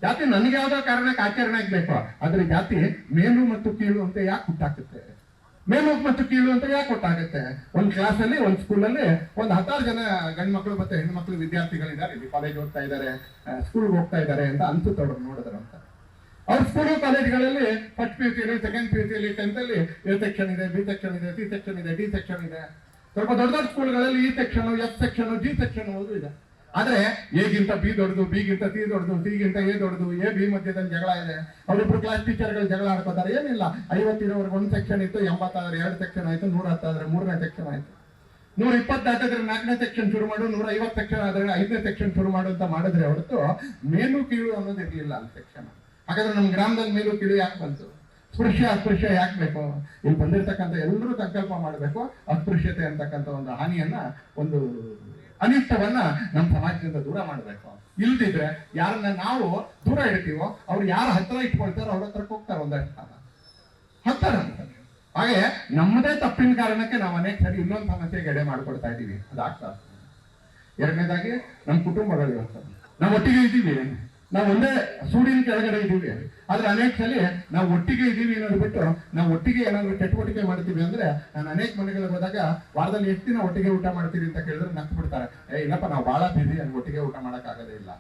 A: ಜಾತಿ ನನಗೆ ಯಾವ್ದೋ ಕಾರಣಕ್ಕೆ ಆಚರಣೆ ಆಗ್ಬೇಕು, ಆದ್ರೆ ಜಾತಿ ಮೇಲು ಮತ್ತು ಕೀಳು ಅಂತ ಯಾಕೆ ಹುಟ್ಟಾಕುತ್ತೆ? ಮೇಲು ಮತ್ತು ಕೀಳು ಅಂತ ಯಾಕೆ ಹುಟ್ಟಾಗುತ್ತೆ? ಒಂದು ಕ್ಲಾಸಲ್ಲಿ, ಒಂದು ಸ್ಕೂಲಲ್ಲಿ ಒಂದು 10 ಜನ ಗಂಡು ಮಕ್ಕಳು ಮತ್ತೆ ಹೆಣ್ಣು ಮಕ್ಕಳು ವಿದ್ಯಾರ್ಥಿಗಳಿದ್ದಾರೆ, ಇಲ್ಲಿ ಕಾಲೇಜ್ ಹೋಗ್ತಾ ಇದ್ದಾರೆ, ಸ್ಕೂಲ್ಗೆ ಹೋಗ್ತಾ ಇದ್ದಾರೆ ಅಂತ ಅನ್ಸುತ್ತೆ ಅವ್ರು ನೋಡಿದ್ರು ಅಂತ. ಅವ್ರ ಸ್ಕೂಲು ಕಾಲೇಜ್ಗಳಲ್ಲಿ first PUC, second PUC, 10th ಅಲ್ಲಿ A ಸೆಕ್ಷನ್ ಇದೆ, B ಸೆಕ್ಷನ್ ಇದೆ, C ಸೆಕ್ಷನ್ ಇದೆ, D ಸೆಕ್ಷನ್ ಇದೆ. ಸ್ವಲ್ಪ ದೊಡ್ಡ ಸ್ಕೂಲ್ಗಳಲ್ಲಿ E section, F section, G section ಓದು ಇದೆ. ಆದ್ರೆ ಎಗಿಂತ ಬಿ ದೊಡ್ಡದು, ಬಿಗಿಂತ ಸಿ ದೊಡ್ಡದು, ಸಿಗಿಂತ ಎ ದೊಡ್ಡದು, ಎ ಬಿ ಮಧ್ಯದಲ್ಲಿ ಜಗಳ ಇದೆ. ಅವರಿಬ್ರು ಕ್ಲಾಸ್ ಟೀಚರ್ಗಳು ಜಗಳ ಆಡ್ಕೋತಾರೆ. ಏನಿಲ್ಲ, 50 ಇರೋವರೆಗೆ 1 ಸೆಕ್ಷನ್ ಇತ್ತು, 80 ಆದ್ರೆ 2 ಸೆಕ್ಷನ್ ಆಯ್ತು, 110 ಆದ್ರೆ 3ನೇ ಸೆಕ್ಷನ್ ಆಯ್ತು, 120 ಆದ್ರೆ 4ನೇ ಸೆಕ್ಷನ್ ಶುರು ಮಾಡು, 150 ಸೆಕ್ಷನ್ ಆದ್ರೆ 5ನೇ ಸೆಕ್ಷನ್ ಶುರು ಮಾಡು ಅಂತ ಮಾಡಿದ್ರೆ ಹೊರತು ಮೇಲು ಕೀಳು ಅನ್ನೋದು ಇರ್ಲಿಲ್ಲ ಅಲ್ಲಿ ಸೆಕ್ಷನ್. ಹಾಗಾದ್ರೆ ನಮ್ಮ ಗ್ರಾಮದಲ್ಲಿ ಮೇಲು ಕೀಳು ಯಾಕೆ ಬಂತು? ಅಸ್ಪೃಶ್ಯ ಯಾಕೆ ಬೇಕು? ಇಲ್ಲಿ ಬಂದಿರ್ತಕ್ಕಂಥ ಎಲ್ಲರೂ ಸಂಕಲ್ಪ ಮಾಡಬೇಕು, ಅಸ್ಪೃಶ್ಯತೆ ಅಂತಕ್ಕಂಥ ಒಂದು ಹಾನಿಯನ್ನ, ಒಂದು ಅನಿಷ್ಟವನ್ನ ನಮ್ಮ ಸಮಾಜದಿಂದ ದೂರ ಮಾಡಬೇಕು. ಇಲ್ದಿದ್ರೆ ಯಾರನ್ನ ನಾವು ದೂರ ಇಡ್ತೀವೋ ಅವ್ರು ಯಾರ ಹತ್ರ ಇಟ್ಕೊಳ್ತಾರೋ ಅವ್ರ ಹತ್ರಕ್ಕೆ ಹೋಗ್ತಾರೆ, ಒಂದಷ್ಟು ಹತ್ತಾರ. ಹಾಗೆ ನಮ್ಮದೇ ತಪ್ಪಿನ ಕಾರಣಕ್ಕೆ ನಾವು ಅನೇಕ ಸರಿ ಇನ್ನೊಂದು ಸಮಸ್ಯೆಗೆ ಎಡೆ ಮಾಡ್ಕೊಡ್ತಾ ಇದ್ದೀವಿ. ಅದಾಗ್ತಾ. ಎರಡನೇದಾಗಿ ನಮ್ಮ ಕುಟುಂಬಗಳು ಇವತ್ತು ನಾವು ಒಟ್ಟಿಗೆ ಇದ್ದೀವಿ, ನಾವು ಒಂದೇ ಸೂಡಿನ ಕೆಳಗಡೆ ಇದೀವಿ, ಆದ್ರೆ ಅನೇಕ ಸಲ ನಾವು ಒಟ್ಟಿಗೆ ಇದೀವಿ ಅನ್ನೋದು ಬಿಟ್ಟು ನಾವು ಒಟ್ಟಿಗೆ ಏನಾದ್ರು ಚಟುವಟಿಕೆ ಮಾಡ್ತೀವಿ ಅಂದ್ರೆ, ನಾನು ಅನೇಕ ಮನೆಗಳಿಗೆ ಹೋದಾಗ ವಾರದಲ್ಲಿ ಎಷ್ಟು ದಿನ ಒಟ್ಟಿಗೆ ಊಟ ಮಾಡ್ತೀವಿ ಅಂತ ಕೇಳಿದ್ರೆ ನಕ್ಕು ಬಿಡ್ತಾರೆ, ಇಲ್ಲಪ್ಪ ನಾವು ಬಹಳ ಬಿಸಿ, ಒಟ್ಟಿಗೆ ಊಟ ಮಾಡಕ್ ಆಗೋದೇ ಇಲ್ಲ.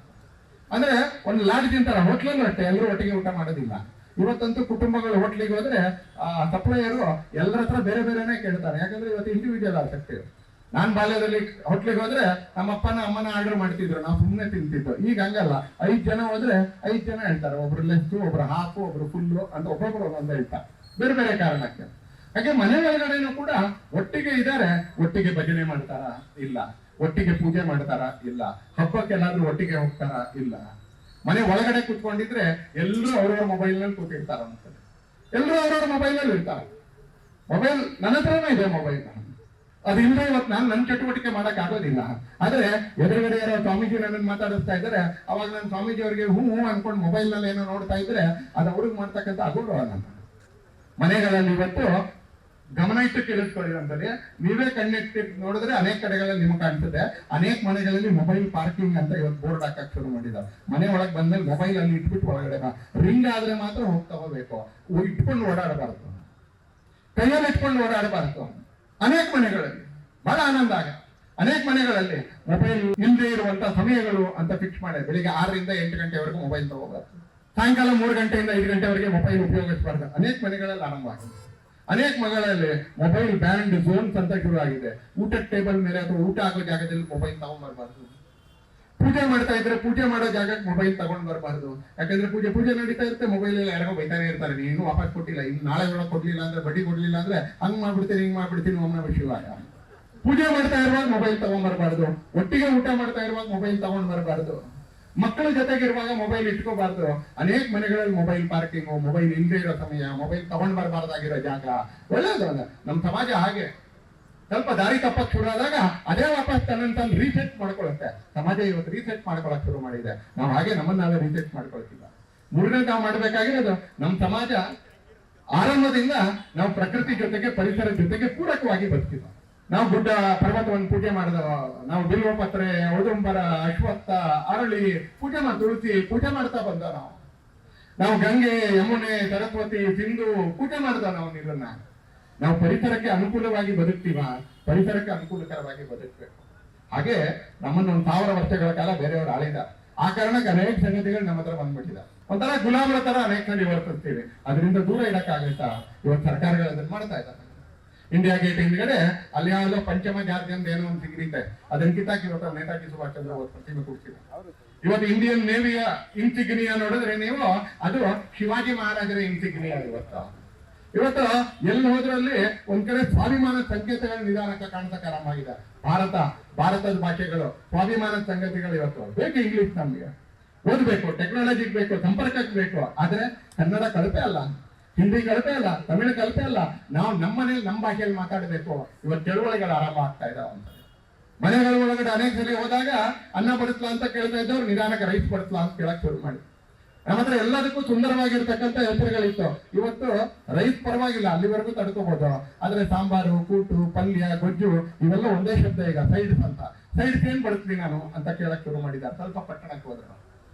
A: ಅಂದ್ರೆ ಒಂದು ಲಾಡ್ಜ್ ಅಂತಾರೆ, ಹೋಟ್ಲಲ್ಲೂ ಅಷ್ಟೇ ಎಲ್ಲರೂ ಒಟ್ಟಿಗೆ ಊಟ ಮಾಡೋದಿಲ್ಲ. ಇವತ್ತಂತೂ ಕುಟುಂಬಗಳು ಹೋಟ್ಲಿಗೆ ಹೋದ್ರೆ ಸಪ್ಲೈಯರು ಎಲ್ಲರ ಹತ್ರ ಬೇರೆ ಬೇರೆನೆ ಕೇಳ್ತಾರೆ, ಯಾಕಂದ್ರೆ ಇವತ್ತು ಇಂಡಿವಿಜುವಲ್ ಆಸಕ್ತಿ. ನಾನ್ ಬಾಲ್ಯದಲ್ಲಿ ಹೋಟ್ಲಿಗೆ ಹೋದ್ರೆ ನಮ್ಮ ಅಮ್ಮನ ಆರ್ಡರ್ ಮಾಡ್ತಿದ್ರು, ನಾವು ಸುಮ್ಮನೆ ತಿಂತಿದ್ದು. ಈಗ ಹಂಗಲ್ಲ, 5 ಜನ ಹೋದ್ರೆ 5 ಜನ ಹೇಳ್ತಾರೆ, ಒಬ್ರು ಲೆಸ್, ಒಬ್ರು ಹಾಫ್, ಒಬ್ರು ಫುಲ್ಲು ಅಂತ ಒಬ್ಬೊಬ್ರು ಒಂದೊಂದು ಹೇಳ್ತಾರೆ, ಬೇರೆ ಬೇರೆ ಕಾರಣಕ್ಕೆ. ಹಾಗೆ ಮನೆ ಒಳಗಡೆನೂ ಕೂಡ ಒಟ್ಟಿಗೆ ಇದ್ದಾರೆ, ಒಟ್ಟಿಗೆ ಭಜನೆ ಮಾಡ್ತಾರ ಇಲ್ಲ, ಒಟ್ಟಿಗೆ ಪೂಜೆ ಮಾಡ್ತಾರ ಇಲ್ಲ, ಹಬ್ಬಕ್ಕೆಲ್ಲಾದ್ರೂ ಒಟ್ಟಿಗೆ ಹೋಗ್ತಾರ ಇಲ್ಲ. ಮನೆ ಒಳಗಡೆ ಕೂತ್ಕೊಂಡಿದ್ರೆ ಎಲ್ಲರೂ ಅವ್ರವ್ರ ಮೊಬೈಲ್ ನಲ್ಲಿ ಕೂತಿರ್ತಾರ ಅನ್ಸುತ್ತೆ, ಎಲ್ಲರೂ ಅವ್ರವ್ರ ಮೊಬೈಲ್ ನಲ್ಲಿ ಇರ್ತಾರೆ. ಮೊಬೈಲ್ ನನ್ನ ಹತ್ರನೇ ಇದೆ ಮೊಬೈಲ್, ಅದಿಲ್ಲದೆ ಇವತ್ತು ನಾನು ನನ್ನ ಚಟುವಟಿಕೆ ಮಾಡಕ್ ಆಗೋದಿಲ್ಲ. ಆದ್ರೆ ಎದುರುಗಡೆ ಯಾರೋ ಸ್ವಾಮೀಜಿ ನನ್ನನ್ನು ಮಾತಾಡಿಸ್ತಾ ಇದ್ದಾರೆ, ಅವಾಗ ನಾನು ಸ್ವಾಮೀಜಿ ಅವರಿಗೆ ಹೂ ಅನ್ಕೊಂಡು ಮೊಬೈಲ್ ನಲ್ಲಿ ಏನೋ ನೋಡ್ತಾ ಇದ್ರೆ ಅದು ಅವ್ರಿಗೆ ಮಾಡ್ತಕ್ಕಂಥ ಅಗೌರವ. ನನ್ನ ಮನೆಗಳಲ್ಲಿ ಇವತ್ತು ಗಮನ ಇಟ್ಟು ಕೇಳಿಸ್ಕೊಳ್ಳಿರಂತದೆ, ನೀವೇ ಕಣ್ಣಿಟ್ಟು ನೋಡಿದ್ರೆ ಅನೇಕ ಕಡೆಗಳಲ್ಲಿ ನಿಮಗೆ ಕಾಣಿಸುತ್ತೆ, ಅನೇಕ ಮನೆಗಳಲ್ಲಿ ಮೊಬೈಲ್ ಪಾರ್ಕಿಂಗ್ ಅಂತ ಇವತ್ತು ಬೋರ್ಡ್ ಹಾಕಕ್ ಶುರು ಮಾಡಿದ್ದಾರೆ. ಮನೆ ಒಳಗೆ ಬಂದ್ಮೇಲೆ ಮೊಬೈಲ್ ಅಲ್ಲಿ ಇಟ್ಬಿಟ್ಟು ಒಳಗಡೆ ರಿಂಗ್ ಆದ್ರೆ ಮಾತ್ರ ಹೋಗ್ತಾ ಹೋಗ್ಬೇಕು, ಇಟ್ಕೊಂಡು ಓಡಾಡಬಾರ್ದು, ಕೈಯಲ್ಲಿ ಇಟ್ಕೊಂಡು ಓಡಾಡಬಾರ್ದು. ಅನೇಕ ಮನೆಗಳಲ್ಲಿ ಬಹಳ ಆನಂದ ಆಗ, ಅನೇಕ ಮನೆಗಳಲ್ಲಿ ಮೊಬೈಲ್ ಇಲ್ಲದೆ ಇರುವಂತ ಸಮಯಗಳು ಅಂತ ಫಿಕ್ಸ್ ಮಾಡಿ, ಬೆಳಿಗ್ಗೆ 6 ರಿಂದ 8 ಗಂಟೆವರೆಗೂ ಮೊಬೈಲ್ ತಗೋಬಾರ್ದು, ಸಾಯಂಕಾಲ 3 ಗಂಟೆಯಿಂದ 5 ಗಂಟೆವರೆಗೆ ಮೊಬೈಲ್ ಉಪಯೋಗಿಸಬಾರ್ದು. ಅನೇಕ ಮನೆಗಳಲ್ಲಿ ಆರಂಭ ಆಗಿದೆ. ಅನೇಕ ಮನೆಗಳಲ್ಲಿ ಮೊಬೈಲ್ ಬ್ಯಾಂಡ್ ಝೋನ್ಸ್ ಅಂತ ಶುರು ಆಗಿದೆ. ಊಟದ ಟೇಬಲ್ ಮೇಲೆ ಅಥವಾ ಊಟ ಆಗೋ ಜಾಗದಲ್ಲಿ ಮೊಬೈಲ್ ತಗೊಂಡ್ಬರ್ಬಾರ್ದು. ಪೂಜೆ ಮಾಡ್ತಾ ಇದ್ರೆ ಪೂಜೆ ಮಾಡೋ ಜಾಗಕ್ಕೆ ಮೊಬೈಲ್ ತಗೊಂಡ್ ಬರಬಾರ್ದು, ಯಾಕಂದ್ರೆ ಪೂಜೆ ನಡೀತಾ ಇರುತ್ತೆ, ಮೊಬೈಲ್ ಎಲ್ಲ ಯಾರಿಗೋ ಬೈತಾನೆ ಇರ್ತಾರೆ, ನೀನು ವಾಪಸ್ ಕೊಟ್ಟಿಲ್ಲ, ಇನ್ನು ನಾಳೆ ಒಳಗೆ ಕೊಡ್ಲಿಲ್ಲ ಅಂದ್ರೆ, ಬಡ್ಡಿ ಕೊಡ್ಲಿಲ್ಲ ಅಂದ್ರೆ ಹಂಗ್ ಮಾಡ್ಬಿಡ್ತೀನಿ ಹಿಂಗ್ ಮಾಡ್ಬಿಡ್ತೀನಿ ಒಮ್ಮೆ ವಿಷಯವಾಗ. ಪೂಜೆ ಮಾಡ್ತಾ ಇರುವಾಗ ಮೊಬೈಲ್ ತಗೊಂಡ್ ಬರಬಾರ್ದು, ಒಟ್ಟಿಗೆ ಊಟ ಮಾಡ್ತಾ ಇರುವಾಗ ಮೊಬೈಲ್ ತಗೊಂಡ್ ಬರಬಾರ್ದು, ಮಕ್ಕಳ ಜೊತೆಗಿರುವಾಗ ಮೊಬೈಲ್ ಇಟ್ಕೋಬಾರ್ದು. ಅನೇಕ ಮನೆಗಳಲ್ಲಿ ಮೊಬೈಲ್ ಪಾರ್ಕಿಂಗ್, ಮೊಬೈಲ್ ಇಲ್ಲದೆ ಇರೋ ಸಮಯ, ಮೊಬೈಲ್ ತಗೊಂಡ್ ಬರಬಾರ್ದಾಗಿರೋ ಜಾಗ. ಒಳ್ಳೇದು ಅದ, ನಮ್ಮ ಸಮಾಜ ಹಾಗೆ ಸ್ವಲ್ಪ ದಾರಿ ತಪ್ಪಕ್ ಶುರು ಆದಾಗ ಅದೇ ವಾಪಸ್ ತನ್ನಂತ ರೀಸೆಟ್ ಮಾಡ್ಕೊಳುತ್ತೆ. ಸಮಾಜ ಇವತ್ತು ರೀಸೆಟ್ ಮಾಡ್ಕೊಳಕ್ ಶುರು ಮಾಡಿದೆ, ನಾವು ಹಾಗೆ ನಮ್ಮನ್ನ ನಾವೇ ರೀಸೆಟ್ ಮಾಡ್ಕೊಳ್ತಿಲ್ಲ. ಮೂರನೇ ನಾವು ಮಾಡ್ಬೇಕಾಗಿರೋದು, ನಮ್ಮ ಸಮಾಜ ಆರಂಭದಿಂದ ನಾವು ಪ್ರಕೃತಿ ಜೊತೆಗೆ ಪರಿಸರದ ಜೊತೆಗೆ ಪೂರಕವಾಗಿ ಬದುಕಿದ್ವ. ನಾವು ಗುಡ್ಡ ಪರ್ವತವನ್ನು ಪೂಜೆ ಮಾಡಿದ, ನಾವು ಬಿಲ್ವ ಪತ್ರೆ, ಔದುಂಬರ, ಅಶ್ವತ್ಥ, ಅರಳಿ ಪೂಜೆ ಮಾಡಿ, ತುಳಸಿ ಪೂಜೆ ಮಾಡ್ತಾ ಬಂದ. ನಾವು ಗಂಗೆ, ಯಮುನೆ, ಸರಸ್ವತಿ, ಸಿಂಧು ಪೂಜೆ ಮಾಡ್ದ. ನಾವು ನೀರನ್ನ ನಾವು ಪರಿಸರಕ್ಕೆ ಅನುಕೂಲವಾಗಿ ಬದುಕ್ತೀವ, ಪರಿಸರಕ್ಕೆ ಅನುಕೂಲಕರವಾಗಿ ಬದುಕಬೇಕು. ಹಾಗೆ ನಮ್ಮನ್ನು 1000 ವರ್ಷಗಳ ಕಾಲ ಬೇರೆಯವರು ಆಳಿದ, ಆ ಕಾರಣಕ್ಕೆ ಅನೇಕ ಸಂಗತಿಗಳು ನಮ್ಮ ಹತ್ರ ಬಂದ್ಬಿಟ್ಟಿದ. ಒಂಥರ ಗುಲಾಮರ ತರ ಅನೇಕ ಸಲ ವರ್ತಿಸ್ತೀವಿ, ಅದರಿಂದ ದೂರ ಇಡಕ್ಕಾಗತ್ತಾ? ಇವತ್ತು ಸರ್ಕಾರಗಳು ಅದನ್ನ ಮಾಡ್ತಾ ಇದ್ದಾರೆ. ಇಂಡಿಯಾ ಗೇಟ್ ಹಿಂದ್ಗಡೆ ಅಲ್ಲಿ ಯಾವುದೋ ಪಂಚಮ ಜಾತಿ ಅಂತ ಏನೋ ಒಂದು ಸಿಗ್ರಿತೆ, ಅದನ್ನ ಕಿತ್ತಾಕಿ ಇವತ್ತು ನೇತಾಜಿ ಸುಭಾಷ್ ಚಂದ್ರ ಬೋಸ್ ಪ್ರತಿಮೆ ಕೂಡಿಸಿದೆ. ಇವತ್ತು ಇಂಡಿಯನ್ ನೇವಿಯ ಇನ್ಸಿಗ್ನಿಯಾ ನೋಡಿದ್ರೆ ನೀವು, ಅದು ಶಿವಾಜಿ ಮಹಾರಾಜರ ಇನ್ಸಿಗ್ನಿಯಾ. ಇವತ್ತು ಎಲ್ಲಿ ಹೋದ್ರಲ್ಲಿ ಒಂದ್ ಕಡೆ ಸ್ವಾಭಿಮಾನದ ಸಂಕೇತಗಳ ನಿಧಾನಕ್ಕೆ ಕಾಣಿಸಕ್ಕೆ ಆರಂಭವಾಗಿದೆ. ಭಾರತದ ಭಾಷೆಗಳು, ಸ್ವಾಭಿಮಾನದ ಸಂಗತಿಗಳು ಇವತ್ತು ಬೇಕು. ಇಂಗ್ಲಿಷ್ ನಮ್ಗೆ ಓದ್ಬೇಕು, ಟೆಕ್ನಾಲಜಿಗೆ ಬೇಕು, ಸಂಪರ್ಕಕ್ಕೆ ಬೇಕು, ಆದ್ರೆ ಕನ್ನಡ ಕಳಪೆ ಅಲ್ಲ, ಹಿಂದಿ ಕಳಪೆ ಅಲ್ಲ, ತಮಿಳು ಕಳಪೆ ಅಲ್ಲ. ನಾವು ನಮ್ಮ ಮನೇಲಿ ನಮ್ಮ ಭಾಷೆಯಲ್ಲಿ ಮಾತಾಡಬೇಕು. ಇವತ್ತು ಚಳುವಳಿಗಳು ಆರಂಭ ಆಗ್ತಾ ಇದಾವ. ಮನೆಗಳ ಒಳಗಡೆ ಅನೇಕ ಸಲ ಹೋದಾಗ ಅನ್ನ ಬಡಿಸ್ಲಾ ಅಂತ ಕೇಳ್ತಾ ಇದ್ದವ್ರು ನಿಧಾನಕ್ಕೆ ರೈಸ್ ಬಡಿಸ್ಲಾ ಅಂತ ಕೇಳಕ್ ಶುರು ಮಾಡಿ. ನಮ್ಮ ಹತ್ರ ಎಲ್ಲದಕ್ಕೂ ಸುಂದರವಾಗಿರ್ತಕ್ಕಂಥ ಹೆಸರುಗಳಿತ್ತು. ಇವತ್ತು ರೈಸ್ ಪರವಾಗಿಲ್ಲ, ಅಲ್ಲಿವರೆಗೂ ತಡ್ಕೋಬಹುದು, ಆದ್ರೆ ಸಾಂಬಾರು, ಕೂಟು, ಪಲ್ಯ, ಗೊಜ್ಜು ಇವೆಲ್ಲ ಒಂದೇ ಶಬ್ದ. ಈಗ ಸೈಡ್ಸ್ ಅಂತ, ಸೈಡ್ಸ್ ಏನ್ ಬಡಿಸ್ತೀನಿ ನಾನು ಅಂತ ಕೇಳಕ್ ಶುರು ಮಾಡಿದ್ದಾರೆ. ಸ್ವಲ್ಪ ಪಟ್ಟಣಕ್ಕೆ ಹೋದ್ರು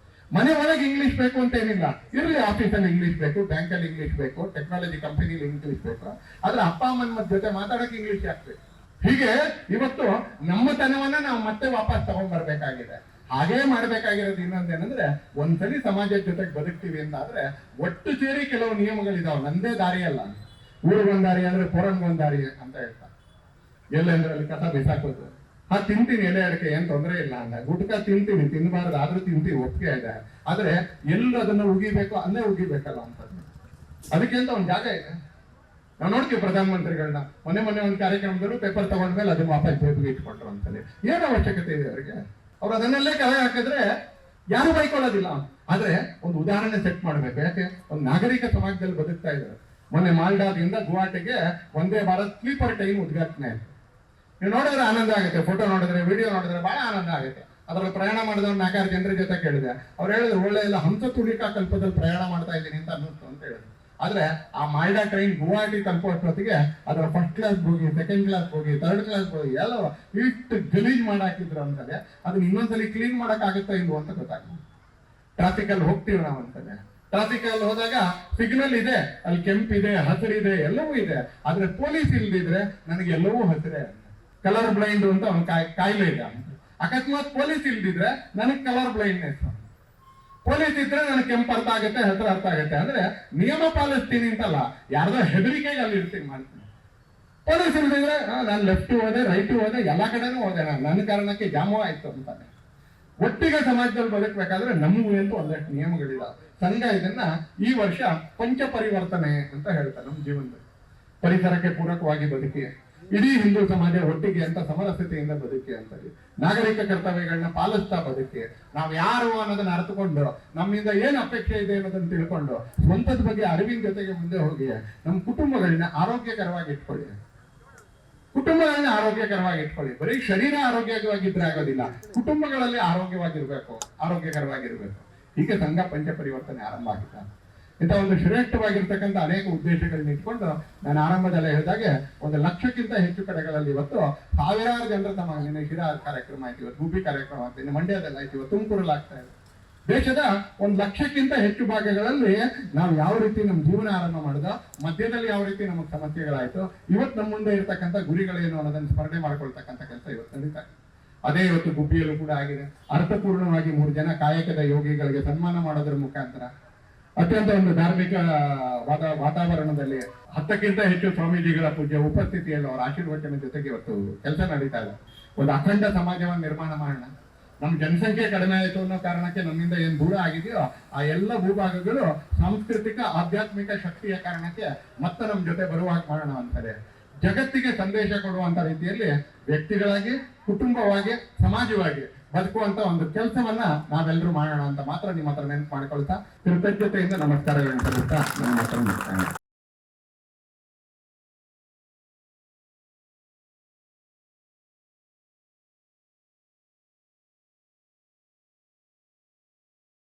A: ಮನೆ ಒಳಗೆ ಇಂಗ್ಲಿಷ್ ಬೇಕು ಅಂತ ಏನಿಲ್ಲ, ಇರ್ಲಿ, ಆಫೀಸಲ್ಲಿ ಇಂಗ್ಲಿಷ್ ಬೇಕು, ಬ್ಯಾಂಕಲ್ಲಿ ಇಂಗ್ಲಿಷ್ ಬೇಕು, ಟೆಕ್ನಾಲಜಿ ಕಂಪನಿಲಿ ಇಂಗ್ಲಿಷ್ ಬೇಕು, ಆದ್ರೆ ಅಪ್ಪ ಅಮ್ಮನ ಜೊತೆ ಮಾತಾಡಕ್ಕೆ ಇಂಗ್ಲಿಷ್ ಆಗ್ಬೇಕು. ಹೀಗೆ ಇವತ್ತು ನಮ್ಮತನವನ್ನ ನಾವು ಮತ್ತೆ ವಾಪಸ್ ತಗೊಂಡ್ ಬರ್ಬೇಕಾಗಿದೆ. ಹಾಗೇ ಮಾಡ್ಬೇಕಾಗಿರೋದು ಇನ್ನೊಂದೇನಂದ್ರೆ, ಒಂದ್ಸಲಿ ಸಮಾಜದ ಜೊತೆಗೆ ಬದುಕ್ತೀವಿ ಅಂತ ಆದ್ರೆ ಒಟ್ಟು ಸೇರಿ ಕೆಲವು ನಿಯಮಗಳಿದಾವೆ. ನಂದೇ ದಾರಿ ಅಲ್ಲ, ಊರಿಗೊಂದ್ ದಾರಿ ಅಂದ್ರೆ ಪೊರಂಗೊಂದ್ ದಾರಿ ಅಂತ ಹೇಳ್ತಾರೆ. ಎಲ್ಲಂದ್ರೆ ಅಲ್ಲಿ ಕಸ ಬಿಸಾಕೋದು, ತಿಂತೀನಿ ಎಲೆ ಅಡಿಕೆ, ಏನ್ ತೊಂದರೆ ಇಲ್ಲ ಅಂದ. ಗುಟ್ಕ ತಿಂತೀನಿ, ತಿನ್ಬಾರ್ದು ಆದ್ರೂ ತಿಂತೀವಿ, ಒಪ್ಪಿಗೆ ಇದೆ. ಆದ್ರೆ ಎಲ್ಲೂ ಅದನ್ನ ಉಗಿಬೇಕು, ಅಲ್ಲೇ ಉಗಿಬೇಕಲ್ಲ ಅಂತ. ಅದಕ್ಕೆ ಅಂತ ಒಂದ್ ಜಾಗ ಇದೆ. ನಾವು ನೋಡ್ತೀವಿ ಪ್ರಧಾನಮಂತ್ರಿಗಳನ್ನ, ಮೊನ್ನೆ ಒಂದು ಕಾರ್ಯಕ್ರಮದಲ್ಲೂ ಪೇಪರ್ ತಗೊಂಡ್ಮೇಲೆ ಅದನ್ನ ವಾಪಸ್ ಬೇಬಿಗೆ ಇಟ್ಕೊಂಡ್ರು ಅಂತೇಳಿ. ಏನ್ ಅವಶ್ಯಕತೆ ಇದೆ ಅವರಿಗೆ? ಅವ್ರು ಅದನ್ನೆಲ್ಲೇ ಕೆಳಗೆ ಹಾಕಿದ್ರೆ ಯಾರು ಬೈಕೊಳ್ಳೋದಿಲ್ಲ. ಆದ್ರೆ ಒಂದು ಉದಾಹರಣೆ ಸೆಟ್ ಮಾಡ್ಬೇಕು. ಯಾಕೆ? ಒಂದು ನಾಗರಿಕ ಸಮಾಜದಲ್ಲಿ ಬದುಕ್ತಾ ಇದ್ದಾರೆ. ಮೊನ್ನೆ ಮಾಲ್ಡಾದಿಂದ ಗುವಾಹಟಿಗೆ ವಂದೇ ಭಾರತ್ ಸ್ಲೀಪರ್ ಟ್ರೈನ್ ಉದ್ಘಾಟನೆ ಆಯ್ತು. ನೀವು ನೋಡಿದ್ರೆ ಆನಂದ ಆಗುತ್ತೆ, ಫೋಟೋ ನೋಡಿದ್ರೆ, ವಿಡಿಯೋ ನೋಡಿದ್ರೆ ಬಹಳ ಆನಂದ ಆಗುತ್ತೆ. ಅದ್ರಲ್ಲಿ ಪ್ರಯಾಣ ಮಾಡಿದವ್ರು 4-6 ಜನರ ಜೊತೆ ಕೇಳಿದೆ. ಅವ್ರು ಹೇಳಿದ್ರು, ಒಳ್ಳೆ ಎಲ್ಲ ಹಂಸತುಲಿಕಾ ಕಲ್ಪದಲ್ಲಿ ಪ್ರಯಾಣ ಮಾಡ್ತಾ ಇದ್ದೀನಿ ಅಂತ ಅನ್ನಿಸ್ತು ಅಂತ ಹೇಳಿದ್ರು. ಆದ್ರೆ ಆ ಮಾಲ್ಡಾ ಟ್ರೈನ್ ಗುವಾಹಟಿ ತಲುಪೋಷ್ಟೊತ್ತಿಗೆ ಅದರ ಫಸ್ಟ್ ಕ್ಲಾಸ್ ಹೋಗಿ, ಸೆಕೆಂಡ್ ಕ್ಲಾಸ್ ಹೋಗಿ, ಥರ್ಡ್ ಕ್ಲಾಸ್ ಹೋಗಿ ಎಲ್ಲ ಇಷ್ಟು ಗಲೀಜ್ ಮಾಡಾಕಿದ್ರು ಅಂತಾರೆ. ಅದನ್ನ ಇನ್ನೊಂದ್ಸಲಿ ಕ್ಲೀನ್ ಮಾಡಕ್ ಆಗುತ್ತಾ ಇಲ್ವೋ ಅಂತ ಗೊತ್ತಾಗ್ತದೆ. ಟ್ರಾಫಿಕ್ ಅಲ್ಲಿ ಹೋಗ್ತೀವಿ ನಾವು ಅಂತಾನೆ. ಟ್ರಾಫಿಕ್ ಅಲ್ಲಿ ಹೋದಾಗ ಸಿಗ್ನಲ್ ಇದೆ, ಅಲ್ಲಿ ಕೆಂಪಿದೆ, ಹಸಿರಿದೆ, ಎಲ್ಲವೂ ಇದೆ. ಆದ್ರೆ ಪೊಲೀಸ್ ಇಲ್ದಿದ್ರೆ ನನಗೆ ಎಲ್ಲವೂ ಹಸಿರೇ. ಕಲರ್ ಬ್ಲೈಂಡ್ ಅಂತ ಒಂದು ಕಾಯಿಲೆ ಇದೆ. ಅಕಸ್ಮಾತ್ ಪೊಲೀಸ್ ಇಲ್ದಿದ್ರೆ ನನಗೆ ಕಲರ್ ಬ್ಲೈಂಡ್ನೆಸ್. ಪೊಲೀಸ್ ಇದ್ರೆ ನನಗೆ ಕೆಂಪು ಅರ್ಥ ಆಗುತ್ತೆ, ಹಸಿರು ಅರ್ಥ ಆಗುತ್ತೆ. ಅಂದ್ರೆ ನಿಯಮ ಪಾಲಿಸ್ತೀನಿ ಅಂತಲ್ಲ, ಯಾರ್ದೋ ಹೆದರಿಕೆಗೆ ಅಲ್ಲಿ ಇರ್ತೀನಿ ಮಾಡ್ತೀನಿ. ಪೊಲೀಸ್ ಇಲ್ದಿದ್ರೆ ನಾನು ಲೆಫ್ಟ್ ಹೋದೆ, ರೈಟ್ ಹೋದೆ, ಎಲ್ಲಾ ಕಡೆನೂ ಹೋದೆ, ನನ್ನ ಕಾರಣಕ್ಕೆ ಜಾಮು ಆಯ್ತು ಅಂತಾನೆ. ಒಟ್ಟಿಗೆ ಸಮಾಜದಲ್ಲಿ ಬದುಕಬೇಕಾದ್ರೆ ನಮಗೂ ಅಂತ ಒಂದಷ್ಟು ನಿಯಮಗಳಿದಾವೆ. ಸಂಘ ಇದನ್ನ ಈ ವರ್ಷ ಪಂಚ ಪರಿವರ್ತನೆ ಅಂತ ಹೇಳ್ತಾರೆ. ನಮ್ಮ ಜೀವನದಲ್ಲಿ ಪರಿಸರಕ್ಕೆ ಪೂರಕವಾಗಿ ಬದುಕಿ, ಇಡೀ ಹಿಂದೂ ಸಮಾಜ ಒಟ್ಟಿಗೆ ಅಂತ ಸಮರಸತೆಯಿಂದ ಬದುಕಿ ಅಂತ, ನಾಗರಿಕ ಕರ್ತವ್ಯಗಳನ್ನ ಪಾಲಿಸ್ತಾ ಬದುಕಿ, ನಾವು ಯಾರು ಅನ್ನೋದನ್ನ ಅರ್ಥಕೊಂಡು, ನಮ್ಮಿಂದ ಏನ್ ಅಪೇಕ್ಷೆ ಇದೆ ಅನ್ನೋದನ್ನ ತಿಳ್ಕೊಂಡು, ಸ್ವಂತದ ಬಗ್ಗೆ ಅರಿವಿನ ಜೊತೆಗೆ ಮುಂದೆ ಹೋಗಿ ನಮ್ಮ ಕುಟುಂಬಗಳನ್ನ ಆರೋಗ್ಯಕರವಾಗಿ ಇಟ್ಕೊಳ್ಳಿ. ಕುಟುಂಬಗಳನ್ನ ಆರೋಗ್ಯಕರವಾಗಿ ಇಟ್ಕೊಳ್ಳಿ. ಬರೀ ಶರೀರ ಆರೋಗ್ಯವಾಗಿದ್ರೆ ಆಗೋದಿಲ್ಲ, ಕುಟುಂಬಗಳಲ್ಲಿ ಆರೋಗ್ಯಕರವಾಗಿರ್ಬೇಕು. ಹೀಗೆ ಸಂಘ ಪಂಚ ಪರಿವರ್ತನೆ ಆರಂಭ ಆಗಿದೆ. ಇಂಥ ಒಂದು ಶ್ರೇಷ್ಠವಾಗಿರ್ತಕ್ಕಂಥ ಅನೇಕ ಉದ್ದೇಶಗಳನ್ನ ಇಟ್ಕೊಂಡು ನಾನು ಆರಂಭದಲ್ಲೇ ಹೇಳಿದಾಗೆ 1,00,000ಕ್ಕಿಂತ ಹೆಚ್ಚು ಕಡೆಗಳಲ್ಲಿ ಇವತ್ತು ಸಾವಿರಾರು ಜನರ ತಮ್ಮ ನಿನ್ನೆ ಶಿರಾ ಕಾರ್ಯಕ್ರಮ ಆಯ್ತು, ಇವತ್ತು ಗುಬ್ಬಿ ಕಾರ್ಯಕ್ರಮ ಆಗ್ತದೆ, ಇನ್ನು ಮಂಡ್ಯದಲ್ಲಿ ಆಯ್ತು, ಇವತ್ತು ತುಮಕೂರಲ್ಲಿ ಆಗ್ತಾ ಇದೆ. ದೇಶದ 1,00,000ಕ್ಕಿಂತ ಹೆಚ್ಚು ಭಾಗಗಳಲ್ಲಿ ನಾವು ಯಾವ ರೀತಿ ನಮ್ಮ ಜೀವನ ಆರಂಭ ಮಾಡಿದ, ಮಧ್ಯದಲ್ಲಿ ಯಾವ ರೀತಿ ನಮಗೆ ಸಮಸ್ಯೆಗಳಾಯ್ತು, ಇವತ್ತು ನಮ್ಮ ಮುಂದೆ ಇರತಕ್ಕಂಥ ಗುರಿಗಳೇನು ಅನ್ನೋದನ್ನು ಸ್ಮರಣೆ ಮಾಡ್ಕೊಳ್ತಕ್ಕಂಥ ಕೆಲಸ ಇವತ್ತು ನಡೀತಾ ಇದೆ. ಅದೇ ಇವತ್ತು ಗುಬ್ಬಿಯಲ್ಲೂ ಕೂಡ ಆಗಿದೆ. ಅರ್ಥಪೂರ್ಣವಾಗಿ 3 ಜನ ಕಾಯಕದ ಯೋಗಿಗಳಿಗೆ ಸನ್ಮಾನ ಮಾಡೋದ್ರ ಮುಖಾಂತರ ಅತ್ಯಂತ ಒಂದು ಧಾರ್ಮಿಕ ವಾತಾವರಣದಲ್ಲಿ 10ಕ್ಕಿಂತ ಹೆಚ್ಚು ಸ್ವಾಮೀಜಿಗಳ ಪೂಜ್ಯ ಉಪಸ್ಥಿತಿಯಲ್ಲಿ ಅವರ ಆಶೀರ್ವಚನ ಜೊತೆಗೆ ಇವತ್ತು ಕೆಲಸ ನಡೀತಾ ಇದೆ. ಒಂದು ಅಖಂಡ ಸಮಾಜವನ್ನು ನಿರ್ಮಾಣ ಮಾಡೋಣ. ನಮ್ಮ ಜನಸಂಖ್ಯೆ ಕಡಿಮೆ ಆಯಿತು ಅನ್ನೋ ಕಾರಣಕ್ಕೆ ನಮ್ಮಿಂದ ಏನ್ ದೂರ ಆಗಿದೆಯೋ ಆ ಎಲ್ಲ ಭೂಭಾಗಗಳು ಸಾಂಸ್ಕೃತಿಕ ಆಧ್ಯಾತ್ಮಿಕ ಶಕ್ತಿಯ ಕಾರಣಕ್ಕೆ ಮತ್ತೆ ನಮ್ಮ ಜೊತೆ ಬರುವಾಗ ಮಾಡೋಣ ಅಂತಾರೆ. ಜಗತ್ತಿಗೆ ಸಂದೇಶ ಕೊಡುವಂತ ರೀತಿಯಲ್ಲಿ ವ್ಯಕ್ತಿಗಳಾಗಿ, ಕುಟುಂಬವಾಗಿ, ಸಮಾಜವಾಗಿ ಬದುಕುವಂತ ಒಂದು ಕೆಲಸವನ್ನ ನಾವೆಲ್ಲರೂ ಮಾಡೋಣ ಅಂತ ಮಾತ್ರ ನಿಮ್ಮ ಹತ್ರ ನೆನಪು ಮಾಡ್ಕೊಳ್ತಾ ಕೃತಜ್ಞತೆಯಿಂದ ನಮಸ್ಕಾರಗಳನ್ನು ಸಲ್ಲಿಸ್ತಾ ನನ್ನ ಮಾತನ್ನು ಮುಗಿಸ್ತೇನೆ.